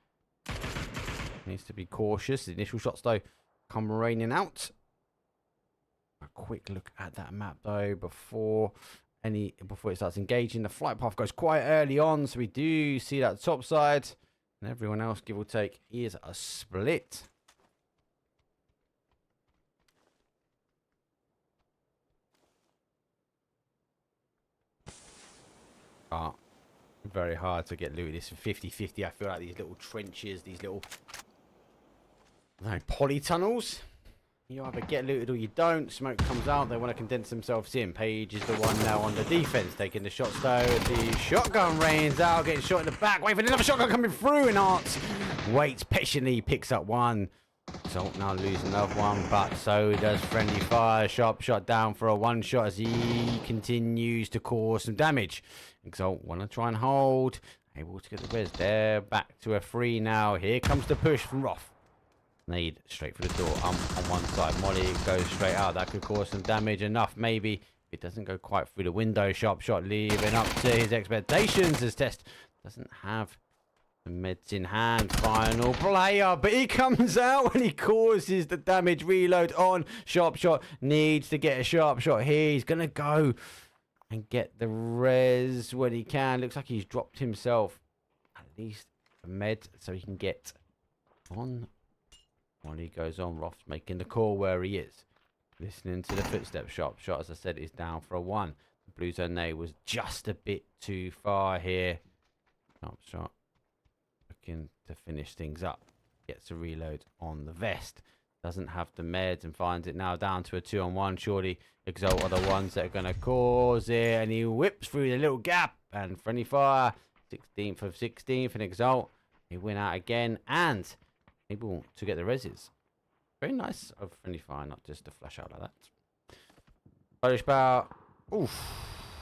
Needs to be cautious. The initial shots though come raining out. A quick look at that map though before it starts engaging. The flight path goes quite early on, so we do see that top side, and everyone else, give or take, is a split. Very hard to get looted. This 50-50. I feel like these little trenches, these little polytunnels, you either get looted or you don't. Smoke comes out, they want to condense themselves in. Page is the one now on the defense, taking the shots though. The shotgun rains out, getting shot in the back. Wait for another shotgun coming through, and Arts waits patiently, picks up one. Exalt now losing another one, but so does friendly fire. Sharp shot down for a one shot as he continues to cause some damage. Exalt want to try and hold, able to get the res there. Back to a 3 now. Here comes the push from Roth. Nade straight for the door. On one side. Molly goes straight out. That could cause some damage. Enough, maybe. It doesn't go quite through the window. Sharp shot leaving up to his expectations as Test doesn't have the meds in hand. Final player, but he comes out and he causes the damage. Reload on. Sharp shot needs to get a sharp shot here. He's going to go and get the res when he can. Looks like he's dropped himself at least a med so he can get on. While he goes on, Roth's making the call where he is. Listening to the footsteps. Sharp shot, as I said, is down for a 1. The Blue Zone A was just a bit too far here. Sharp shot. Looking to finish things up. Gets a reload on the vest. Doesn't have the meds and finds it now down to a 2-on-1. Surely Exalt are the ones that are going to cause it. And he whips through the little gap. And friendly fire. 16th of 16th. And Exalt, he win out again. And able to get the reses. Very nice of friendly fire, not just to flash out like that. Polish power. Oof.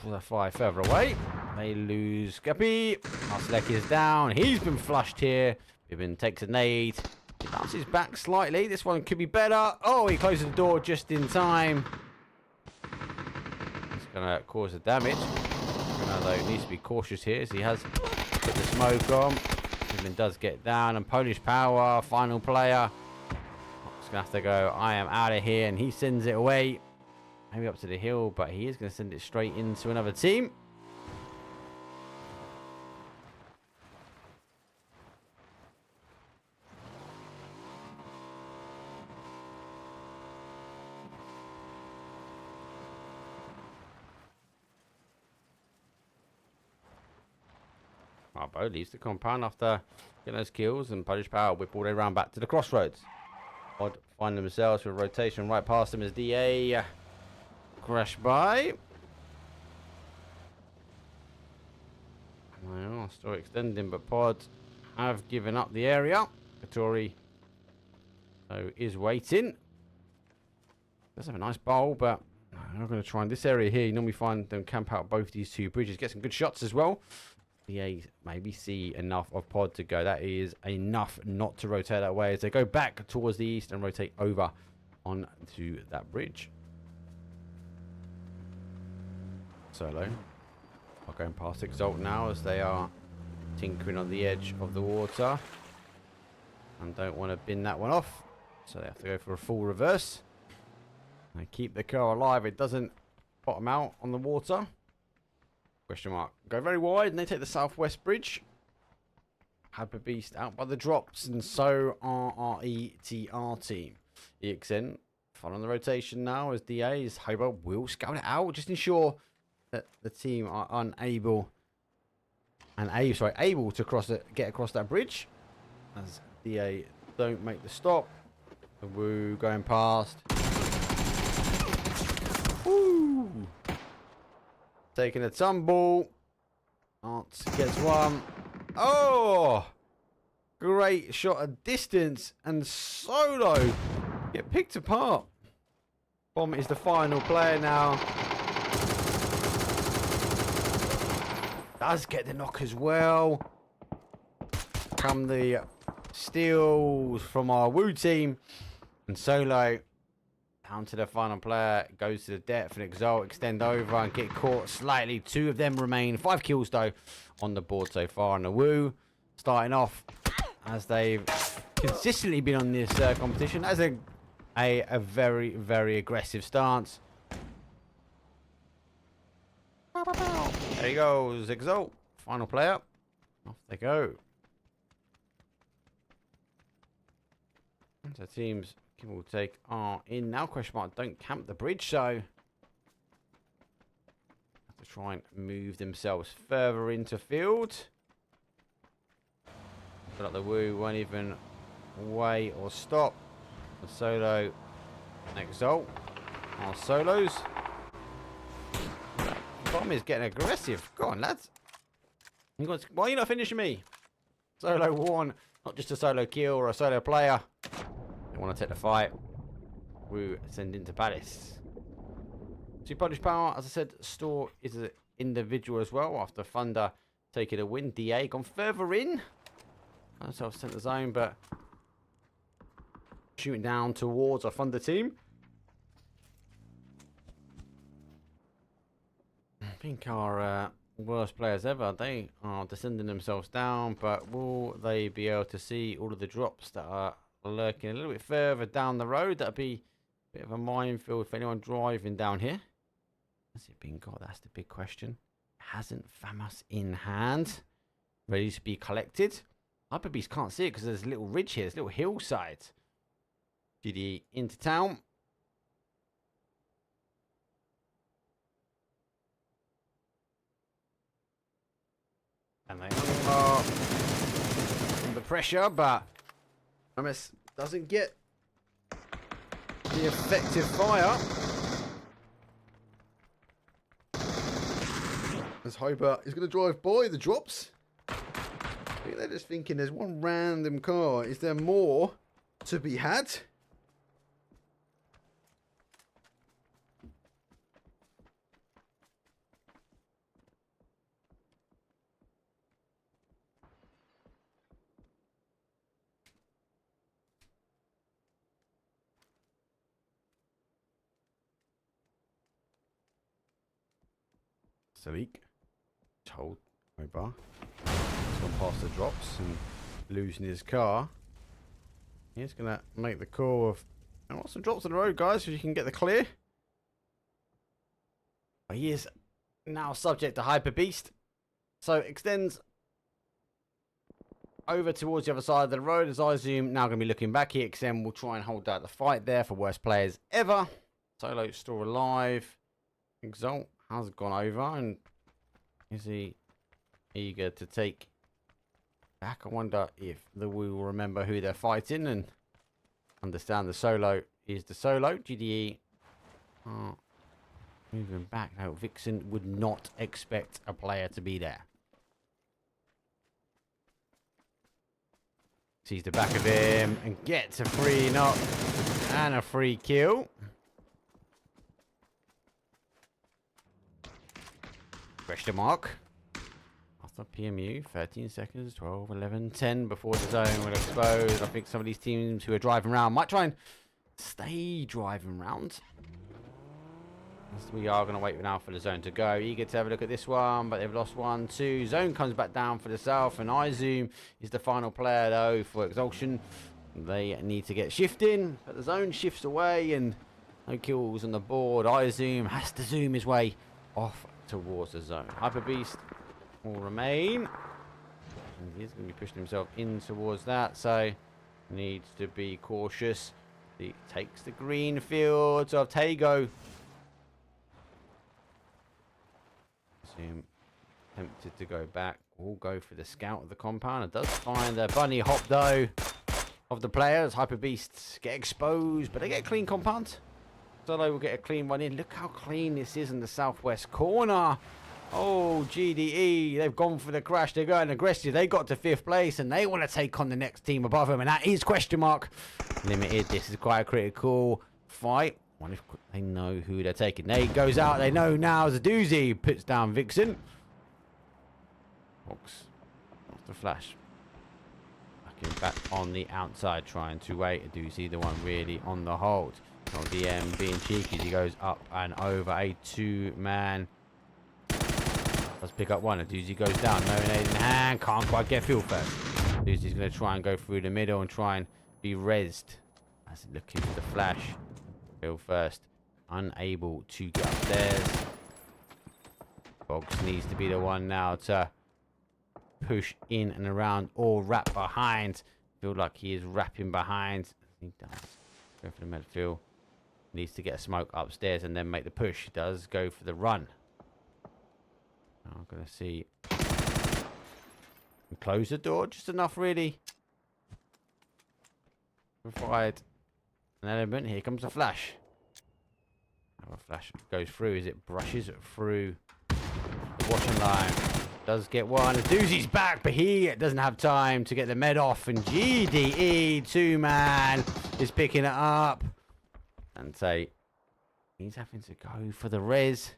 They fly further away. They lose Guppy. Marcelek is down. He's been flushed here. Bibbin takes a nade. He bounces back slightly. This one could be better. Oh, he closes the door just in time. It's going to cause the damage. Though he needs to be cautious here as he has put the smoke on. Bibbin does get down. And Polish power, final player. Gonna have to go, I am out of here, and he sends it away. Maybe up to the hill, but he is going to send it straight into another team. Bo leaves the compound after getting those kills, and Polish power whip all the way around back to the crossroads. Odd find themselves with rotation right past them as DA crash by. Well, still extending, but Pod have given up the area. Katori so is waiting. Does have a nice bowl, but I'm not going to try in this area here. You normally find them camp out both these two bridges, get some good shots as well. DA maybe see enough of Pod to go. That is enough not to rotate that way as they go back towards the east and rotate over onto that bridge. Solo are going past Exalt now as they are tinkering on the edge of the water and don't want to bin that one off, so they have to go for a full reverse and keep the car alive. It doesn't bottom out on the water. Question mark. Go very wide and they take the southwest bridge. Hyper Beast out by the drops, and so are our ETR team. EXN following the rotation now as DA's Hobo will scout it out. Just ensure that the team are unable and able to get across that bridge as DA don't make the stop. The Woo going past. Woo! Taking a tumble. Arts gets one. Oh! Great shot at distance. And Solo get picked apart. Bomb is the final player now. Does get the knock as well. Come the steals from our Woo team. And Solo down to the final player, goes to the depth and Exalt extend over and get caught slightly. 2 of them remain. 5 kills though on the board so far. And the Woo starting off as they've consistently been on this competition as a very, very aggressive stance. There he goes, Exalt. Final player. Off they go. So teams will take in now. Question mark, don't camp the bridge, so have to try and move themselves further into field. Feel like the Woo won't even wait or stop. The Solo Exalt our solos. Bomb is getting aggressive. Go on, lads. Why are you not finishing me? Solo 1, not just a solo kill or a solo player. They want to take the fight. Woo send into Palace. So Polish power, as I said, Store is an individual as well after Thunder taking a win. DA gone further in. Myself sent the zone, but shooting down towards our Thunder team. I think our worst players ever, they are descending themselves down, but will they be able to see all of the drops that are lurking a little bit further down the road? That'd be a bit of a minefield for anyone driving down here. Has it been got? That's the big question. Hasn't FAMAS in hand, ready to be collected. Hyperbeast can't see it because there's a little ridge here, there's a little hillside. GD into town. And they are under pressure, but MS doesn't get the effective fire. As Hyper is going to drive by the drops. I think they're just thinking there's one random car. Is there more to be had? Salik told Obar he's gone past the drops and losing his car. He's gonna make the call of I want some drops on the road, guys, so you can get the clear. But he is now subject to Hyper Beast, so extends over towards the other side of the road. As I zoom, now going to be looking back here. XM will try and hold out the fight there for worst players ever. Solo still alive. Exalt has gone over, and is he eager to take back? I wonder if we will remember who they're fighting and understand the solo is the solo. GDE moving back now. Vixen would not expect a player to be there. Sees the back of him and gets a free knock and a free kill. Question mark. After PMU, 13 seconds, 12, 11, 10 before the zone will expose. I think some of these teams who are driving around might try and stay driving around. As we are going to wait now for the zone to go. Eager to have a look at this one, but they've lost 1, 2. Zone comes back down for the south, and iZoom is the final player though for Exaltation. They need to get shifting, but the zone shifts away and no kills on the board. iZoom has to zoom his way off towards the zone. Hyper Beast will remain. And he's going to be pushing himself in towards that, so needs to be cautious. He takes the green fields of Tago. Tempted to go back. Will go for the scout of the compound. It does find the bunny hop though of the players. Hyper Beasts get exposed, but they get a clean compound. Solo will get a clean one in. Look how clean this is in the southwest corner. Oh, GDE, they've gone for the crash. They're going aggressive. They got to 5th place and they want to take on the next team above them, and that is question mark limited. This is quite a critical fight. Wonder if they know who they're taking. Nate goes out. They know now as a doozy. Puts down Vixen. Fox off the flash. Back on the outside, trying to wait. A doozy, the one really on the hold. DM being cheeky, he goes up and over. A 2-man. Let's pick up one. A doozy goes down. No nade in hand. Can't quite get field first. Doozy's going to try and go through the middle and try and be rezzed. As looking for the flash. Field first. Unable to get upstairs. Boggs needs to be the one now to push in and around or wrap behind. Feel like he is wrapping behind. He does. Go for the midfield. Needs to get a smoke upstairs and then make the push. He does go for the run. I'm going to see. Close the door just enough, really. Provide an element. Here comes a flash. How a flash goes through as it brushes through the washing line. Does get one. The doozy's back, but he doesn't have time to get the med off. And GDE 2-man is picking it up. And say he's having to go for the res.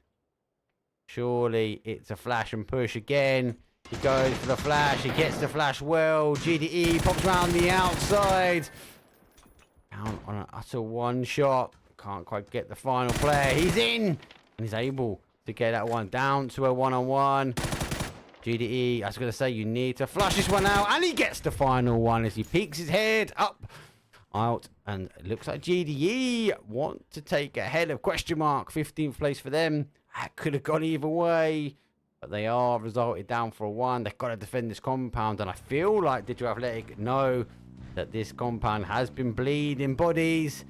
Surely it's a flash and push again. He goes for the flash. He gets the flash well. GDE pops around the outside. Down on an utter one shot. Can't quite get the final play. He's in! And he's able to get that one down to a one-on-one. GDE, I was going to say, you need to flush this one out. And he gets the final one as he peeks his head up, out. And it looks like GDE want to take ahead of question mark. 15th place for them. That could have gone either way. But they are resulted down for a 1. They've got to defend this compound. And I feel like Digital Athletic know that this compound has been bleeding bodies.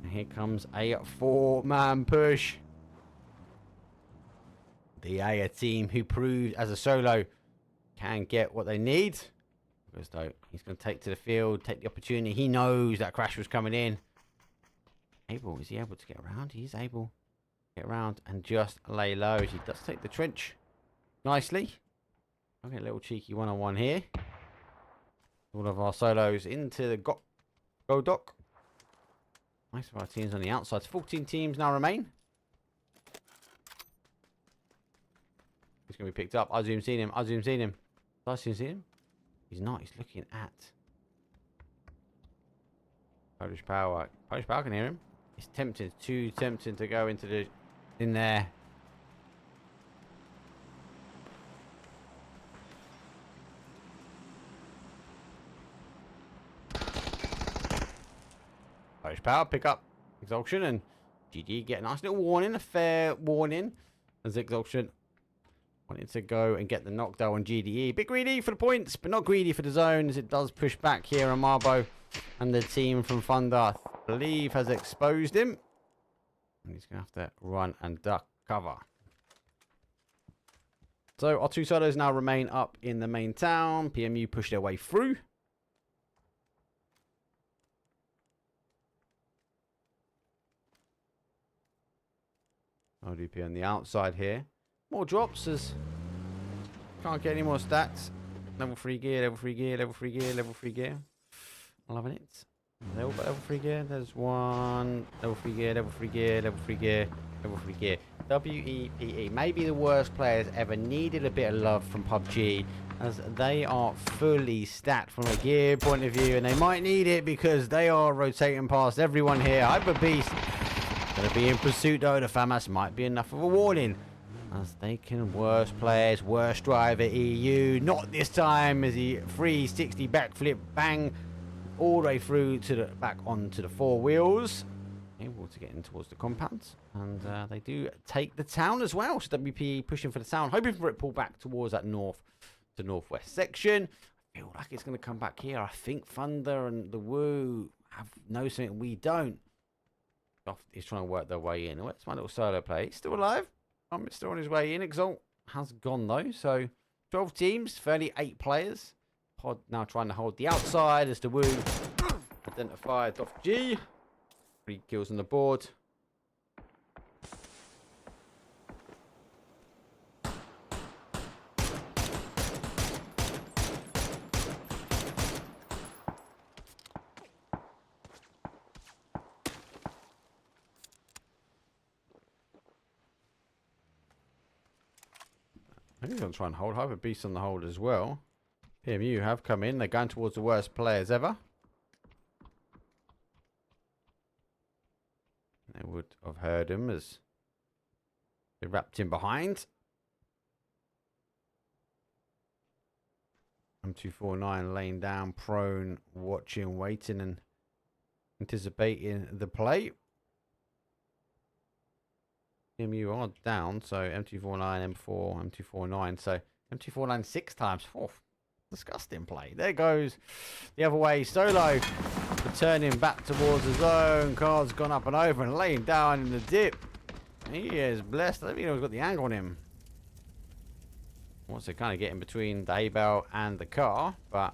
And here comes a 4-man push. The A team who proved as a solo can get what they need. Because though he's going to take to the field, take the opportunity. He knows that crash was coming in. Is he able to get around? He is able to get around and just lay low as he does take the trench nicely. I'll get a little cheeky one-on-one here. All of our solos into the go dock. Nice of our teams on the outside. 14 teams now remain. He's going to be picked up. I zoom seen him. I zoom seen him. Did I zoom seen him? He's not. He's looking at Polish Power. Polish Power can hear him. It's tempting. Too tempting to go into the in there. Polish Power pick up Exaltation and GG get a nice little warning, a fair warning as Exaltation wanted to go and get the knockdown on GDE. Bit greedy for the points, but not greedy for the zone as it does push back here on Marbo. And the team from Thunder, I believe, has exposed him. And he's going to have to run and duck cover. So our 2 solos now remain up in the main town. PMU push their way through. ODP on the outside here. More drops as can't get any more stats. Level 3 gear, level 3 gear, level 3 gear, level 3 gear. Loving it. They all got level 3 gear. There's one level 3 gear, level 3 gear, level 3 gear, level 3 gear. WEPE. Maybe the worst players ever needed a bit of love from PUBG as they are fully stacked from a gear point of view and they might need it because they are rotating past everyone here. Hyper Beast gonna be in pursuit though. The FAMAS might be enough of a warning as they can worst players, worst driver EU. Not this time as he 360 backflip bang all the way through to the back onto the 4 wheels. Able to get in towards the compounds. And they do take the town as well. So WP pushing for the town, hoping for it pull back towards that north to northwest section. I feel like it's going to come back here. I think Thunder and the Woo know something we don't. He's trying to work their way in. Where's my little solo play? He's still alive. It's still on his way in. Exalt has gone though. So 12 teams, 38 players. Pod now trying to hold the outside as the Woo identified off G. 3 kills on the board. He's going to try and hold. Hyper Beast on the hold as well. PMU have come in. They're going towards the worst players ever. They would have heard him as they wrapped him behind. M249 laying down, prone, watching, waiting and anticipating the play. PMU are down, so M249, M4, M249. So M249 6 times. Oh, disgusting play. There goes the other way. Solo returning back towards the zone. Card's gone up and over and laying down in the dip. He is blessed. I don't think he's got the angle on him. Wants to kind of get in between the hay bale and the car, but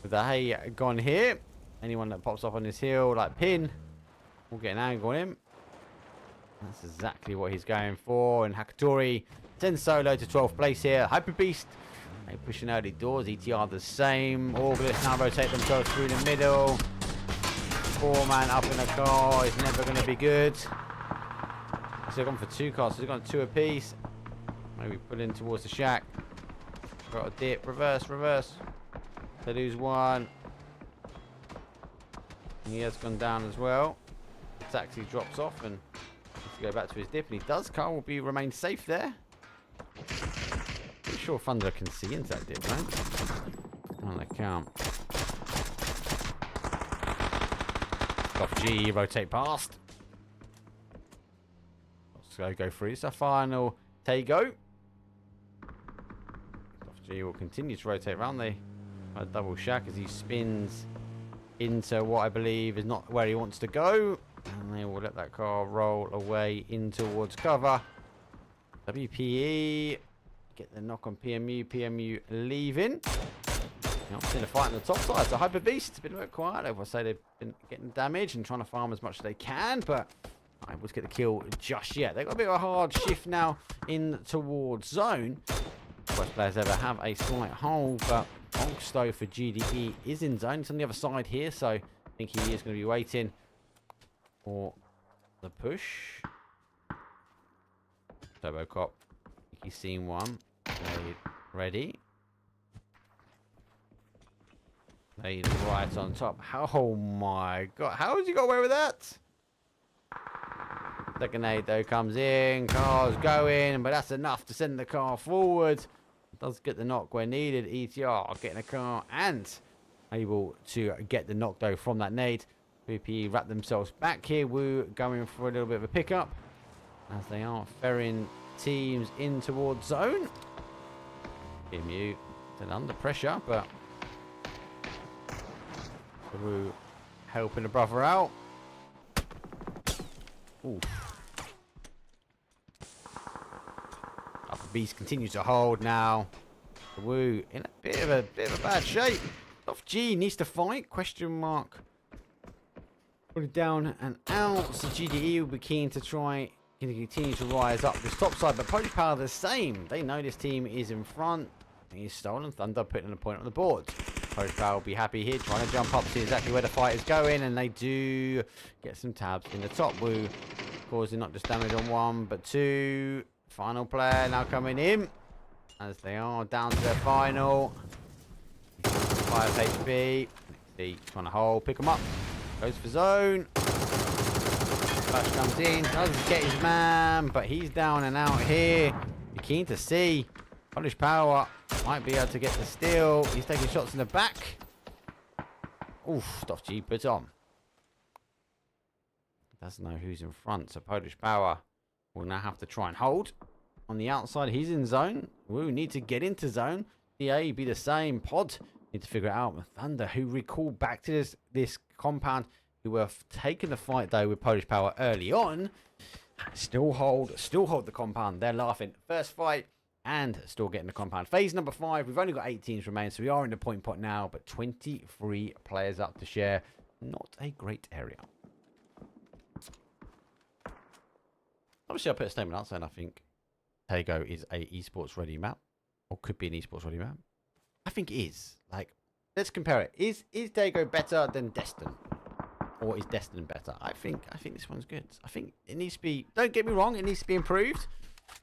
with the hay gone here, anyone that pops up on this hill like Pin will get an angle on him. That's exactly what he's going for. And Hakatori sends solo to 12th place here. Hyper Beast, they pushing early doors. ETR the same. August now rotate themselves through the middle. 4-man up in a car is never going to be good. So they've gone for 2 cars. So they've gone 2 apiece. Maybe pull in towards the shack. Got a dip. Reverse, reverse. They lose 1. He has gone down as well. The taxi drops off and needs to go back to his dip, and he does. Carl will remain safe there. Pretty sure Thunder can see into that dip, right? Oh, they can't. Off G, rotate past. Let's go through. It's a final Tago. Off G will continue to rotate around the double shack as he spins into what I believe is not where he wants to go. And they will let that car roll away in towards cover. WPE get the knock on PMU. PMU leaving. Not seeing a fight on the top side. So Hyper Beast, a bit quiet. I would say they've been getting damage and trying to farm as much as they can, but I was get the kill just yet. They've got a bit of a hard shift now in towards zone. Most players ever have a slight hole, but Onksto for GDE is in zone. It's on the other side here, so I think he is going to be waiting for the push. Turbo Cop, he's seen one. Ready. Laid right on top. Oh my god. How has he got away with that? Second aid though comes in. Car's going, but that's enough to send the car forward. Does get the knock where needed. ETR getting a car and able to get the knock though from that nade. VPE wrap themselves back here. Woo going for a little bit of a pickup as they are ferrying teams in towards zone. PMU still under pressure, but Woo helping the brother out. Ooh. Upper Beast continues to hold now. Woo in a bit of a bad shape. Off G needs to fight? Question mark. Put it down and out. So GDE will be keen to try and continue to rise up this top side, but Polish Power the same. They know this team is in front. He's stolen Thunder, putting a point on the board. Polish Power will be happy here, trying to jump up, see exactly where the fight is going, and they do get some tabs in the top. Woo causing not just damage on one, but two. Final player now coming in, as they are down to their final. 5 HP. See, trying to hold, pick him up. Goes for zone. Flash comes in, doesn't get his man, but he's down and out here. Be keen to see. Polish Power might be able to get the steal. He's taking shots in the back. Oof, Stuff G puts on. Doesn't know who's in front, so Polish Power will now have to try and hold. On the outside, he's in zone. Woo need to get into zone. DA be the same. Pod need to figure it out. Thunder, who recall back to this compound, who were taking the fight though with Polish Power early on. Still hold the compound. They're laughing. First fight. And still getting the compound. Phase number 5. We've only got 8 teams remain, so we are in the point pot now, but 23 players up to share. Not a great area. Obviously, I put a statement out saying I think Tago is a esports ready map, or could be an esports ready map. I think it is. Like, let's compare it. Is Tago better than Destin, or is Destin better? I think this one's good. I think it needs to be. Don't get me wrong. It needs to be improved.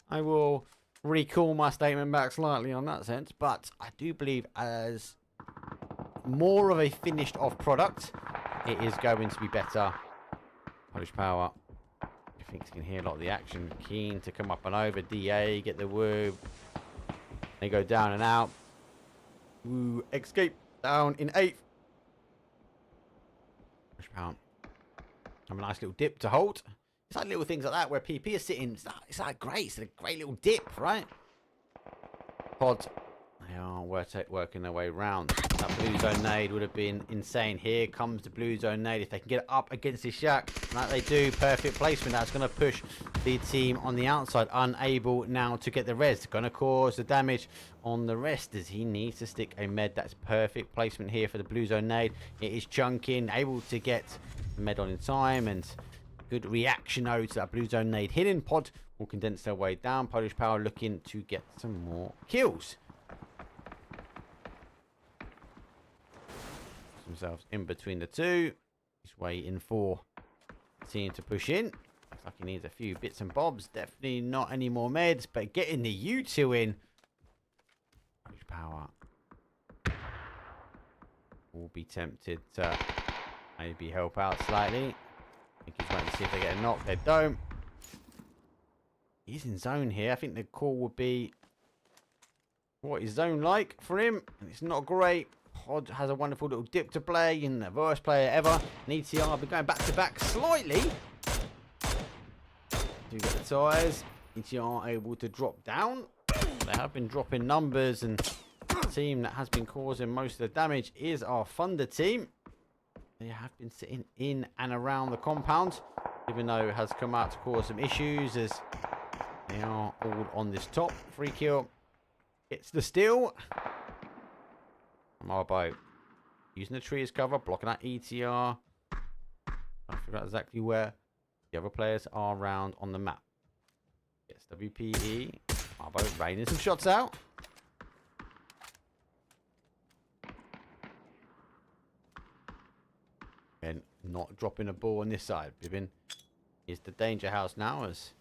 I will recall my statement back slightly on that sense, but I do believe as more of a finished off product, it is going to be better. Polish Power, I think you can hear a lot of the action. Keen to come up and over. DA get the woo. They go down and out. Woo escape down in 8th. Polish Power have a nice little dip to hold. It's like little things like that where PP is sitting. It's like great. It's a great little dip, right? Pod. They are working their way round. That blue zone nade would have been insane. Here comes the blue zone nade. If they can get it up against the shack, like they do, perfect placement. That's going to push the team on the outside. Unable now to get the res. Going to cause the damage on the rest as he needs to stick a med. That's perfect placement here for the blue zone nade. It is chunking. Able to get the med on in time, and good reaction to that blue zone nade. Hidden Pod will condense their way down. Polish Power looking to get some more kills. Themselves in between the two. He's waiting for the team to push in. Looks like he needs a few bits and bobs. Definitely not any more meds, but getting the U2 in. Polish Power will be tempted to maybe help out slightly. I think he's waiting to see if they get a knock. They don't. He's in zone here. I think the call would be, what is zone like for him? And it's not great. Pod has a wonderful little dip to play, and the worst player ever. And ETR been going back to back slightly. Do get the tyres. ETR able to drop down. They have been dropping numbers, and the team that has been causing most of the damage is our Thunder team. They have been sitting in and around the compound, even though it has come out to cause some issues as they are all on this top. Free kill. It's the steal. Marbo using the tree as cover, blocking that ETR. I forgot exactly where the other players are around on the map. Gets WPE. Marbo raining some shots out. And not dropping a ball on this side. Bibbin is the danger house now as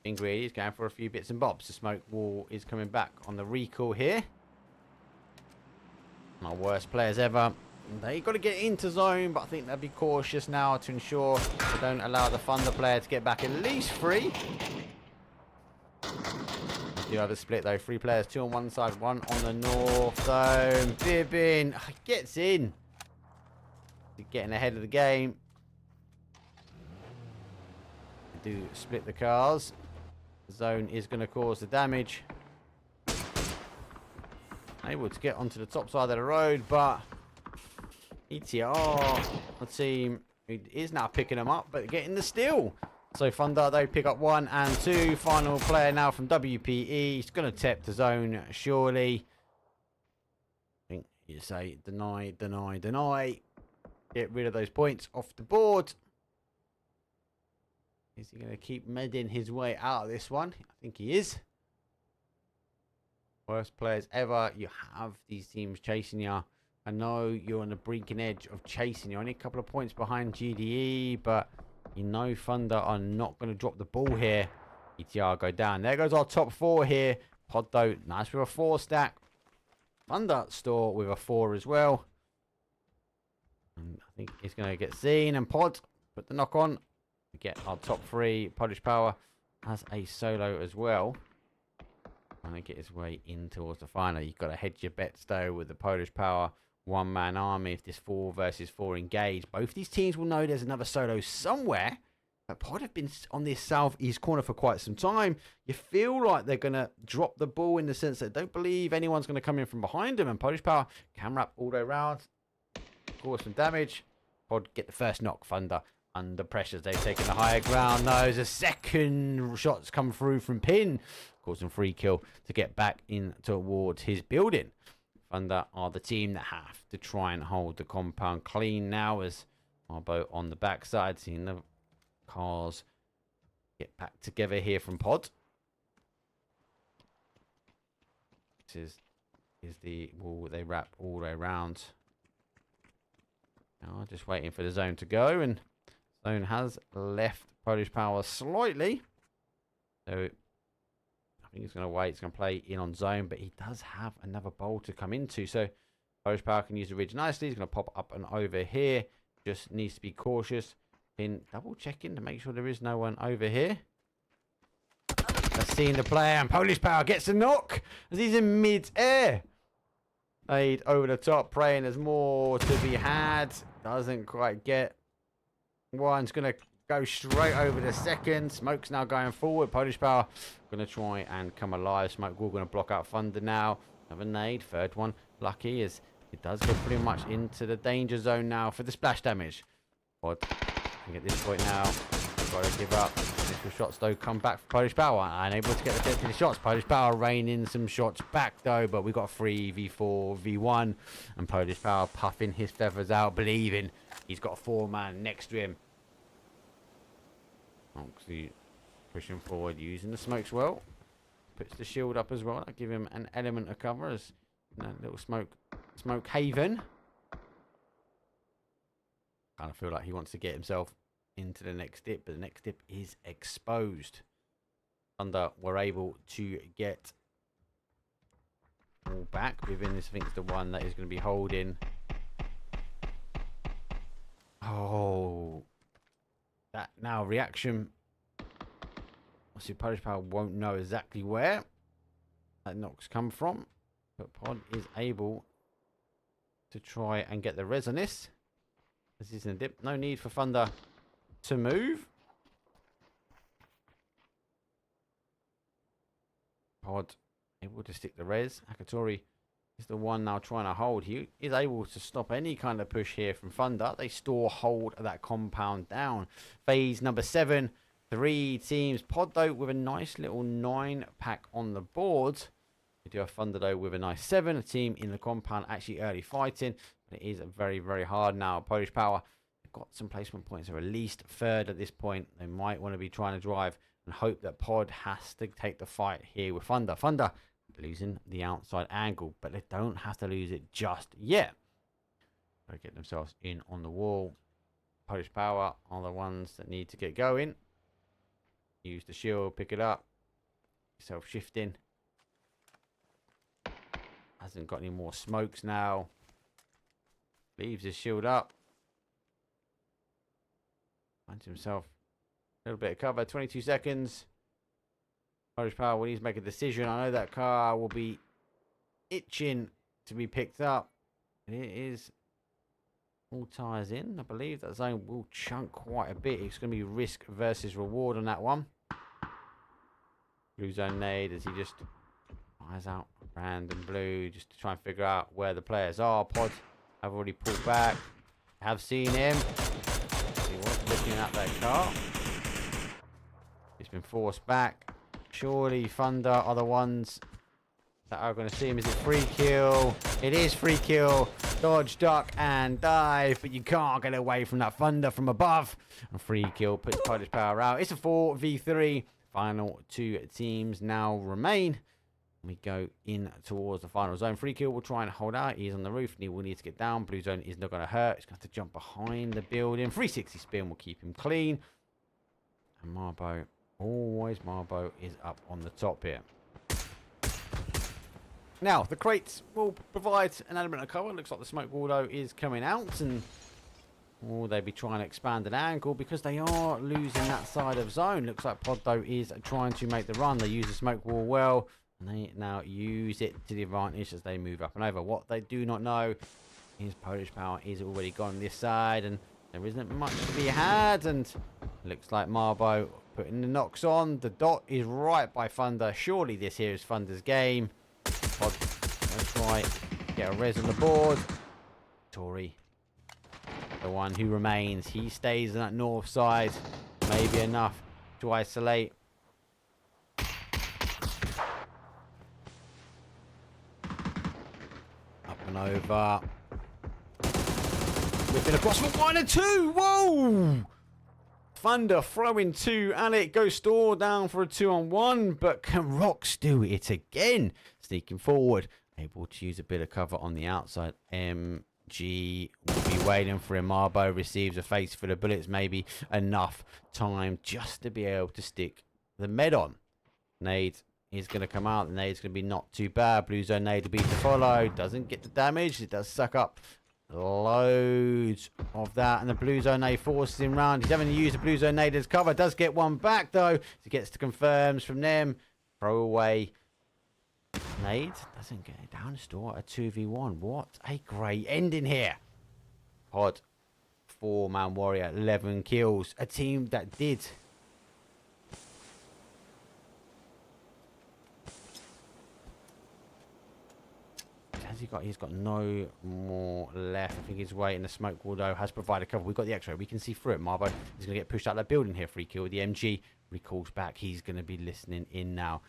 VIkurvi is going for a few bits and bobs. The smoke wall is coming back on the recall here. My worst players ever. They got to get into zone, but I think they'll be cautious now to ensure they don't allow the Thunder player to get back at least 3. Do have a split though. 3 players, 2 on one side, 1 on the north zone. Bibbin gets in. Getting ahead of the game. Do split the cars. The zone is going to cause the damage. Able to get onto the top side of the road, but ETR, the team, is now picking them up, but getting the steal. So Thunder, they pick up 1 and 2. Final player now from WPE. He's going to tap the zone, surely. I think you say deny, deny, deny. Get rid of those points off the board. Is he going to keep medding his way out of this one? I think he is. Worst players ever. You have these teams chasing you. I know you're on the breaking edge of chasing. You're only a couple of points behind GDE, but you know Thunder are not going to drop the ball here. ETR go down. There goes our top 4 here. Pod though, nice with a 4 stack. Thunder store with a 4 as well. And I think he's going to get seen. And Pod put the knock on. We get our top 3. Polish Power has a solo as well. Trying to get his way in towards the final. You've got to hedge your bets though with the Polish Power one-man army. If this 4 versus 4 engage, both these teams will know there's another solo somewhere. But Pod have been on this southeast corner for quite some time. You feel like they're going to drop the ball in the sense that they don't believe anyone's going to come in from behind them. And Polish Power can wrap all the way around. Cause some damage. Pod get the first knock. Thunder under pressure. They've taken the higher ground. Those a second shots come through from Pin. Causing free kill to get back in towards his building. Thunder are the team that have to try and hold the compound clean now as our boat on the backside. Seeing the cars get back together here from Pod. This is the wall they wrap all the way around. Now just waiting for the zone to go, and zone has left Polish Power slightly. So I think he's going to wait. He's going to play in on zone, but he does have another bowl to come into. So Polish Power can use the ridge nicely. He's going to pop up and over here. Just needs to be cautious. In double checking to make sure there is no one over here. That's seeing the player, and Polish Power gets a knock as he's in mid-air. Aid over the top, praying there's more to be had. Doesn't quite get. One's going to go straight over the second. Smoke's now going forward. Polish Power going to try and come alive. Smoke wall going to block out Thunder now. Another nade. Third one. Lucky as it does go pretty much into the danger zone now for the splash damage. But I think at this point now, got to give up. Initial shots though come back for Polish Power. Unable to get the definitive shots. Polish Power raining some shots back though, but we got 3v4 v1, and Polish Power puffing his feathers out, believing he's got a 4-man next to him. Obviously pushing forward, using the smokes well. Puts the shield up as well. That'll give him an element of cover as that little smoke haven. Kind of feel like he wants to get himself into the next dip, but the next dip is exposed. Thunder were able to get all back within this. I think it's the one that is going to be holding. Oh, that now reaction. Obviously, Polish Power won't know exactly where that knock's come from, but Pod is able to try and get the res on this. This isn't a dip. No need for Thunder to move. Pod able to stick the res. Akatori is the one now trying to hold. He is able to stop any kind of push here from Thunder. They store hold of that compound down. Phase number 7. 3 teams. Pod though with a nice little 9-pack on the board. We do have Thunder though with a nice 7. A team in the compound actually early fighting. But it is very, very hard now. Polish Power have got some placement points. They're at least third at this point. They might want to be trying to drive and hope that Pod has to take the fight here with Thunder. Thunder losing the outside angle, but they don't have to lose it just yet. They get themselves in on the wall. Polish Power are the ones that need to get going. Use the shield, pick it up. Self-shifting. Hasn't got any more smokes now. Leaves his shield up. Finds himself a little bit of cover. 22 seconds. Polish Power will need to make a decision. I know that car will be itching to be picked up. It is all tyres in. I believe that zone will chunk quite a bit. It's going to be risk versus reward on that one. Blue zone nade as he just fires out random blue just to try and figure out where the players are. Pod have already pulled back. Have seen him. He was looking at that car. He's been forced back. Surely Thunder are the ones that are going to see him. Is it free kill? It is free kill. Dodge, duck, and dive. But you can't get away from that Thunder from above. And free kill puts Polish Power out. It's a 4v3. Final 2 teams now remain. We go in towards the final zone. Free kill will try and hold out. He's on the roof and he will need to get down. Blue zone is not going to hurt. He's going to have to jump behind the building. 360 spin will keep him clean. And Marbo, always Marbo, is up on the top here. Now, the crates will provide an element of cover. Looks like the smoke wall, though, is coming out. And will they be trying to expand an angle? Because they are losing that side of zone. Looks like Pod, though, is trying to make the run. They use the smoke wall well. And they now use it to the advantage as they move up and over. What they do not know is Polish Power is already gone this side. And there isn't much to be had. And looks like Marbo putting the knocks on. The dot is right by Thunder. Surely this here is Thunder's game. Pod, let's try get a res on the board. Tory, the one who remains. He stays on that north side. Maybe enough to isolate. Up and over. Whipping across for 1 and 2. Whoa! Thunder throwing 2 and it goes store down for a 2-on-1, but can Rocks do it again? Sneaking forward, able to use a bit of cover on the outside. MG will be waiting for him. Marbo receives a face full of bullets, maybe enough time just to be able to stick the med on. Nade is going to come out. The nade's going to be not too bad. Blue zone nade to be to follow. Doesn't get the damage. It does suck up loads of that, and the blue zone nade forces him round. He's having to use the blue zone nade as cover. Does get one back though. He gets to confirms from them. Throw away nade. Doesn't get it down the store. A 2v1. What a great ending here. Pod 4-man warrior, 11 kills. A team that did he's got no more left. I think he's waiting. The smoke wall though has provided cover. We've got the X-ray. We can see through it. Marbo is going to get pushed out of that building here. Free kill. The MG recalls back. He's going to be listening in now.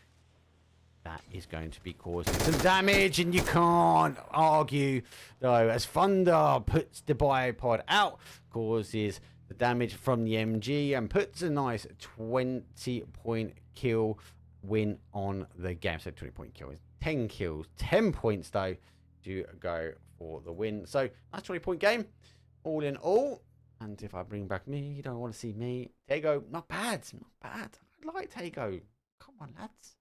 That is going to be causing some damage, and you can't argue though as Thunder puts the biopod out, causes the damage from the MG and puts a nice 20-point kill win on the game. So 20-point kill is 10 kills, 10 points though to go for the win. So nice 20-point game all in all. And if I bring back me, you don't want to see me. Tego, not bad, not bad. I like Tego. Come on, lads.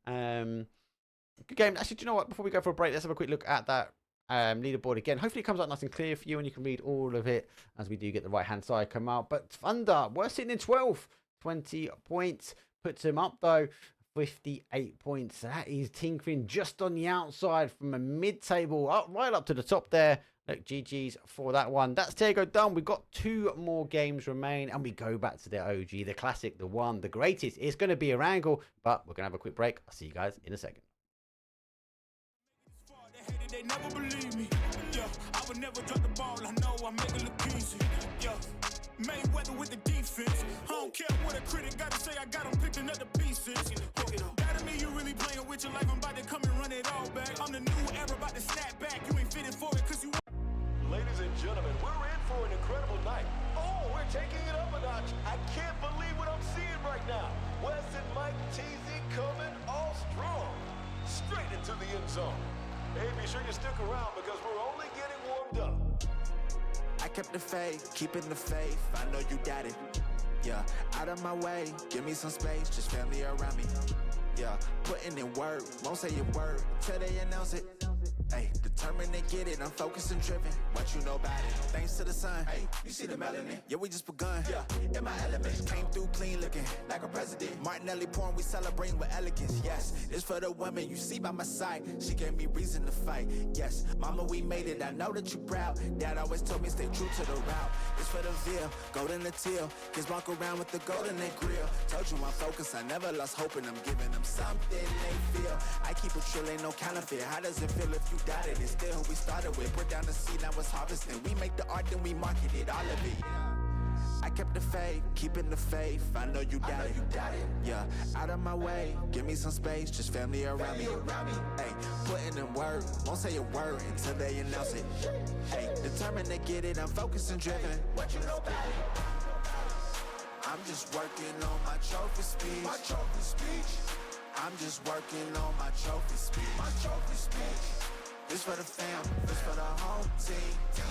Good game. Actually, do you know what? Before we go for a break, let's have a quick look at that leaderboard again. Hopefully it comes out nice and clear for you and you can read all of it as we do get the right-hand side come out. But Thunder, we're sitting in 12th, 20 points. Puts him up, though, 58 points. That is tinkering just on the outside from a mid-table up right up to the top there. Look, GG's for that one. That's Tego done. We've got 2 more games remain, and we go back to the OG, the classic, the one, the greatest. It's going to be a wrangle, but we're going to have a quick break. I'll see you guys in a second. They never believe me. Yeah, I would never drop the ball. I know I make it look easy. Yeah, Mayweather with the defense. I don't care what a critic got to say. I got them picking up the pieces. That to me, you really playing with your life. I'm about to come and run it all back. I'm the new era, about to snap back. You ain't fitting for it because you. Ladies and gentlemen, we're in for an incredible night. Oh, we're taking it up a notch. I can't believe what I'm seeing right now. Wes and Mike TZ coming all strong. Straight into the end zone. Hey, be sure you stick around because we're only getting warmed up. I kept the faith, keeping the faith. I know you got it. Yeah, out of my way, give me some space, just family around me. Yeah, putting in work, won't say a word till they announce it. Hey, determined to get it, I'm focused and driven. What you know about it? Thanks to the sun. Hey, you see the melanin? Yeah, we just begun. Yeah, in my element. Came through clean looking like a president. Martinelli porn, we celebrating with elegance. Yes, it's for the women you see by my side. She gave me reason to fight. Yes, mama, we made it. I know that you proud. Dad always told me stay true to the route. It's for the veal, golden the teal. Kids walk around with the golden they grill. Told you I'm focused, I never lost hope, and I'm giving them something they feel. I keep it trill, ain't no counterfeit. How does it feel if you doubted it? Still who we started with. Put down the seed, now it's harvesting. We make the art, then we market it, all of it. I kept the faith, keeping the faith. I know you got it. Yeah, out of my way, give me some space, just family around me. Hey, putting in work, won't say a word until they announce it. Hey, determined to get it, I'm focused and driven. What you know about it? I'm just working on my trophy speech. My trophy speech. I'm just working on my trophy speech. My trophy speech. This for the fam, this for the home team. Yeah.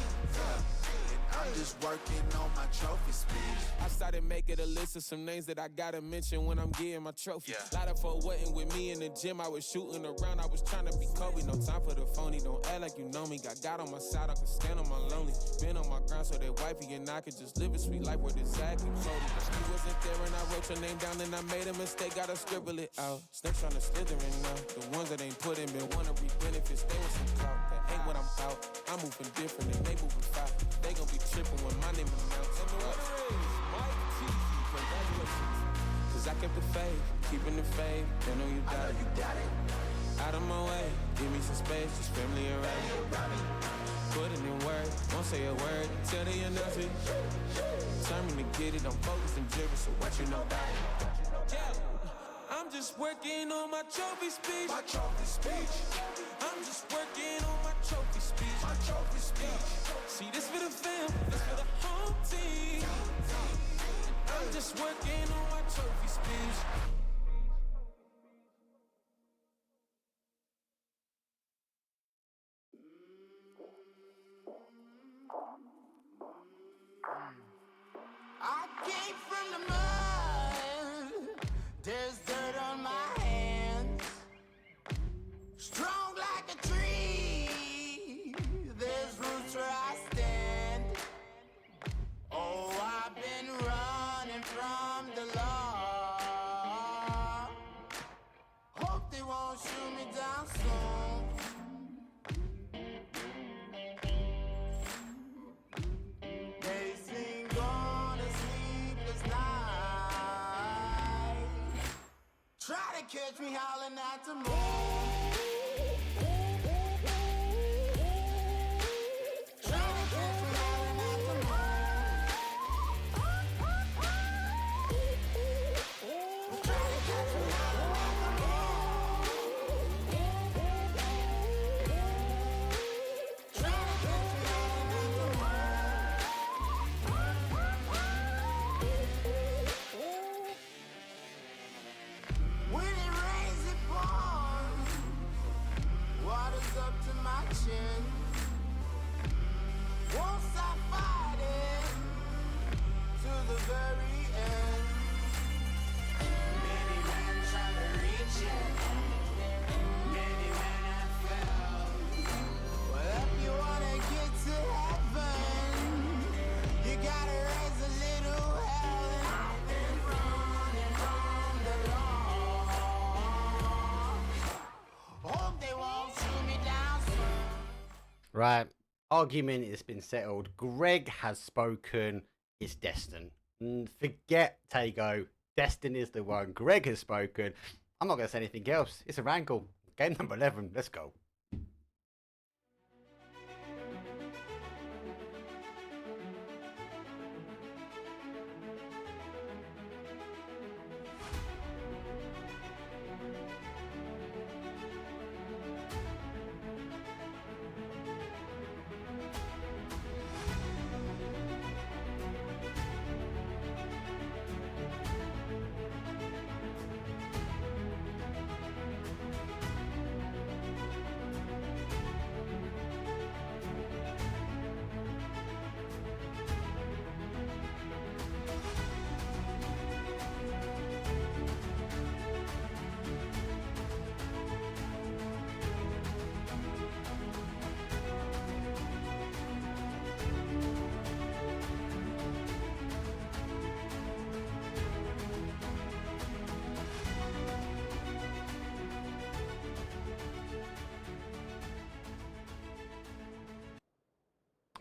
I'm just working on my trophy speech. I started making a list of some names that I gotta mention when I'm getting my trophy. Lot of folk wasn't with me in the gym. I was shooting around, I was trying to be Kobe. No time for the phony, don't act like you know me. Got God on my side, I can stand on my lonely. Been on my ground so that wifey and I could just live a sweet life where exactly floating. She wasn't there and I wrote your name down and I made a mistake, gotta scribble it out. Snakes trying to slither in now. The ones that ain't put in, been wanna reap benefits, they want some clout. That ain't what I'm about. I'm moving different and they moving fast. They gon' be tripping when my name announced. And the winner is Mike TZ. Congratulations. Cause I kept the faith, keeping the faith. They know you got it. Out of my way, give me some space, just family around me. Putting in work, won't say a word until they announce it. Determined to get it, I'm focused and driven, so what you know about it? Yeah, I'm just working on my trophy speech. My trophy speech. I'm just working on my trophy speech. My trophy speech. See, this for the fam, this for the whole team. I'm just working on my trophy speech. I came from the mud. There's dirt on my hands. Strong like a tree. There's roots where I stand. Oh, I've been running from the law. Hope they won't shoot me down soon. They sing on a sleepless night. Try to catch me howling at the moon. Try to catch me howling at the moon. Try to catch me howling at the moon. Try to catch me howling at the moon. When it rains, it pours. What Right. Argument has been settled. Greg has spoken. It's Destin. Forget Tago. Destin is the one. Greg has spoken. I'm not going to say anything else. It's a wrangle. Game number 11. Let's go.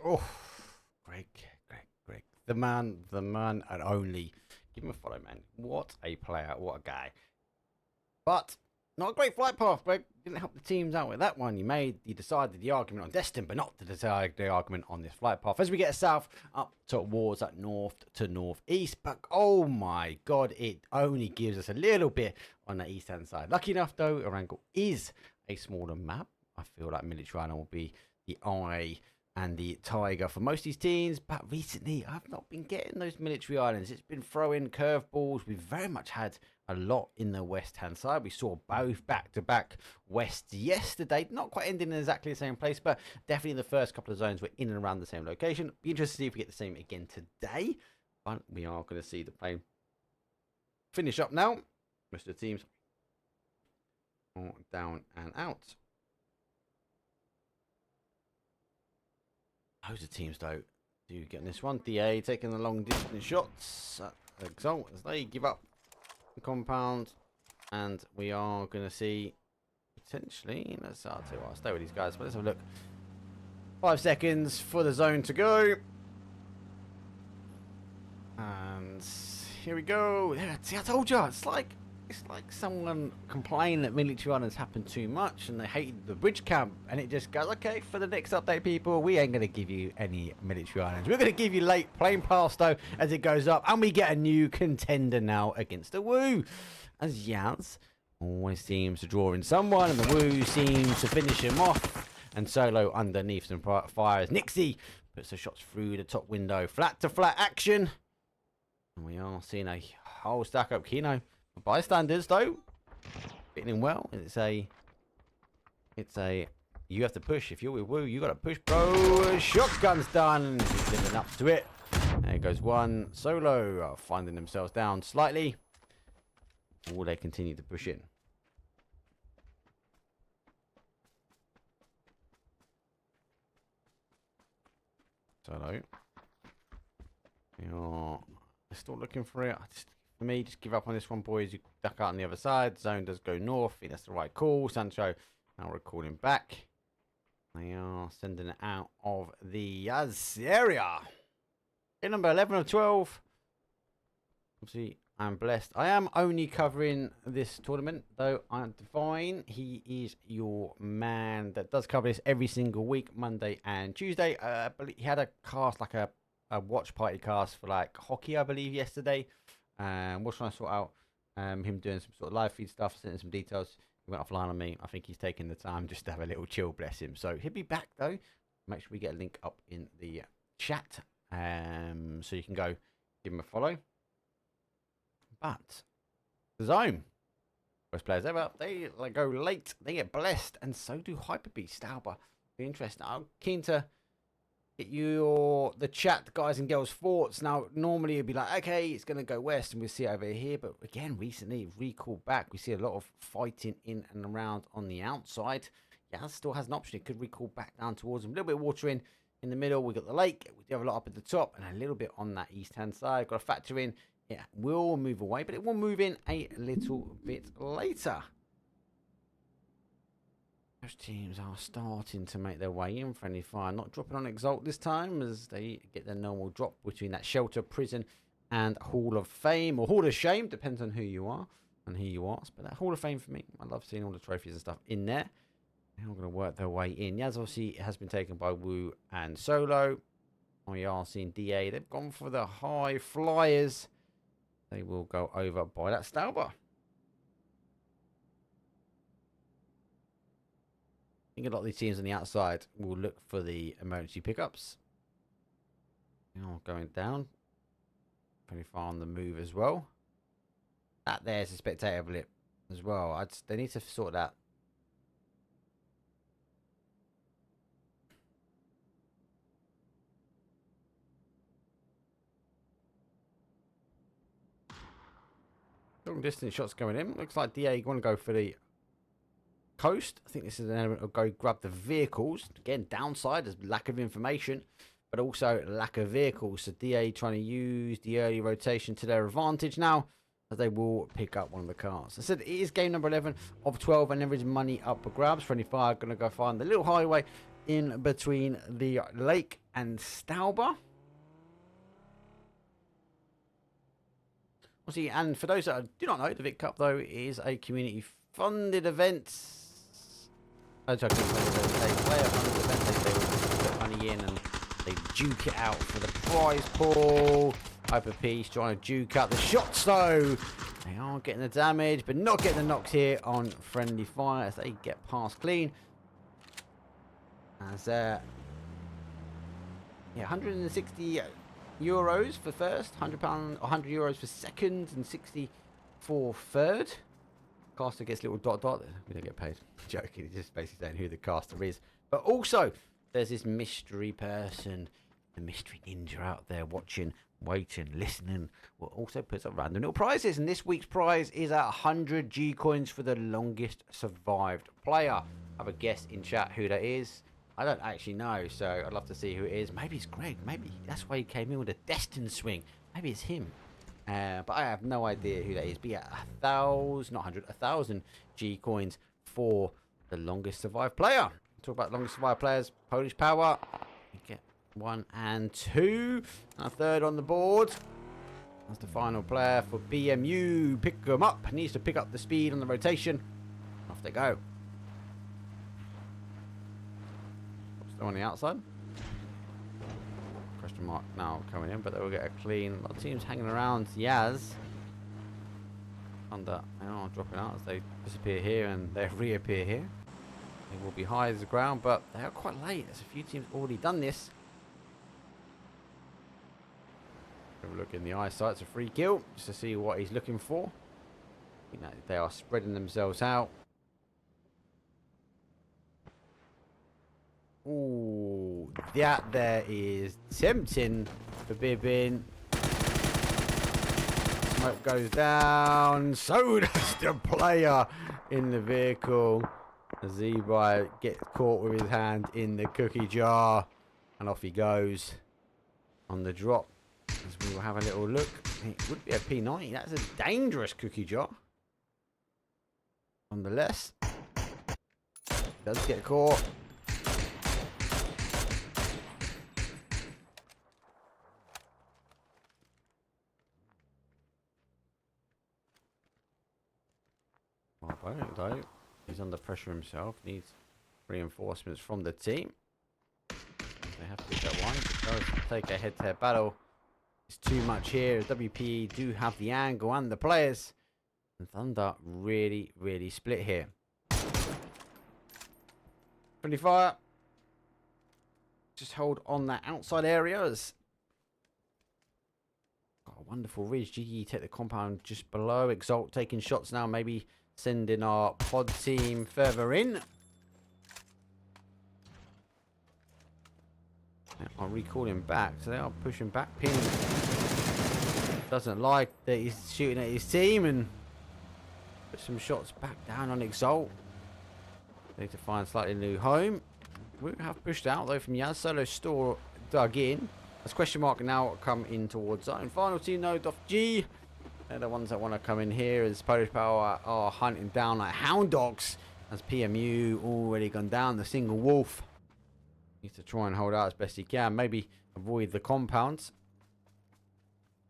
Oh, Greg. The man, and only. Give him a follow, man. What a player. What a guy. But not a great flight path, Greg. Didn't help the teams out with that one. You decided the argument on Destin, but not to decide the argument on this flight path. As we get south, up towards that north to northeast. But oh my god, it only gives us a little bit on the east-hand side. Lucky enough, though, Erangel is a smaller map. I feel like Military Island will be the eye and the tiger for most of these teams, but recently I've not been getting those military islands. It's been throwing curveballs. We've very much had a lot in the west hand side. We saw both back-to-back wests yesterday, not quite ending in exactly the same place, but definitely the first couple of zones were in and around the same location. Be interested to see if we get the same again today, but we are going to see the play finish up now. Most of the teams are down and out. Loads of teams, though, do get this one. DA taking the long distance shots. Exalt as they give up the compound. And we are going to see potentially. Let's tell you what, I'll stay with these guys, but let's have a look. 5 seconds for the zone to go. And here we go. Yeah, see, I told you, it's like someone complaining that military islands happen too much and they hate the bridge camp, and it just goes, okay, for the next update, people, we ain't going to give you any military islands. We're going to give you late plain pass, though, as it goes up, and we get a new contender now against the Woo, as Yaz always seems to draw in someone, and the Woo seems to finish him off, and Solo underneath some fires. Nixie puts the shots through the top window. Flat to flat action, and we are seeing a whole stack up Kino. Bystanders, though, fitting in well. It's a you have to push. If you're with Woo, you got to push, bro. Shotgun's done. He's living up to it. There goes one. Solo finding themselves down slightly. Or they continue to push in. Solo. You're still looking for it. For me, just give up on this one, boys. You duck out on the other side. Zone does go north. I think that's the right call. Sancho now recalling back. They are sending it out of the area. In number 11 of 12. Obviously, I'm blessed. I am only covering this tournament, though. I'm Divine. He is your man that does cover this every single week, Monday and Tuesday. He had a cast, like a watch party cast for like hockey, I believe, yesterday. We're trying to sort out him doing some sort of live feed stuff, sending some details. He went offline on me. I think he's taking the time just to have a little chill, bless him. So he'll be back, though. Make sure we get a link up in the chat, so you can go give him a follow. But the zone, worst players ever, they go late. They get blessed, and so do Hyperbeast. Stauber. Be interesting. I'm keen to get the chat, guys and girls' thoughts. Now, normally it'd be like, okay, it's going to go west, and we'll see it over here. But again, recently, recall back, we see a lot of fighting in and around on the outside. Yaz still has an option. It could recall back down towards him. A little bit of water in the middle. We got the lake. We do have a lot up at the top, and a little bit on that east-hand side. Got to factor in, it will move away, but it will move in a little bit later. Those teams are starting to make their way in. Friendly fire not dropping on Exalt this time as they get their normal drop between that Shelter, Prison and Hall of Fame, or Hall of Shame, depends on who you are and who you ask. But that Hall of Fame for me, I love seeing all the trophies and stuff in there. They're all going to work their way in. Yaz obviously has been taken by Wu and Solo. We are seeing DA. They've gone for the high flyers. They will go over by that Stauber. I think a lot of these teams on the outside will look for the emergency pickups. Now going down. Pretty far on the move as well. That there's a spectator blip as well. They need to sort that. Long distance shots going in. Looks like DA want to go for the coast. I think this is an element of go grab the vehicles. Again, downside is lack of information, but also lack of vehicles. So DA trying to use the early rotation to their advantage now, as they will pick up one of the cars. I said it is game number 11 of 12, and there is money up for grabs. Friendly fire going to go find the little highway in between the lake and Stauber. See, and for those that do not know, the Vic Cup though is a community-funded event. They play a funded event. They put money in and they duke it out for the prize pool. Hyper Peace trying to duke out the shots though. They are getting the damage, but not getting the knocks here on Friendly Fire as they get past clean. As yeah, 160 euros for first, £100, 100 euros for second, and 60 for third. Caster gets little dot. We don't get paid. Joking. It's just basically saying who the caster is. But also, there's this mystery person, the mystery ninja out there watching, waiting, listening. Will also puts up random little prizes, and this week's prize is 100 G coins for the longest survived player. Have a guess in chat who that is. I don't actually know, so I'd love to see who it is. Maybe it's Greg. Maybe that's why he came in with a destined swing. Maybe it's him. But I have no idea who that is. But yeah, 1,000 G coins for the longest survived player. Talk about longest survived players. Polish Power. You get 1 and 2. And a third on the board. That's the final player for BMU. Pick them up. Needs to pick up the speed on the rotation. Off they go. Still on the outside. Question mark now coming in, but they will get a clean. A lot of teams hanging around. Yaz. Under. They are dropping out as they disappear here and they reappear here. They will be high as the ground, but they are quite late. There's a few teams already done this. Have a look in the eyesight. It's a free kill just to see what he's looking for. You know, they are spreading themselves out. Ooh, that there is tempting for Bibbin. Smoke goes down. So does the player in the vehicle. Zebai gets caught with his hand in the cookie jar. And off he goes on the drop. As we will have a little look. It would be a P90. That's a dangerous cookie jar. Nonetheless. Does get caught. Though he's under pressure himself, needs reinforcements from the team. They have to get that one. Does take a head-to-head battle. It's too much here. WPE do have the angle and the players, and Thunder really split here. Friendly fire. Just hold on that outside areas. Got a wonderful ridge. GE take the compound just below. Exalt taking shots now. Maybe sending our pod team further in. They are recalling back, so they are pushing back. Pin doesn't like that he's shooting at his team and put some shots back down on Exalt. They need to find slightly new home. We have pushed out though from Yaz. Solo store dug in. As question mark now come in towards zone. Final team though, Doff G. They're the ones that want to come in here as Polish Power are hunting down like hound dogs Has PMU already gone down? The single wolf needs to try and hold out as best he can. Maybe avoid the compounds.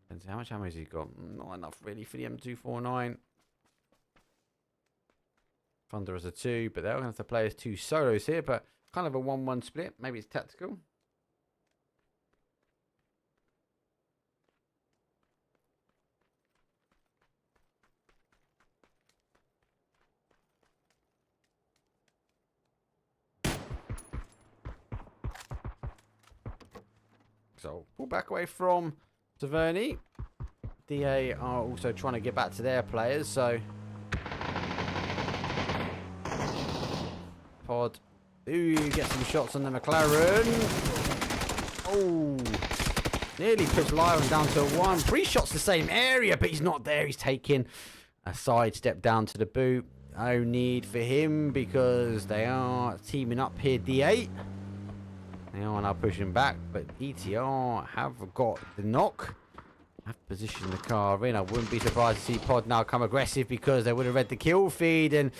Depends how much ammo has he got. Not enough really for the M249. Thunder as a 2, but they're going to have to play as 2 solos here, but kind of a 1-1 split. Maybe it's tactical. So pull back away from Taverni. DA are also trying to get back to their players, so Pod. Ooh, get some shots on the McLaren. Oh, nearly puts Lyron down to 1. 3 shots the same area, but he's not there. He's taking a side step down to the boot. No need for him because they are teaming up here, D8. They are now pushing back, but ETR have got the knock. Have positioned the car in. I wouldn't be surprised to see Pod now come aggressive because they would have read the kill feed. And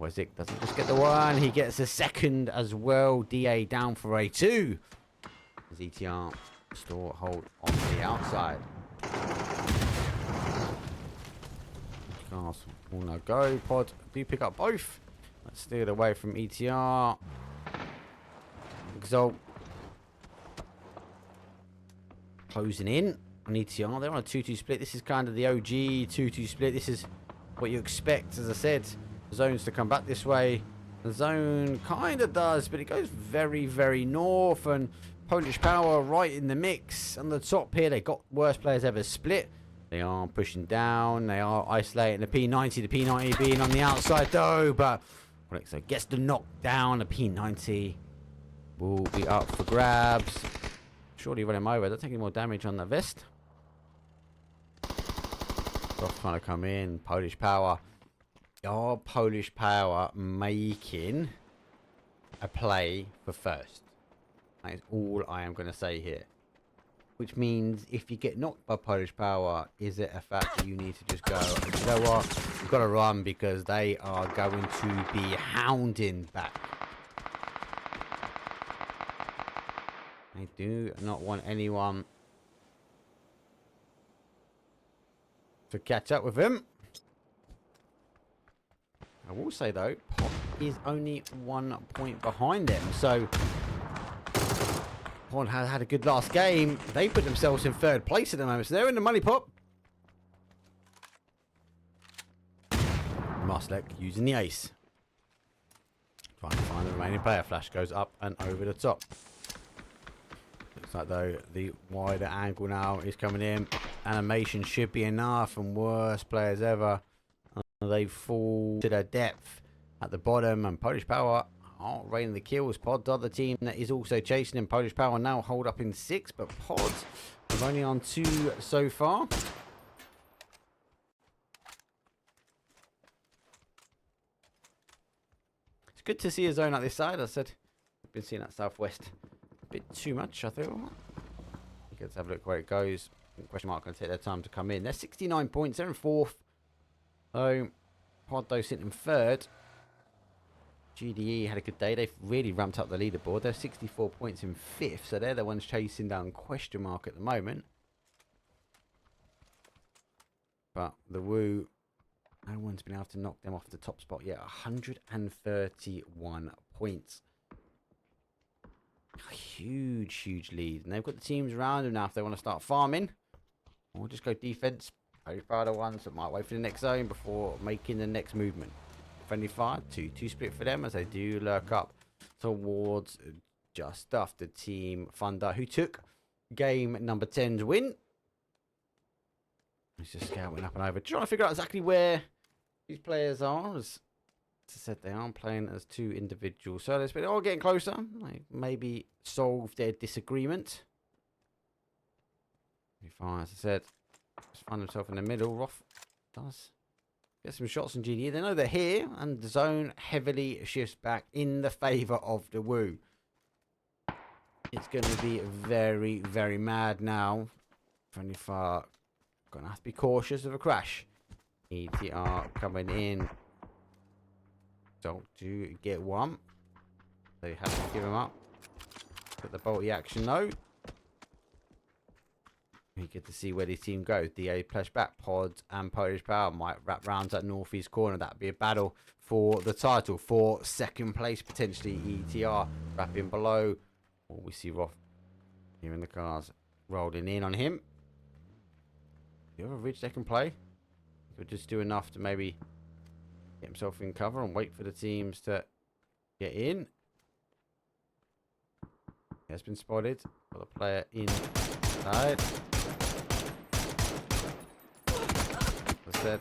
Wezik doesn't just get the 1, he gets a 2nd as well. DA down for a 2. As ETR store hold on the outside. Cars will now go. Pod do pick up both. Let's steer it away from ETR. Exalt closing in on ETR. They're on a 2-2 split. This is kind of the OG 2-2 split. This is what you expect, as I said. Zones to come back this way. The zone kind of does, but it goes very, very north. And Polish Power right in the mix. On the top here, they got worst players ever split. They are pushing down. They are isolating the P90. The P90 being on the outside, though. But Alexa gets the knock down. The P90 will be up for grabs. Surely run him over. Don't take any more damage on the vest. Soft trying to come in. Polish Power. Are Polish Power making a play for first? That is all I am going to say here. Which means if you get knocked by Polish Power, is it a fact that you need to just go, you know what, you've got to run because they are going to be hounding back. They do not want anyone to catch up with him. I will say though, Pop is only 1 point behind them, so Pop has had a good last game. They put themselves in 3rd place at the moment, so they're in the money, Pop. Maslek using the ace. Trying to find the remaining player. Flash goes up and over the top. Looks like though the wider angle now is coming in. Animation should be enough, and worst players ever. They fall to their depth at the bottom, and Polish Power are raining the kills. Pod, the other team that is also chasing him. Polish Power now hold up in 6, but Pod is only on 2 so far. It's good to see a zone like this side. I said I've been seeing that southwest a bit too much, I thought. Let's have a look where it goes. Question mark going to take their time to come in. They're 69 points. They're in 4th. So, Pod though sitting in 3rd. GDE had a good day. They've really ramped up the leaderboard. They're 64 points in 5th. So they're the ones chasing down question mark at the moment. But the Woo, no one's been able to knock them off the top spot yet. 131 points. A huge, huge lead. And they've got the teams around them now if they want to start farming. Or just go defense. Polish Power the ones that might wait for the next zone before making the next movement. Friendly fire, 2-2 split for them as they do lurk up towards just after Team Thunder, who took game number 10's win. He's just scouting up and over, trying to figure out exactly where these players are. As I said, they aren't playing as 2 individuals. So they're all getting closer. They maybe solve their disagreement. Fire, as I said. Just find himself in the middle. Roth does get some shots on GDE. They know they're here, and the zone heavily shifts back in the favour of the Woo. It's going to be very, very mad now. Friendly fire. Going to have to be cautious of a crash. ETR coming in. Don't do get one. They have to give him up. Got the bolty action though. We get to see where this team goes. DA flashback, Pods and Polish Power might wrap rounds at northeast corner. That'd be a battle for the title, for second place potentially. ETR wrapping below. Oh, we see Roth here in the cars rolling in on him. Do you have a ridge they can play? Could just do enough to maybe get himself in cover and wait for the teams to get in. He has been spotted. Got a player inside. As I said,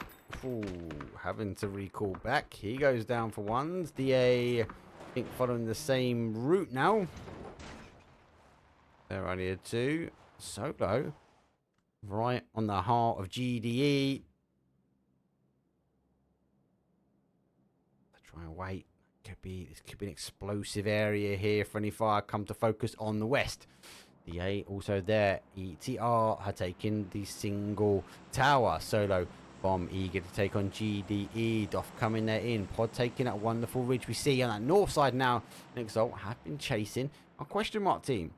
having to recall back. He goes down for ones. DA, I think, following the same route now. They're only a 2. Solo. Right on the heart of GDE. Try and wait. This could be an explosive area here. Friendly fire come to focus on the west. DA also there. ETR had taken the single tower. Solo bomb eager to take on GDE. Doff coming there in. Pod taking that wonderful ridge we see on that north side now. And Exalt have been chasing a question mark team.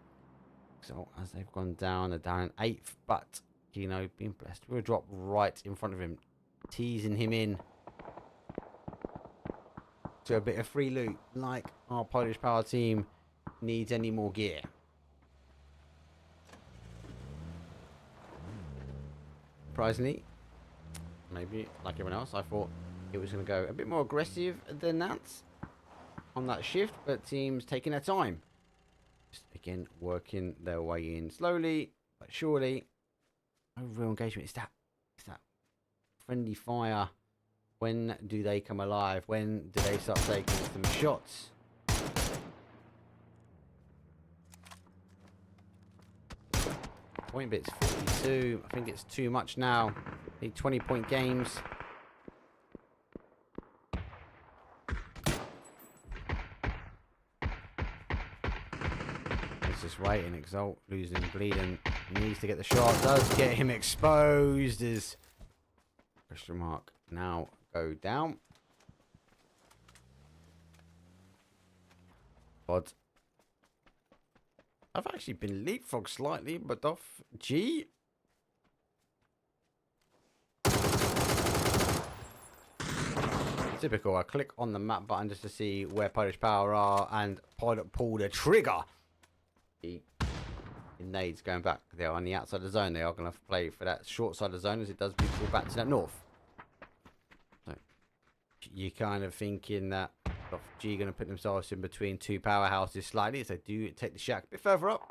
Exalt, as they've gone down, they're down 8th. But, you know, being blessed with a drop right in front of him. Teasing him in to a bit of free loot, like our Polish Power team needs any more gear. Surprisingly, maybe like everyone else, I thought it was going to go a bit more aggressive than that on that shift, but teams taking their time. Just again, working their way in slowly but surely. No real engagement. It's that friendly fire. When do they come alive? When do they start taking some shots? Point bit's 42. I think it's too much now. Need 20-point games. Let's just wait and Exalt. Losing, bleeding. Needs to get the shot. Does get him exposed as question mark now go down. But I've actually been leapfrogged slightly, but off G. Typical. I click on the map button just to see where Polish Power are, and Pilot pull the trigger. The nades going back. They're on the outside of the zone. They are going to play for that short side of the zone as it does pull back to that north. So you're kind of thinking that G going to put themselves in between two powerhouses slightly as they do take the shack a bit further up.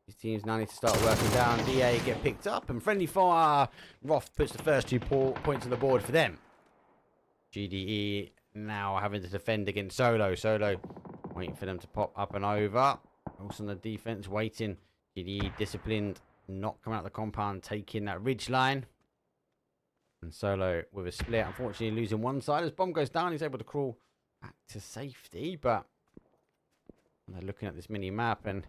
These teams now need to start working down. DA get picked up and friendly fire. Roth puts the first 2 points on the board for them. GDE now having to defend against Solo. Solo waiting for them to pop up and over. Also on the defense waiting. GDE disciplined, not coming out of the compound, taking that ridge line. And Solo with a split, unfortunately losing one side. As bomb goes down, he's able to crawl back to safety. But they're looking at this mini map, and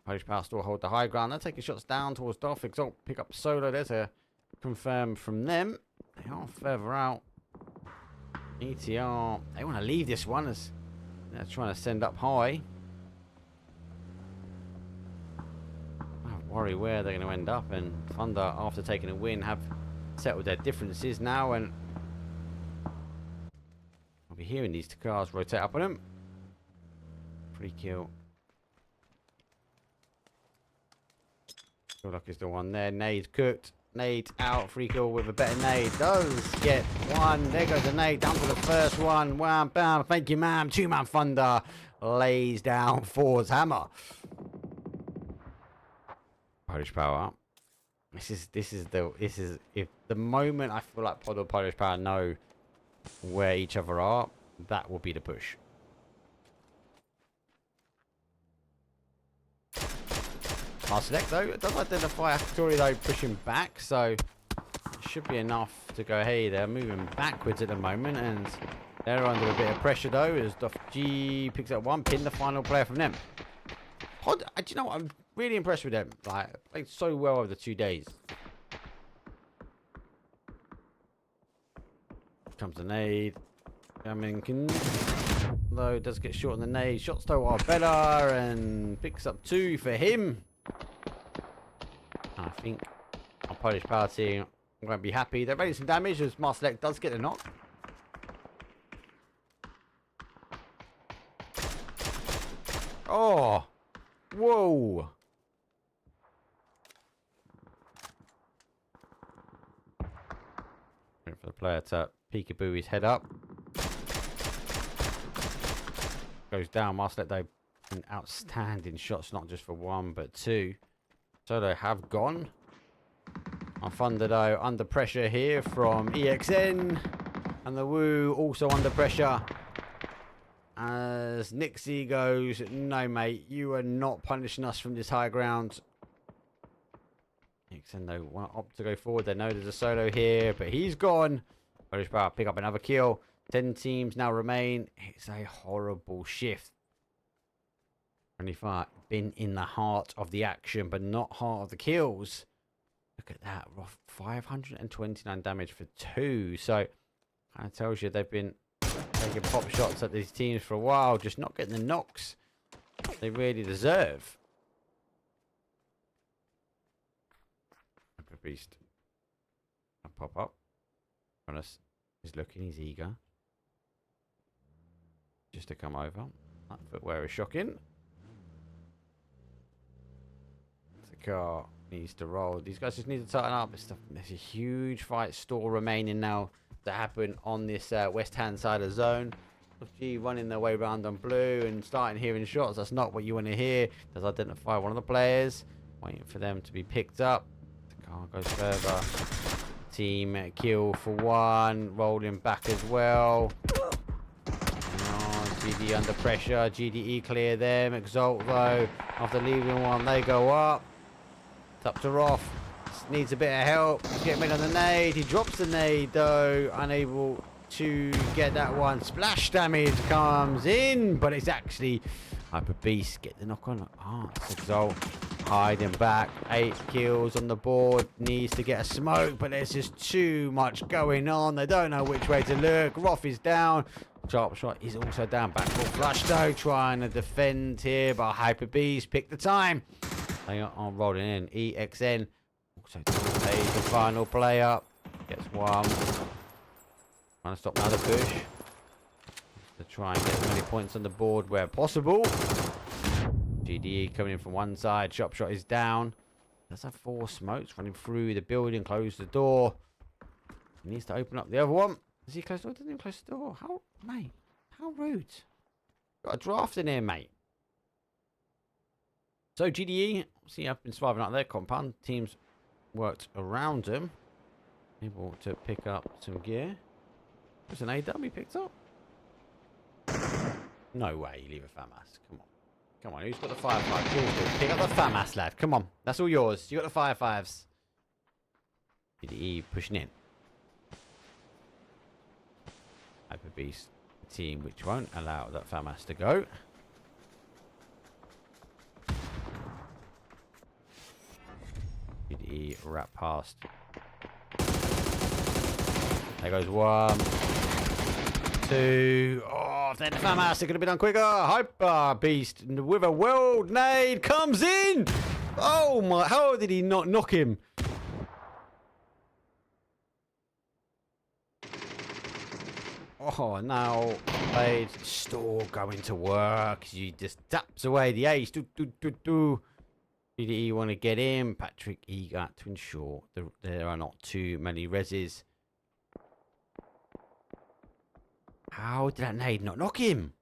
Polish Power still hold the high ground. They're taking shots down towards Dolph. Exalt pick up Solo. There's a confirm from them. They are further out. ETR, they want to leave this one as they're trying to send up high. I worry where they're going to end up, and Thunder, after taking a win, have settled their differences now, and I'll be hearing these 2 cars rotate up on them. Free kill. Feel like it's the one there. Nade cooked. Nade out. Free kill with a better nade. Does get one. There goes the nade. Down for the first one. Wham, bam. Thank you, ma'am. 2-man Thunder lays down Ford's hammer. Polish Power. This is if the moment I feel like Pod or Polish Power know where each other are, that will be the push. Our select though, it does identify Victoria though pushing back, so it should be enough to go, hey, they're moving backwards at the moment, and they're under a bit of pressure though, as Duff G picks up one, pin the final player from them. Pod, do you know what, I'm really impressed with them, like, played so well over the 2 days. Comes the nade, Gaminkins, though, does get short on the nade. Shots though are better and picks up 2 for him. And I think our Polish power team won't be happy. They're raising some damage as Marcelek does get a knock. Oh, whoa. Wait for the player to peekaboo his head up. Goes down. Marcelek, though, an outstanding shots, not just for 1 but 2. So they have gone. Our Thunder, though, under pressure here from EXN. And the Woo also under pressure. As Nixie goes, no, mate, you are not punishing us from this high ground. EXN, though, want to opt to go forward. They know there's a solo here, but he's gone. Polish Power pick up another kill. 10 teams now remain. It's a horrible shift. Friendly Fire been in the heart of the action, but not heart of the kills. Look at that. 529 damage for 2. So, kind of tells you they've been taking pop shots at these teams for a while, just not getting the knocks they really deserve. Beast. I'll pop up. He's looking, he's eager. Just to come over. That footwear is shocking. The car needs to roll. These guys just need to tighten up. There's a huge fight still remaining now to happen on this west hand side of zone. G running their way around on blue and starting hearing shots. That's not what you want to hear. Does identify one of the players. Waiting for them to be picked up. The car goes further. Team kill for 1. Rolling back as well. GD under pressure. GDE clear them. Exalt, though, after leaving 1, they go up. It's up to Roth. Needs a bit of help. He's getting rid of the nade. He drops the nade, though. Unable to get that one. Splash damage comes in, but it's actually Hyper Beast. Get the knock on. It's Exalt. Hiding back. 8 kills on the board. Needs to get a smoke, but there's just too much going on. They don't know which way to look. Roth is down. Sharp shot is also down. Backdoor flush, though, trying to defend here, but Hyper Beast pick the time. They are rolling in. EXN also takes the final player. Gets 1. Trying to stop another push. To try and get as many points on the board where possible. GDE coming in from one side. Chop shot is down. Does have 4 smokes running through the building. Close the door. He needs to open up the other one. Does he close the door? Doesn't even close the door. How, mate? How rude. Got a draft in here, mate. So GDE, see, I've been surviving out there. Compound teams worked around him. Able to pick up some gear. There's an AW picked up. No way, you leave a FAMAS. Come on. Come on, who's got the 5.5? Pick up the FAMAS, lad. Come on. That's all yours. You got the 5.5s. GDE pushing in. Hyper Beast team, which won't allow that FAMAS to go. GDE wrap past. There goes 1, 2. Oh, if they're the FAMAS, it could have been done quicker. Hyper Beast with a world nade comes in. Oh my, how did he not knock him? Oh, now Blade still going to work. He just taps away the ace. GDE want to get in. Patrick eager to ensure there are not too many reses. How did that nade not knock him?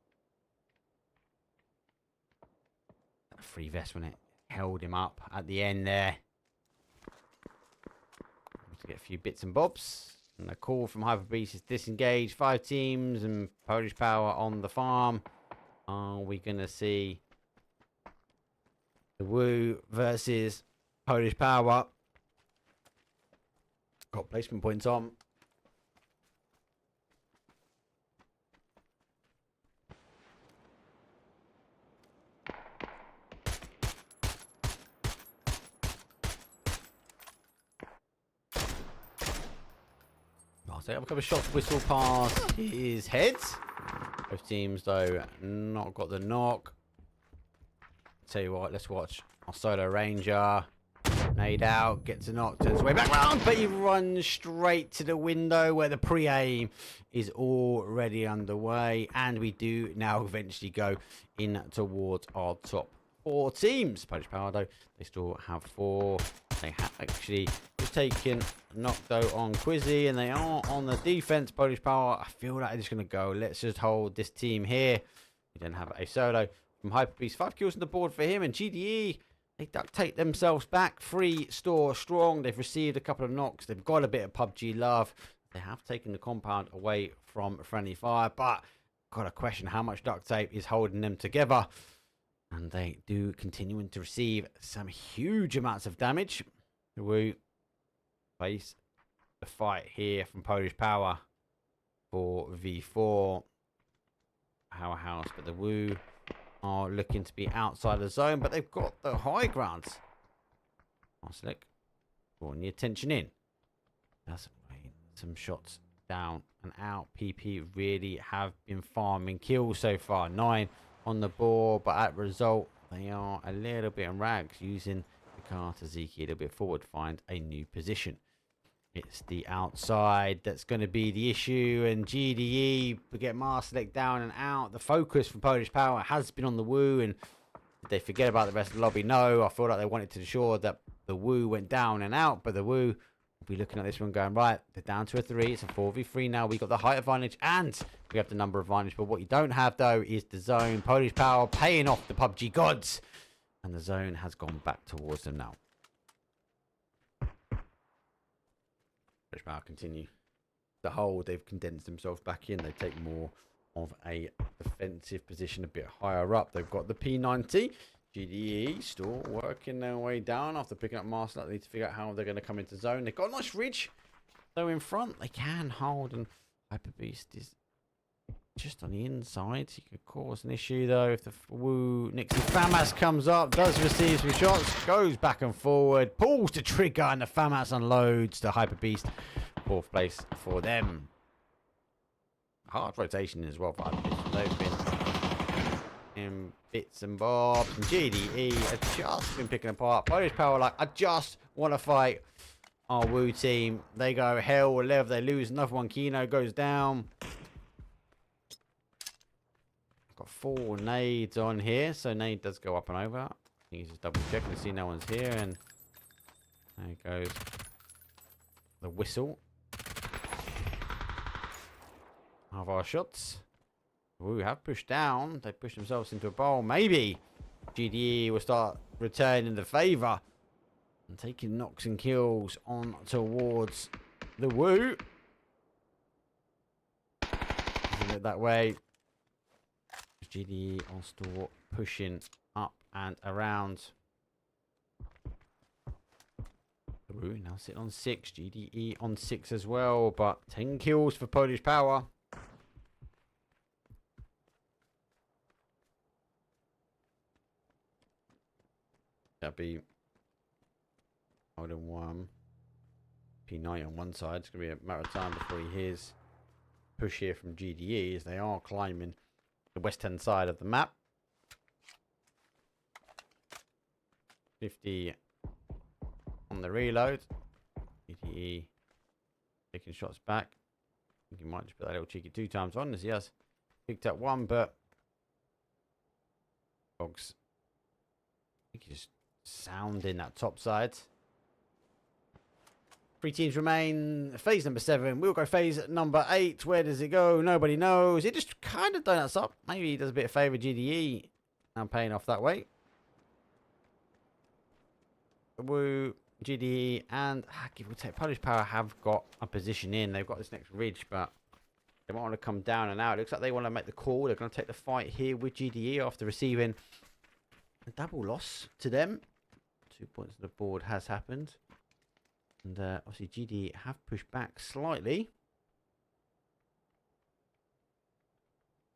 That free vest when it held him up at the end there. To get a few bits and bobs. And the call from Hyper Beast is disengaged. 5 teams and Polish Power on the farm. Are we going to see the Woo versus Polish Power? Got placement points on. So a couple of shots whistle past his head. Both teams, though, not got the knock. Tell you what, let's watch our Solo Ranger. Nade out, gets a knock, turns way back round, but he runs straight to the window where the pre-aim is already underway. And we do now eventually go in towards our top 4 teams. Polish Power, though, they still have 4. They have actually just taken a knock, though, on Quizzy, and they are on the defense. Polish Power, I feel like they're just going to go. Let's just hold this team here. We then have a solo from Hyperbeast. 5 kills on the board for him, and GDE, they duct tape themselves back. 3 store strong. They've received a couple of knocks. They've got a bit of PUBG love. They have taken the compound away from friendly fire, but got a question how much duct tape is holding them together. And they do continuing to receive some huge amounts of damage. The Woo face the fight here from Polish Power for V4 Powerhouse, but the Woo are looking to be outside the zone, but they've got the high ground. Slick, drawing the attention in. That's some shots down and out. PP really have been farming kills so far. 9 on the board, but at result, they are a little bit in rags, using the car to Zeki a little bit forward, find a new position. It's the outside that's going to be the issue, and GDE get Marselek down and out. The focus from Polish Power has been on the Woo, and did they forget about the rest of the lobby? No, I feel like they wanted to ensure that the Woo went down and out, but the Woo will be looking at this one going, right, they're down to a 3. It's a 4v3 now. We got the height advantage and we have the number advantage, but what you don't have, though, is the zone. Polish Power paying off the PUBG gods, and the zone has gone back towards them now. Polish Power continue the hold. They've condensed themselves back in. They take more of a defensive position a bit higher up. They've got the P90. GDE still working their way down after picking up Master. They need to figure out how they're going to come into zone. They've got a nice ridge, though, in front. They can hold, and Hyperbeast is just on the inside. He could cause an issue, though, if the Woo Nixie FAMAS comes up, does receive some shots, goes back and forward, pulls the trigger, and the FAMAS unloads the Hyperbeast. 4th place for them. Hard rotation as well for Hyperbeast. They've been in bits and bobs, and GDE have just been picking apart. Polish Power, like, I just want to fight our Woo team. They go hell or leather. They lose another one. Kino goes down. Got 4 nades on here, so nade does go up and over. I think he's just double checking to see no one's here, and there goes the whistle of our shots. We have pushed down. They pushed themselves into a bowl. Maybe GDE will start returning the favour and taking knocks and kills on towards the Woo. Isn't it that way? GDE are still pushing up and around. The Woo now sitting on 6. GDE on 6 as well, but 10 kills for Polish Power. That'd be more than 1. P9 on one side. It's going to be a matter of time before he hears push here from GDE as they are climbing the west-hand side of the map. 50 on the reload. GDE taking shots back. I think he might just put that little cheeky 2 times on as he has picked up 1, but Dogs, I think he's just sounding that top side. 3 teams remain. Phase number 7. We'll go phase number 8. Where does it go? Nobody knows. It just kind of donuts up. Maybe he does a bit of favour GDE. I'm paying off that way. Woo, GDE, and give or take, Polish Power have got a position in. They've got this next ridge, but they might want to come down and out. It looks like they want to make the call. They're going to take the fight here with GDE after receiving a double loss to them. 2 points on the board has happened. And obviously GDE have pushed back slightly.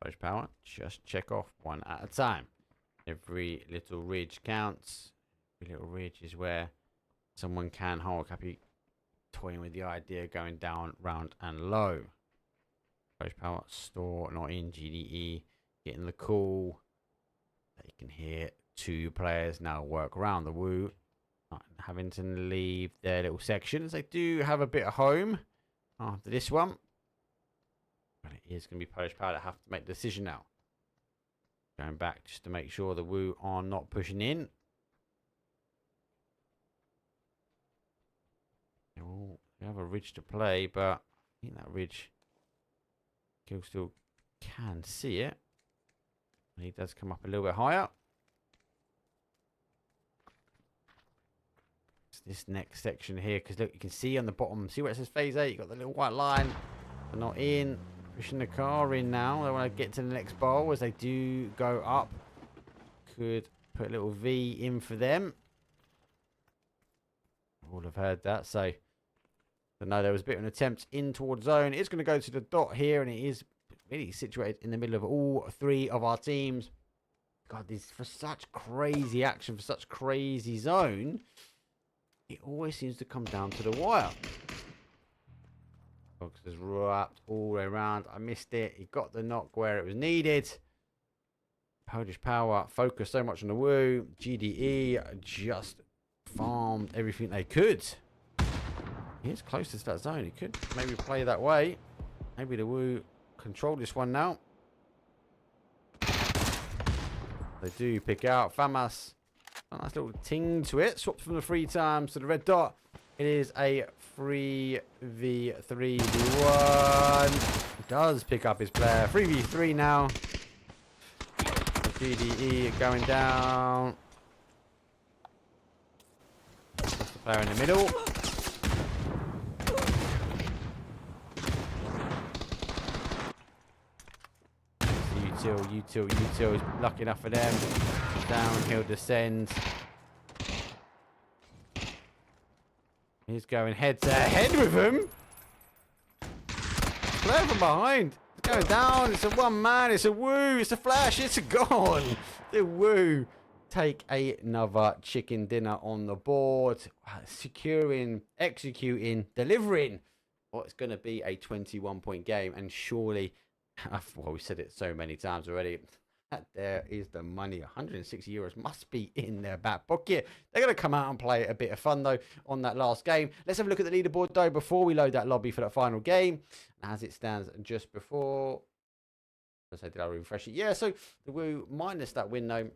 Polish Power, just check off one at a time. Every little ridge counts. Every little ridge is where someone can hold. Happy toying with the idea going down, round, and low. Polish Power, store, not in. GDE, getting the call. They can hear 2 players now work around the Woo. Not having to leave their little sections. They do have a bit of home after this one. But it is going to be Polish Power that have to make the decision now. Going back just to make sure the Woo are not pushing in. They have a ridge to play, but I think that ridge, Kill still can see it. And he does come up a little bit higher. It's this next section here, because look, you can see on the bottom, see where it says phase 8, you've got the little white line. They're not in. Pushing the car in now. They want to get to the next bowl as they do go up. Could put a little V in for them. All have heard that, so no, there was a bit of an attempt in towards zone. It's going to go to the dot here, and it is really situated in the middle of all 3 of our teams. God, this for such crazy action, for such crazy zone, it always seems to come down to the wire. Fox is wrapped all the way around. I missed it. He got the knock where it was needed. Polish Power focused so much on the Woo. GDE just farmed everything they could. He is closest to that zone. He could maybe play that way. Maybe the Woo control this one now. They do pick out Famas. A nice little ting to it. Swaps from the 3 times to the red dot. It is a 3v3v1. He does pick up his player. 3v3 now. GDE going down. That's the player in the middle. Util is lucky enough for them. Downhill descend. He's going head to head with him. Player from behind. It's going down. It's a 1-man. It's a Woo. It's a flash. It's a gone. The Woo take another chicken dinner on the board. Securing, executing, delivering what's going to be a 21-point game. And surely, well, we said it so many times already, that there is the money. 160 euros must be in their back pocket. They're going to come out and play a bit of fun, though, on that last game. Let's have a look at the leaderboard, though, before we load that lobby for that final game. As it stands just before... Let's say, did I refresh it? Yeah, so the Woo, minus that win, though,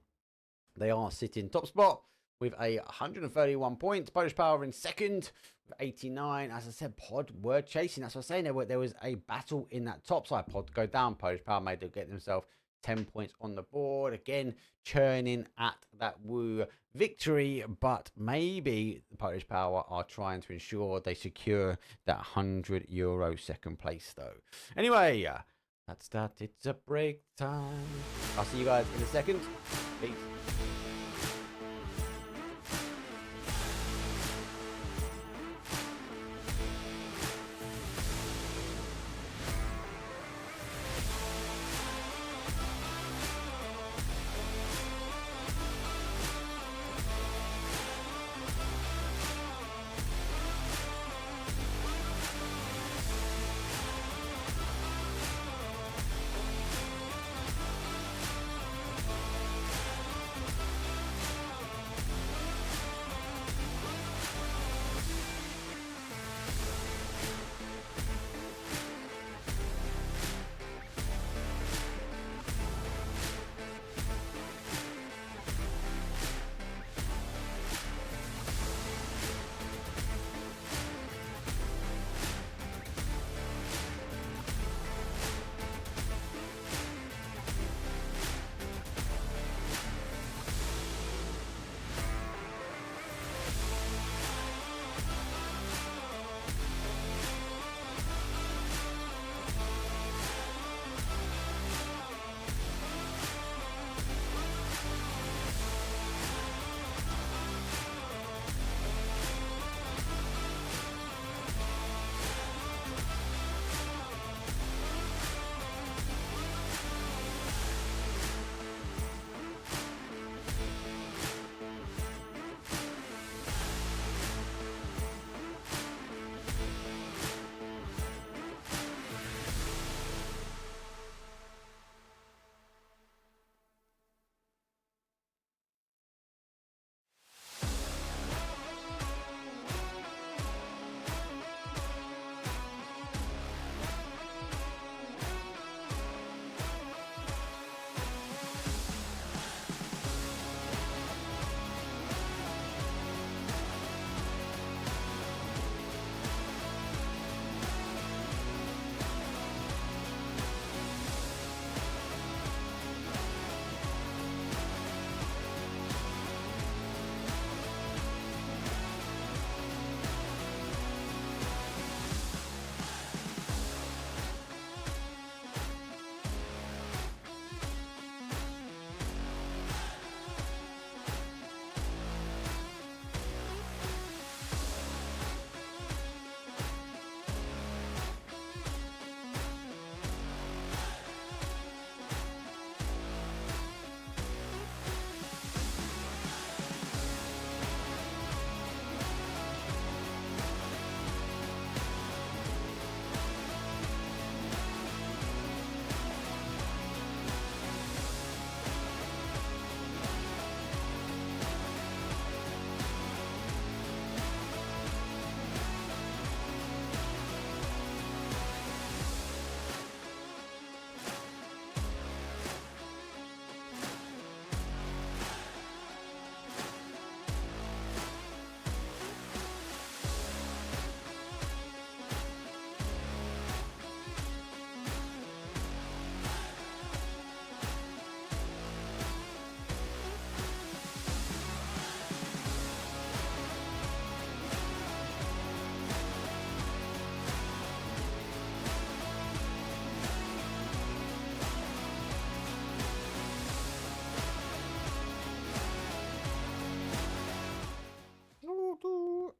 they are sitting top spot with a 131 points. Polish Power in second with 89. As I said, Pod were chasing. That's what I'm saying. There was a battle in that top side. Pod to go down. Polish Power made them get themselves 10 points on the board. Again, churning at that Woo victory. But maybe the Polish Power are trying to ensure they secure that 100 euro second place, though. Anyway, that's that. It's a break time. I'll see you guys in a second. Peace.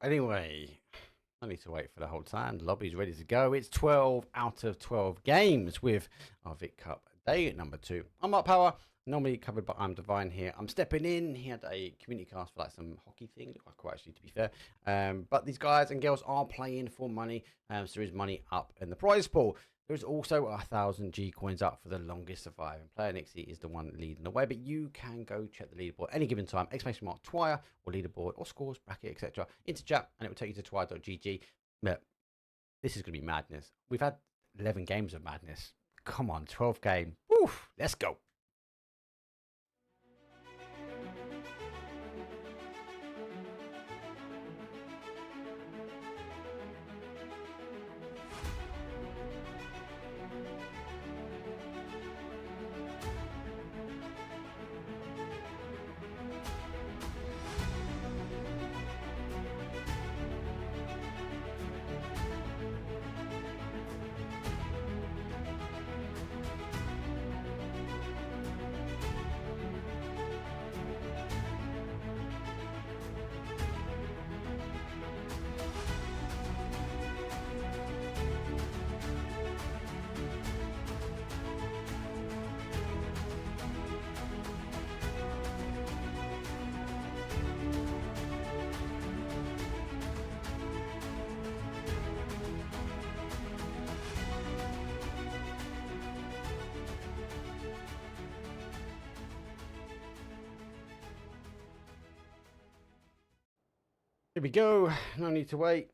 Anyway, I need to wait for the whole time. The lobby's ready to go. It's 12 out of 12 games with our Vic Cup day number 2. I'm Mark Power, normally covered by I'm Divine here. I'm stepping in. He had a community cast for like some hockey thing. Quite actually, to be fair. But these guys and girls are playing for money. So there is money up in the prize pool. There's also 1,000 G coins up for the longest surviving player. Nixie is the one leading the way, but you can go check the leaderboard any given time. Exclamation mark Twire or leaderboard or scores bracket, etc. into chat, and it will take you to twire.gg. But this is going to be madness. We've had 11 games of madness. Come on, 12 game. Oof, let's go. Here we go. No need to wait.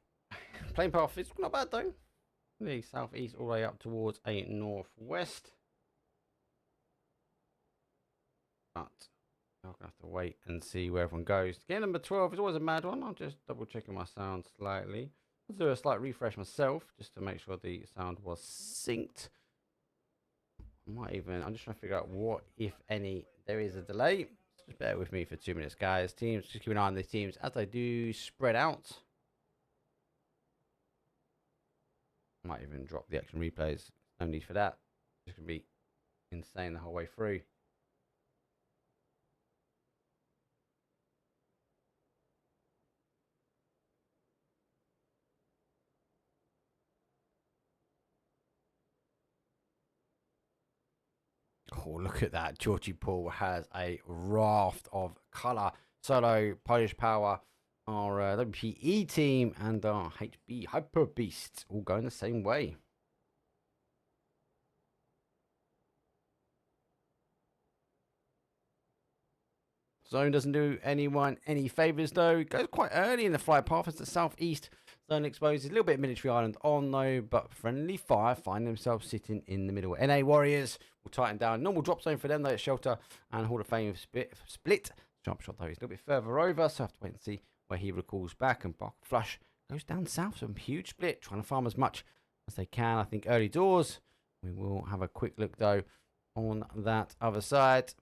Plane path is not bad though. The southeast all the way up towards a northwest. But I'm going to have to wait and see where everyone goes. Game number 12 is always a mad one. I'm just double checking my sound slightly. Let's do a slight refresh myself just to make sure the sound was synced. I'm just trying to figure out what, if any, there is a delay. Just bear with me for 2 minutes, guys. Teams, just keep an eye on the teams as they do spread out. Might even drop the action replays. No need for that. It's going to be insane the whole way through. Oh, look at that. Georgie Paul has a raft of colour. Solo, Polish Power, our WPE team, and our HB Hyper Beasts all going the same way. Zone doesn't do anyone any favours though. It goes quite early in the flight path as the southeast zone exposes. A little bit of military island on though, but friendly fire find themselves sitting in the middle. NA Warriors will tighten down. Normal drop zone for them though at Shelter and Hall of Fame split. Jump shot though, he's a little bit further over, so I have to wait and see where he recalls back. And Bark Flush goes down south, so a huge split, trying to farm as much as they can. I think early doors. We will have a quick look though on that other side.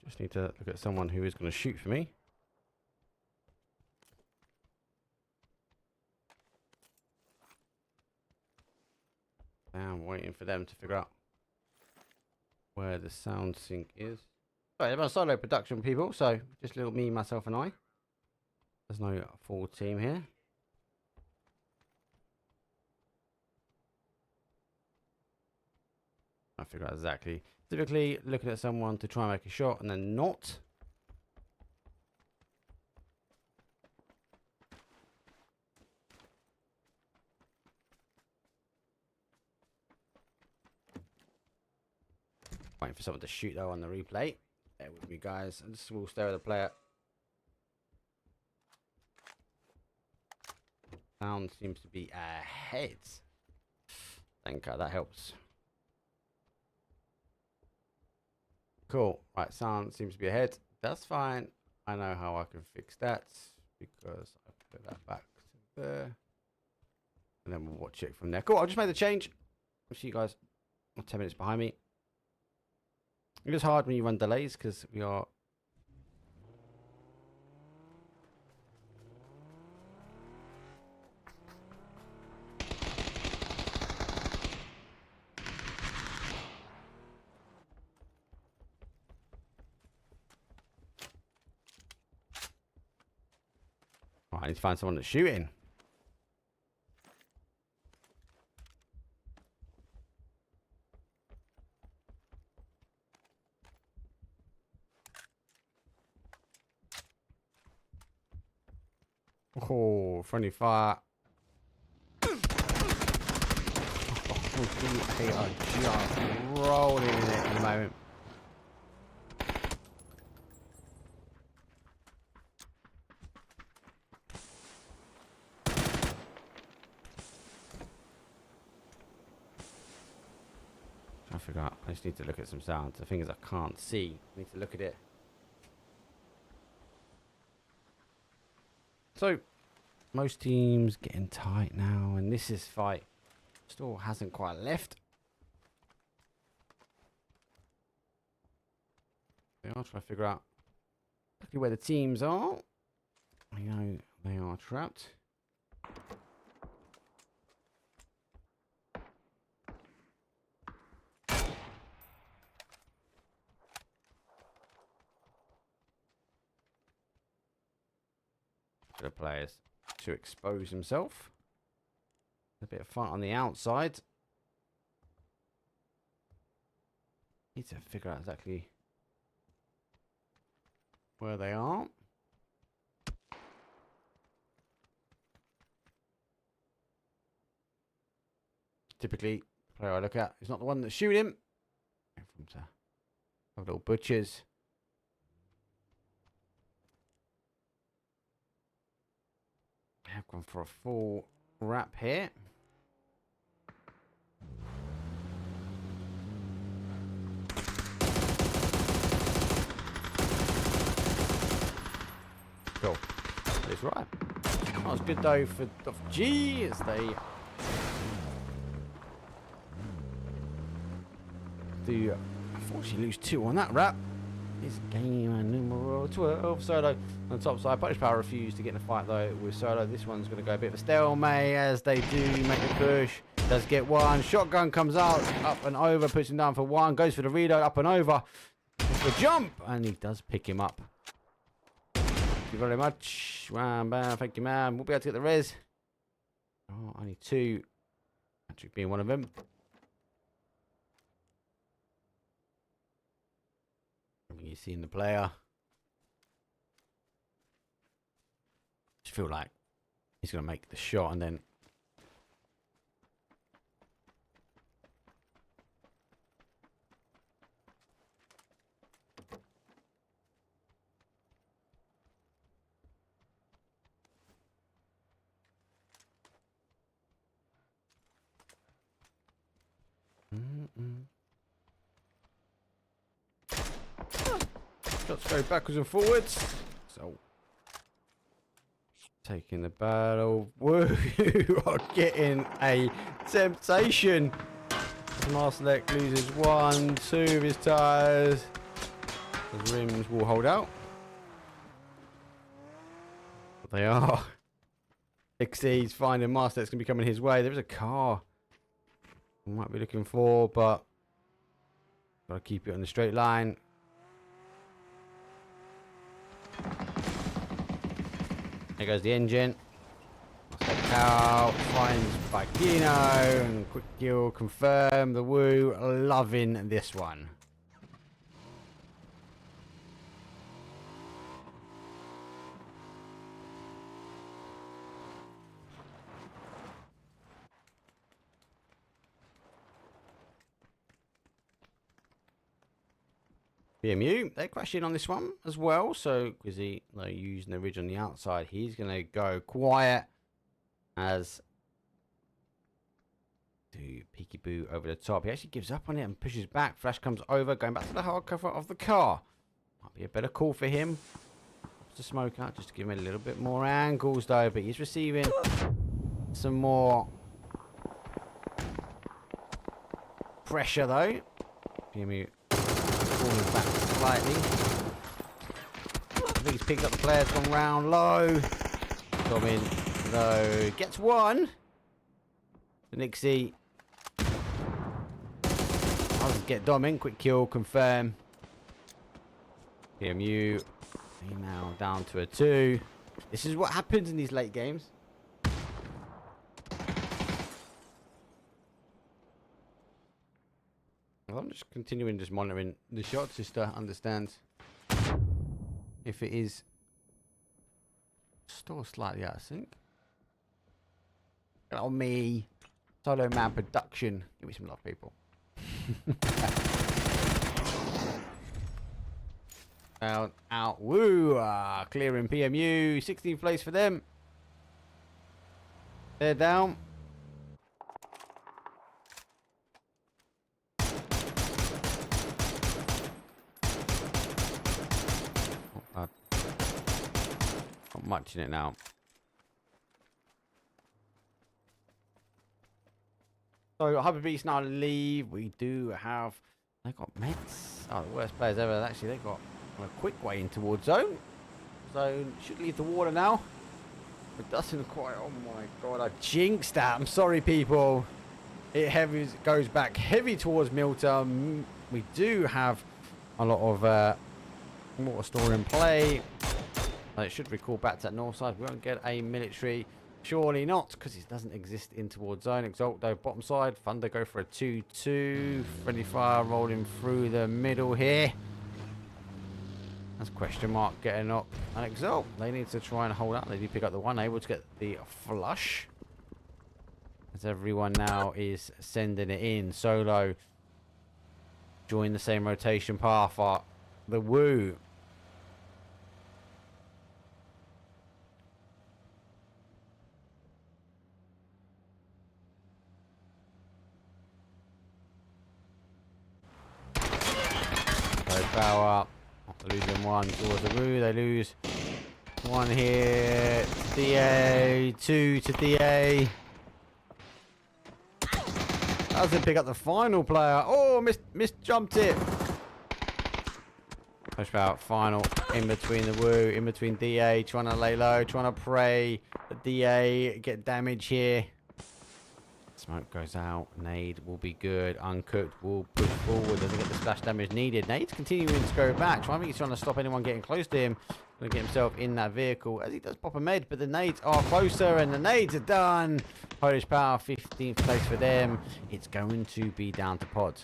Just need to look at someone who is going to shoot for me. I'm waiting for them to figure out where the sound sync is. Right, I'm a solo production, people, so just little me, myself, and I. There's no full team here. I figure out exactly. Typically, looking at someone to try and make a shot and then not. Waiting for someone to shoot though on the replay. Bear with me, guys. I just will stare at the player. Sound seems to be ahead. Thank God, that helps. Cool. Right, sound seems to be ahead. That's fine. I know how I can fix that because I put that back to there. And then we'll watch it from there. Cool, I'll just make the change. I'll see you guys 10 minutes behind me. It is hard when you run delays because we are... Right, I need to find someone that's shooting. Oh, friendly fire. Oh, they are just rolling in it at the moment. I forgot. I just need to look at some sounds. The thing is, I can't see. I need to look at it. So, most teams getting tight now, and this fight still hasn't quite left. They are trying to figure out exactly where the teams are. I know they are trapped. The players to expose himself. A bit of fight on the outside. Need to figure out exactly where they are. Typically, the player I look at is not the one that's shooting. From little butchers. I've gone for a full wrap here. Cool. That's right. That was good though for G as they do unfortunately lose 2 on that wrap. It's game numero 12. Solo on the top side. Punish Power refused to get in a fight though with Solo. This one's going to go a bit of a stalemate as they do make the push. Does get one. Shotgun comes out. Up and over. Puts him down for 1. Goes for the reload. Up and over. For the jump. And he does pick him up. Thank you very much. Bam, bam. Thank you, man. We'll be able to get the res. Oh, only 2. Patrick being one of them. You've seen the player. Just feel like he's going to make the shot and then shots go backwards and forwards. So taking the battle. Woo! You are getting a temptation. Marselek loses 1, 2 of his tires. The rims will hold out. But they are. Exceeds finding Marselek's going to be coming his way. There is a car we might be looking for, but got to keep it on the straight line. There goes the engine. Out, finds Bikino, and quick kill, confirm the woo. Loving this one. BMU, they crash in on this one as well. So, because they're using the ridge on the outside, he's going to go quiet as do Peekaboo over the top. He actually gives up on it and pushes back. Flash comes over, going back to the hard cover of the car. Might be a better call for him. To smoke out, just to give him a little bit more angles though. But he's receiving some more pressure though. PMU falling back slightly. I think he's picked up the players, gone round low. Dom in low. Gets one. Nixie. I'll just get Dom in. Quick kill, confirm. PMU. Now down to a 2. This is what happens in these late games. I'm just continuing just monitoring the shots just to understand if it is still slightly out of sync. Get on me. Solo man production. Give me some love, people. Out. Woo. Clearing PMU. 16th place for them. They're down. Not much in it now. So Hyper Beast now leave. We do have. They got Mets. Oh, the worst players ever. Actually, they got a quick way in towards zone. Zone should leave the water now. It doesn't quite. Oh my god! I jinxed that. I'm sorry, people. It goes back heavy towards Milton. We do have a lot of water store in play. It should recall back to that north side. We won't get a military. Surely not, because it doesn't exist in towards zone. Exalt though, bottom side. Thunder go for a 2-2. Friendly fire rolling through the middle here. That's question mark getting up. And Exalt, they need to try and hold up. They do pick up the 1, able to get the flush. As everyone now is sending it in. Solo join the same rotation path. The Woo. Power. After losing 1 towards the Woo, they lose 1 here. DA, 2 to DA. Doesn't pick up the final player. Oh, jumped it. Push out final in between the Woo, in between DA, trying to lay low, trying to pray. The DA get damage here. Smoke goes out. Nade will be good. Uncooked will push forward. Doesn't get the splash damage needed. Nade's continuing to go back. I think he's trying to stop anyone getting close to him. Going to get himself in that vehicle as he does pop a med. But the nades are closer and the nades are done. Polish Power, 15th place for them. It's going to be down to Pod.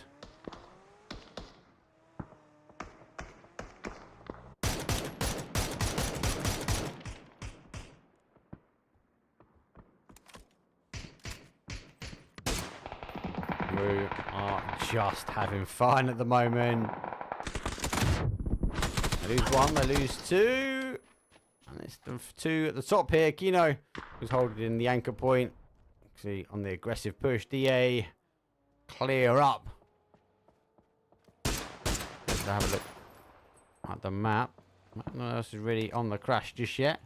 Who are just having fun at the moment. They lose 1, they lose 2. And it's the 2 at the top here. Kino was holding in the anchor point. See on the aggressive push. DA clear up. Let's have a look at the map. No one else is really on the crash just yet.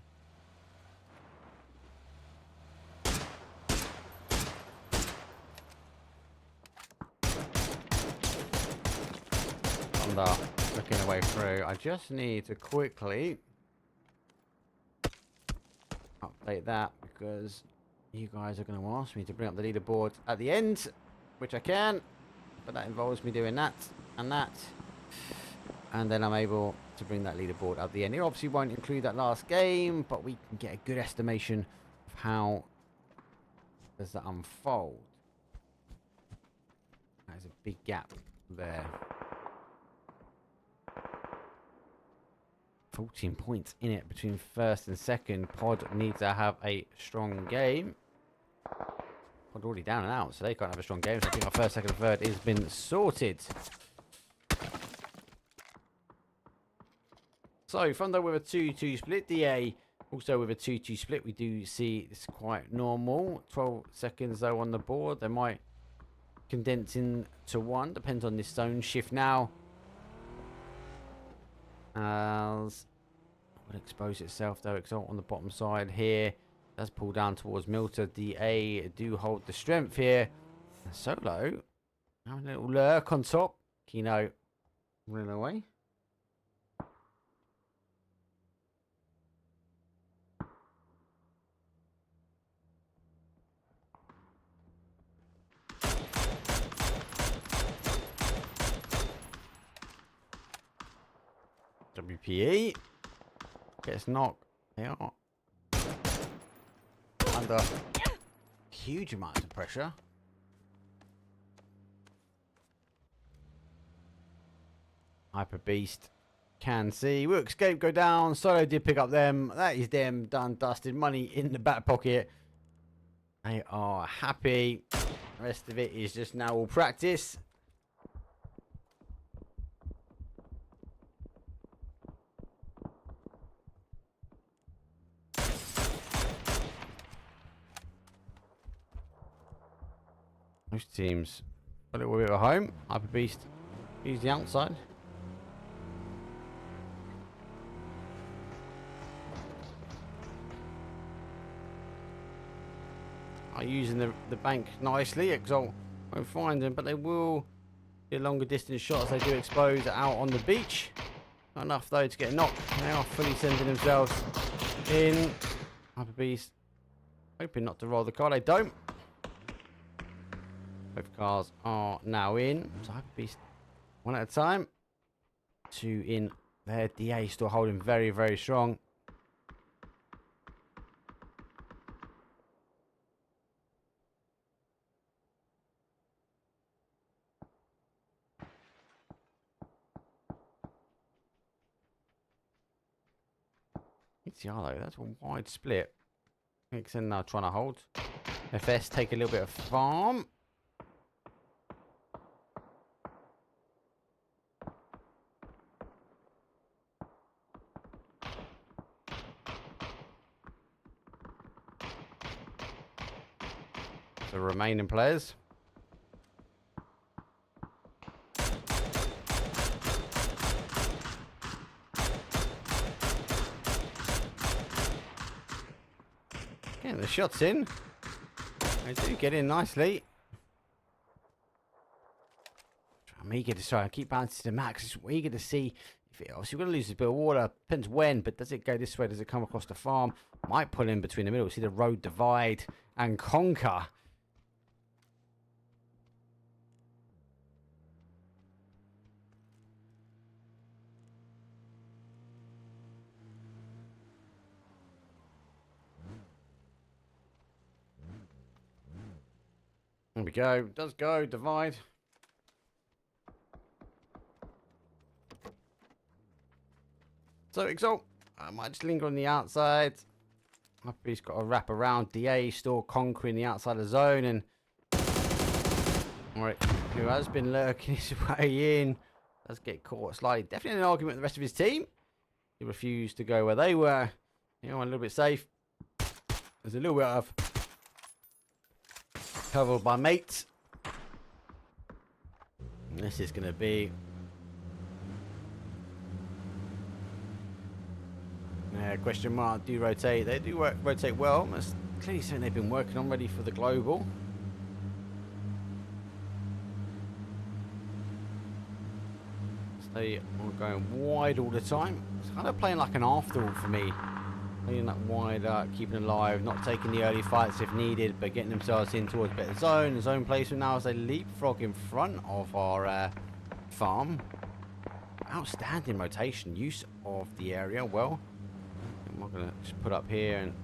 Looking away through. I just need to quickly update that because you guys are going to ask me to bring up the leaderboard at the end, which I can, but that involves me doing that, and then I'm able to bring that leaderboard at the end. It obviously won't include that last game, but we can get a good estimation of how does that unfold. There's a big gap there. 14 points in it between first and second. Pod needs to have a strong game. Pod already down and out, so they can't have a strong game. So I think our first, second, and third has been sorted. So Thunder with a 2-2 split. DA also with a 2-2 split. We do see it's quite normal. 12 seconds though on the board. They might condense into 1. Depends on this zone shift now. As would expose itself though. Exalt on the bottom side here. Does pull down towards Milta. DA do hold the strength here. Solo Now a little lurk on top. Kino running away. WPE gets knocked. They are under huge amounts of pressure. Hyper Beast can see. Will escape, go down. Solo did pick up them. That is them done, dusted. Money in the back pocket. They are happy. The rest of it is just now all practice. Most teams a little bit at home. Hyper Beast use the outside. Are using the bank nicely. Exalt won't find them, but they will get longer distance shots. They do expose out on the beach. Not enough though to get knocked. They are fully sending themselves in. Hyper Beast hoping not to roll the car. They don't. Both cars are now in. So Hyper Beast one at a time. Two in there. DA still holding very, very strong. It's yellow. That's a wide split. Nixon now trying to hold. FS take a little bit of farm. The remaining players. Getting the shots in. They do get in nicely. I'm eager to try and keep bouncing to max. We're eager to see if it, obviously we're going to lose a bit of water. Depends when, but does it go this way? Does it come across the farm? Might pull in between the middle. See the road divide and conquer. There we go. Does go. Divide. So Exalt, I might just linger on the outside. He's got a wrap around. DA still conquering the outside of the zone. And alright, who has been lurking his way in. Does get caught slightly. Definitely an argument with the rest of his team. He refused to go where they were. You know, a little bit safe. There's a little bit of covered by mates. And this is going to be question mark. Do rotate. They do rotate well. That's clearly something they've been working on, ready for the global. So they are going wide all the time. It's kind of playing like an afterthought for me. Playing that wide, keeping alive, not taking the early fights if needed, but getting themselves in towards better zone. The zone placement now as they leapfrog in front of our farm. Outstanding rotation, use of the area. Well, I'm not going to just put up here and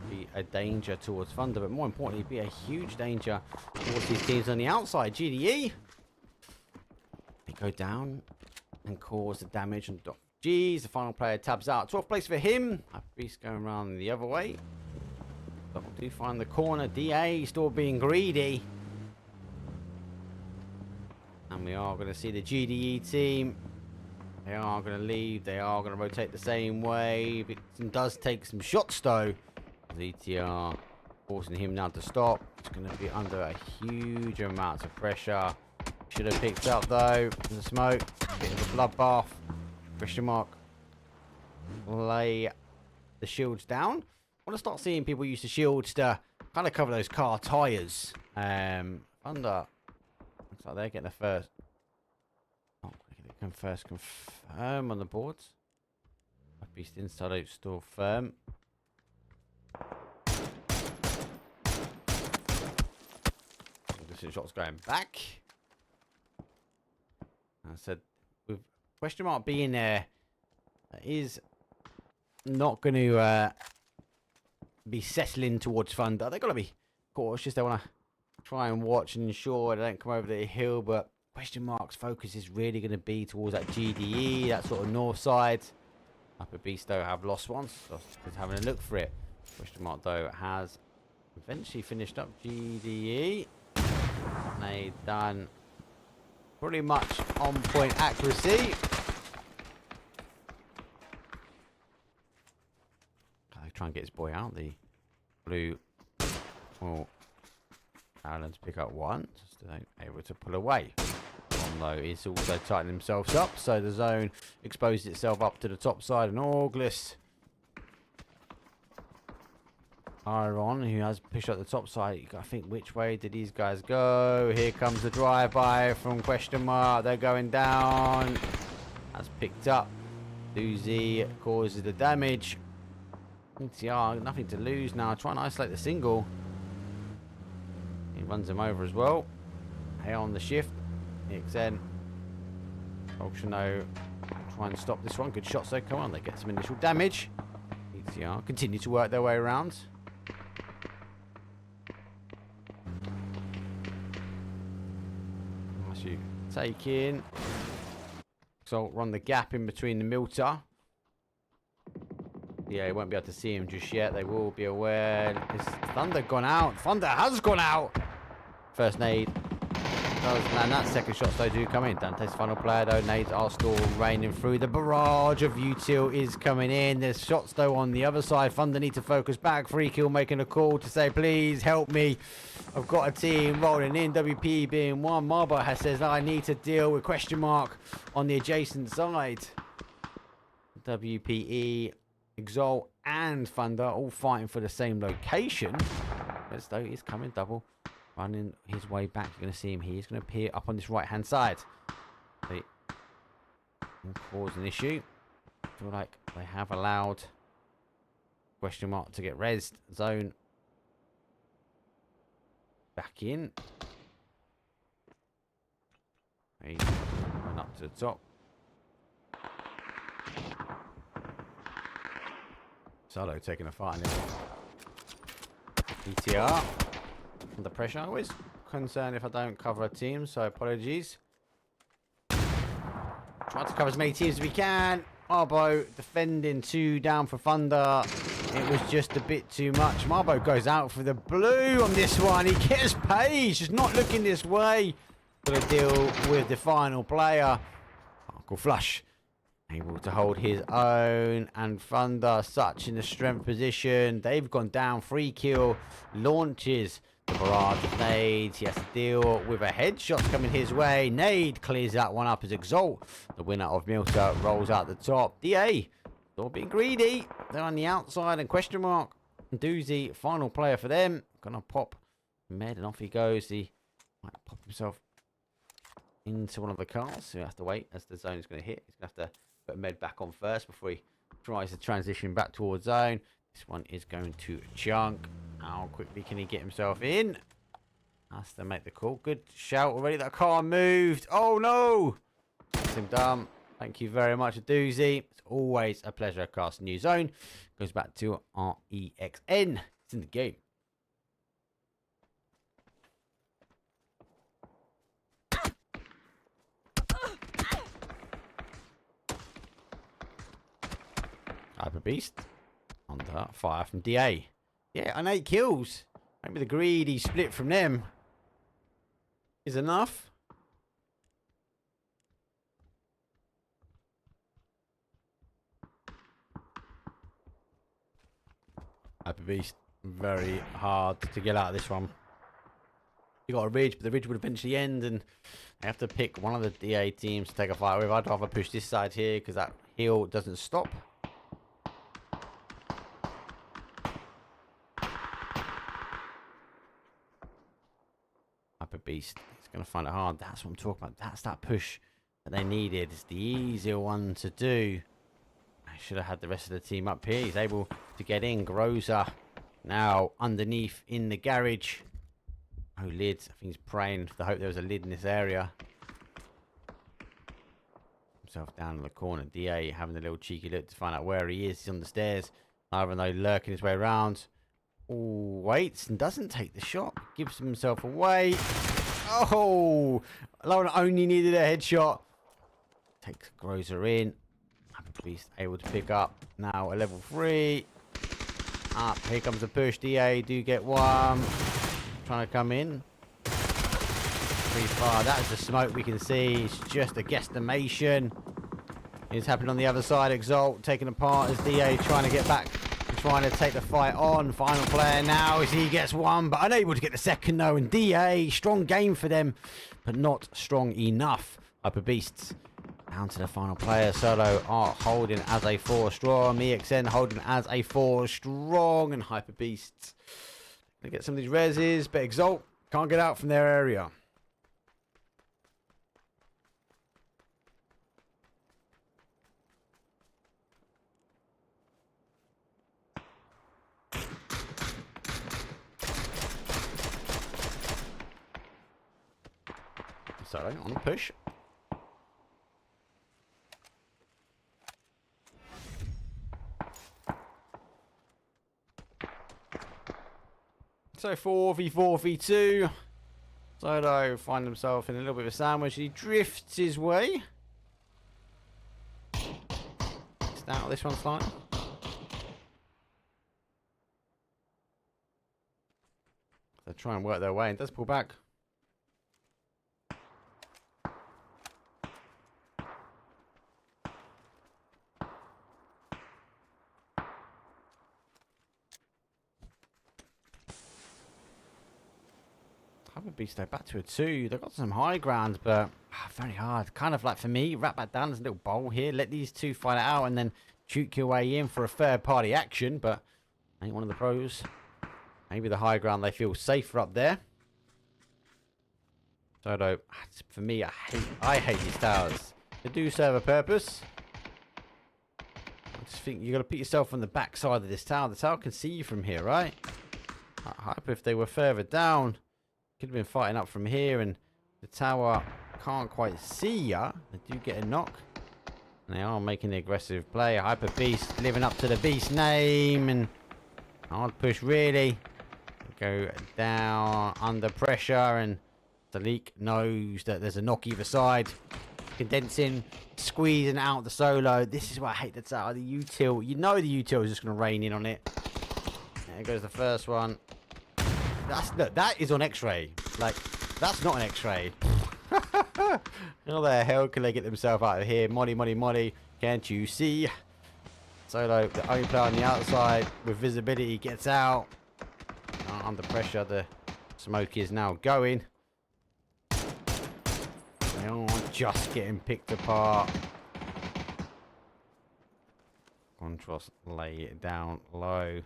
be a danger towards Thunder, but more importantly, be a huge danger towards these teams on the outside. GDE, they go down and cause the damage and G's, the final player tabs out. 12th place for him. Beast going around the other way. But we'll do find the corner. DA still being greedy. And we are going to see the GDE team. They are going to leave. They are going to rotate the same way. Vixen does take some shots though. ZTR forcing him now to stop. It's going to be under a huge amount of pressure. Should have picked up though. In the smoke. Bit of a bloodbath. Question mark. Lay the shields down. I want to start seeing people use the shields to kind of cover those car tyres. Thunder Looks like they're getting the first. Oh, they can first confirm on the boards. Beast inside out still firm. Distance shots going back. I said, with question mark being there, is not going to be settling towards Thunder. They've got to be cautious. They want to try and watch and ensure they don't come over the hill. But question mark's focus is really going to be towards that GDE, that sort of north side. Upper Beast, though, have lost once. So just having a look for it. Question mark, though, has eventually finished up GDE. They've done pretty much on point accuracy. They try and get his boy out. The blue will Allen to pick up one. Just able to pull away. Though is also tightening themselves up, so the zone exposes itself up to the top side, and August Iron, who has pushed up the top side. You gotta think, which way did these guys go? Here comes the drive-by from question mark. They're going down. That's picked up. Doozy causes the damage. NTR, nothing to lose now. Trying to isolate the single. He runs him over as well. Hey on the shift. XN. Ultrano try and stop this one. Good shots though. Come on, they get some initial damage. ETR continue to work their way around. As you take in. So run the gap in between the Milter. Yeah, you won't be able to see him just yet. They will be aware. Is Thunder gone out? Thunder has gone out. First nade. And that second shots though do come in. Dante's final player though. Nades are still raining through. The barrage of util is coming in. There's shots though on the other side. Thunder need to focus back. VIkurvi making a call to say, please help me. I've got a team rolling in. WP being one. Marbo has says I need to deal with question mark on the adjacent side. WPE, Exalt and Thunder all fighting for the same location. As though he's coming double. Running his way back. You're going to see him here. He's going to appear up on this right-hand side. They will cause an issue. I feel like they have allowed question mark to get rezzed. Zone back in. He went up to the top. Solo taking a fight in it. ETR. Under pressure. I'm always concerned if I don't cover a team, so apologies. Try to cover as many teams as we can. Marbo defending 2 down for Thunder. It was just a bit too much. Marbo goes out for the blue on this one. He gets paid. Just not looking this way. Got to deal with the final player. Uncle Flush. Able to hold his own, and Thunder such in a strength position. They've gone down. Free kill. Launches the barrage of nades. He has to deal with a headshot coming his way. Nade clears that one up as Exalt, the winner of Milter, rolls out the top. DA, still being greedy. They're on the outside, and question mark. Doozy, final player for them. Gonna pop med, and off he goes. He might pop himself into one of the cars. So we have to wait as the zone is going to hit. He's going to have to put med back on first before he tries to transition back towards zone. This one is going to chunk. How quickly can he get himself in? Has to make the call. Good shout already. That car moved. Oh no! That's him done. Thank you very much, Doozy. It's always a pleasure casting new zone. Goes back to REXN. It's in the game. Hyper Beast. Under fire from DA. Yeah, and 8 kills. Maybe the greedy split from them is enough. Hyper Beast, very hard to get out of this one. You got a ridge, but the ridge would eventually end, and they have to pick one of the DA teams to take a fight with. I'd rather push this side here because that hill doesn't stop. Hyper Beast is going to find it hard. That's what I'm talking about. That's that push that they needed. It's the easier one to do. I should have had the rest of the team up here. He's able to get in. Groza now underneath in the garage. Oh, lid. I think he's praying for the hope there was a lid in this area. Himself down in the corner. DA having a little cheeky look to find out where he is. He's on the stairs. Even though lurking his way around. Oh, waits and doesn't take the shot. Gives himself away. Oh, Lauren only needed a headshot. Takes Groza in. Beast able to pick up now a level 3. Up here comes the push. DA do get one. Trying to come in. Pretty far. That is the smoke we can see. It's just a guesstimation. It's happening on the other side. Exalt taken apart as DA trying to get back. Trying to take the fight on. Final player now as he gets one, but unable to get the second though. And DA, strong game for them, but not strong enough. Hyper Beasts down to the final player. Solo are holding as a 4 strong. EXN holding as a 4 strong. And Hyper Beasts gonna get some of these reses, but Exalt can't get out from their area. Solo on the push. So 4v4 v2. Solo find himself in a little bit of a sandwich. He drifts his way. Just out of this one slightly. They try and work their way and does pull back. Beast though, back to a 2. They've got some high ground, but very hard. Kind of like for me, wrap back down. There's a little bowl here. Let these two fight it out and then juke your way in for a third party action, but ain't one of the pros. Maybe the high ground they feel safer up there. So though, for me, I hate these towers. They do serve a purpose. I just think you got to put yourself on the back side of this tower. The tower can see you from here, right? Hyper, if they were further down, could have been fighting up from here, and the tower can't quite see ya. They do get a knock, and they are making the aggressive play. Hyper Beast living up to the Beast name, and hard push really. Go down under pressure, and the leak knows that there's a knock either side. Condensing, squeezing out the Solo. This is why I hate the tower. The util, you know the util is just going to rain in on it. There goes the first one. Look, that is on X-ray. Like, that's not an X-ray. How the hell can they get themselves out of here? Molly. Can't you see? Solo, the only player on the outside with visibility, gets out. Under pressure, the smoke is now going. They are just getting picked apart. Contrast, lay it down low.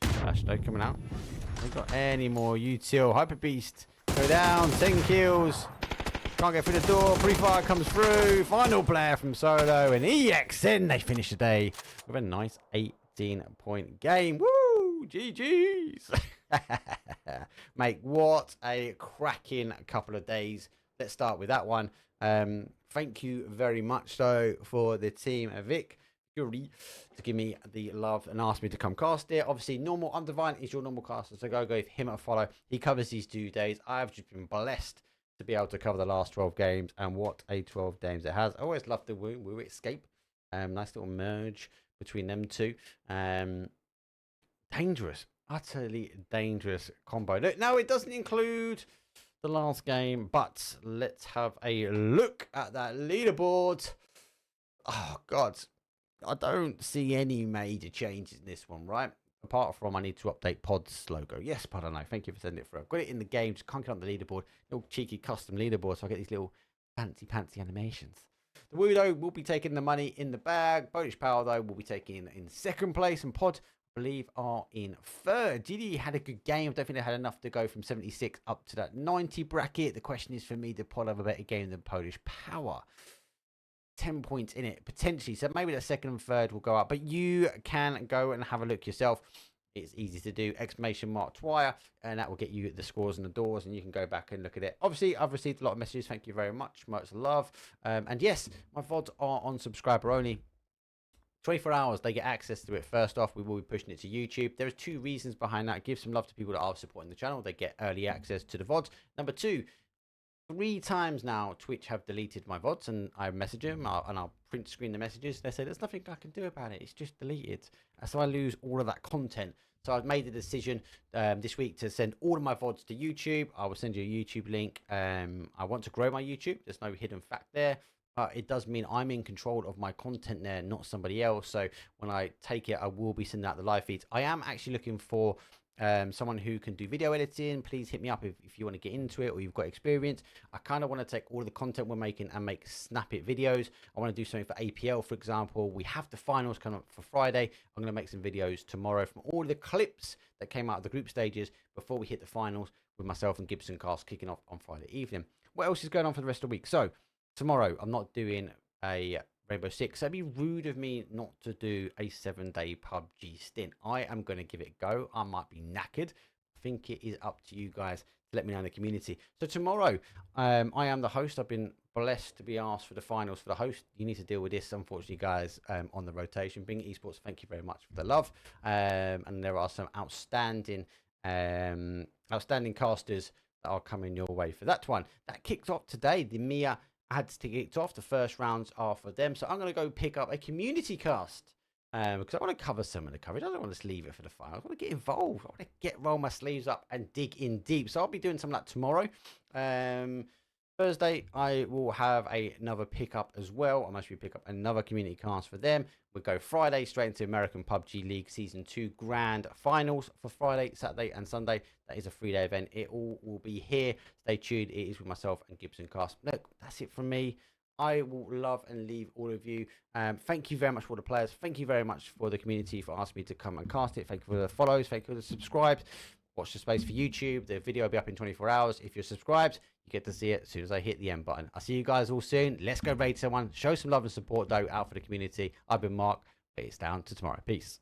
Flashlight coming out. They got any more util. Hyper Beast go down. 10 kills. Can't get through the door. Pre-fire comes through. Final player from Solo and EXN. They finish the day with a nice 18-point game. Woo! GG's. Mate, what a cracking couple of days. Let's start with that one. Thank you very much, though, for the team of VIkurvi to give me the love and ask me to come cast it. Obviously, normal Undivided is your normal caster, so go give him a follow. He covers these 2 days. I've just been blessed to be able to cover the last 12 games, and what a 12 games it has. I always love the Woo Escape. Nice little merge between them two. Dangerous, utterly dangerous combo. Now, it doesn't include the last game, but let's have a look at that leaderboard. Oh, God. I don't see any major changes in this one, right? Apart from I need to update Pod's logo. Yes, Pod, I know. Thank you for sending it through. I've got it in the game. Just can't get on the leaderboard. Little cheeky custom leaderboard, so I get these little fancy animations. The Woo, though, will be taking the money in the bag. Polish Power, though, will be taking in second place. And Pod, believe, are in third. GD had a good game. I don't think they had enough to go from 76 up to that 90 bracket. The question is for me, did Pod have a better game than Polish Power? 10 points in it, potentially. So maybe the second and third will go up. But you can go and have a look yourself. It's easy to do, !Twire, and that will get you the scores and the doors, and you can go back and look at it. Obviously, I've received a lot of messages. Thank you very much. Much love. And yes, my VODs are on subscriber only. 24 hours, they get access to it. First off, we will be pushing it to YouTube. There are 2 reasons behind that. Give some love to people that are supporting the channel. They get early access to the VODs. Number 2, 3 times now, Twitch have deleted my VODs, and I message them, and I'll print screen the messages. They say, there's nothing I can do about it. It's just deleted. So I lose all of that content. So I've made the decision this week to send all of my VODs to YouTube. I will send you a YouTube link. I want to grow my YouTube. There's no hidden fact there. It does mean I'm in control of my content there, not somebody else. So when I take it, I will be sending out the live feeds. I am actually looking for someone who can do video editing. Please hit me up if you want to get into it or you've got experience. I kind of want to take all of the content we're making and make snap it videos. I want to do something for APL, for example. We have the finals coming up for Friday. I'm going to make some videos tomorrow from all the clips that came out of the group stages before we hit the finals, with myself and Gibson Cast kicking off on Friday evening. What else is going on for the rest of the week? So tomorrow, I'm not doing a Rainbow Six. That'd be rude of me not to do a 7-day PUBG stint. I am going to give it a go. I might be knackered. I think it is up to you guys to let me know in the community. So tomorrow, I am the host. I've been blessed to be asked for the finals for the host. You need to deal with this, unfortunately, guys, on the rotation. Bing Esports, thank you very much for the love. And there are some outstanding casters that are coming your way for that one. That kicked off today. The Mia had to kick off. The first rounds are for them. So I'm going to go pick up a community cast because I want to cover some of the coverage. I don't want to just leave it for the final. I want to get involved. I want to roll my sleeves up and dig in deep. So I'll be doing some of that tomorrow. Thursday, I will have another pickup as well. I'm actually pick up another community cast for them. We'll go Friday straight into American PUBG League Season 2 Grand Finals for Friday, Saturday, and Sunday. That is a 3-day event. It all will be here. Stay tuned. It is with myself and Gibson Cast. Look, that's it from me. I will love and leave all of you. Thank you very much for the players. Thank you very much for the community for asking me to come and cast it. Thank you for the follows. Thank you for the subscribes. Watch the space for YouTube. The video will be up in 24 hours. If you're subscribed, you get to see it as soon as I hit the end button. I'll see you guys all soon. Let's go raid someone. Show some love and support, though, out for the community. I've been Mark. It's down to tomorrow. Peace.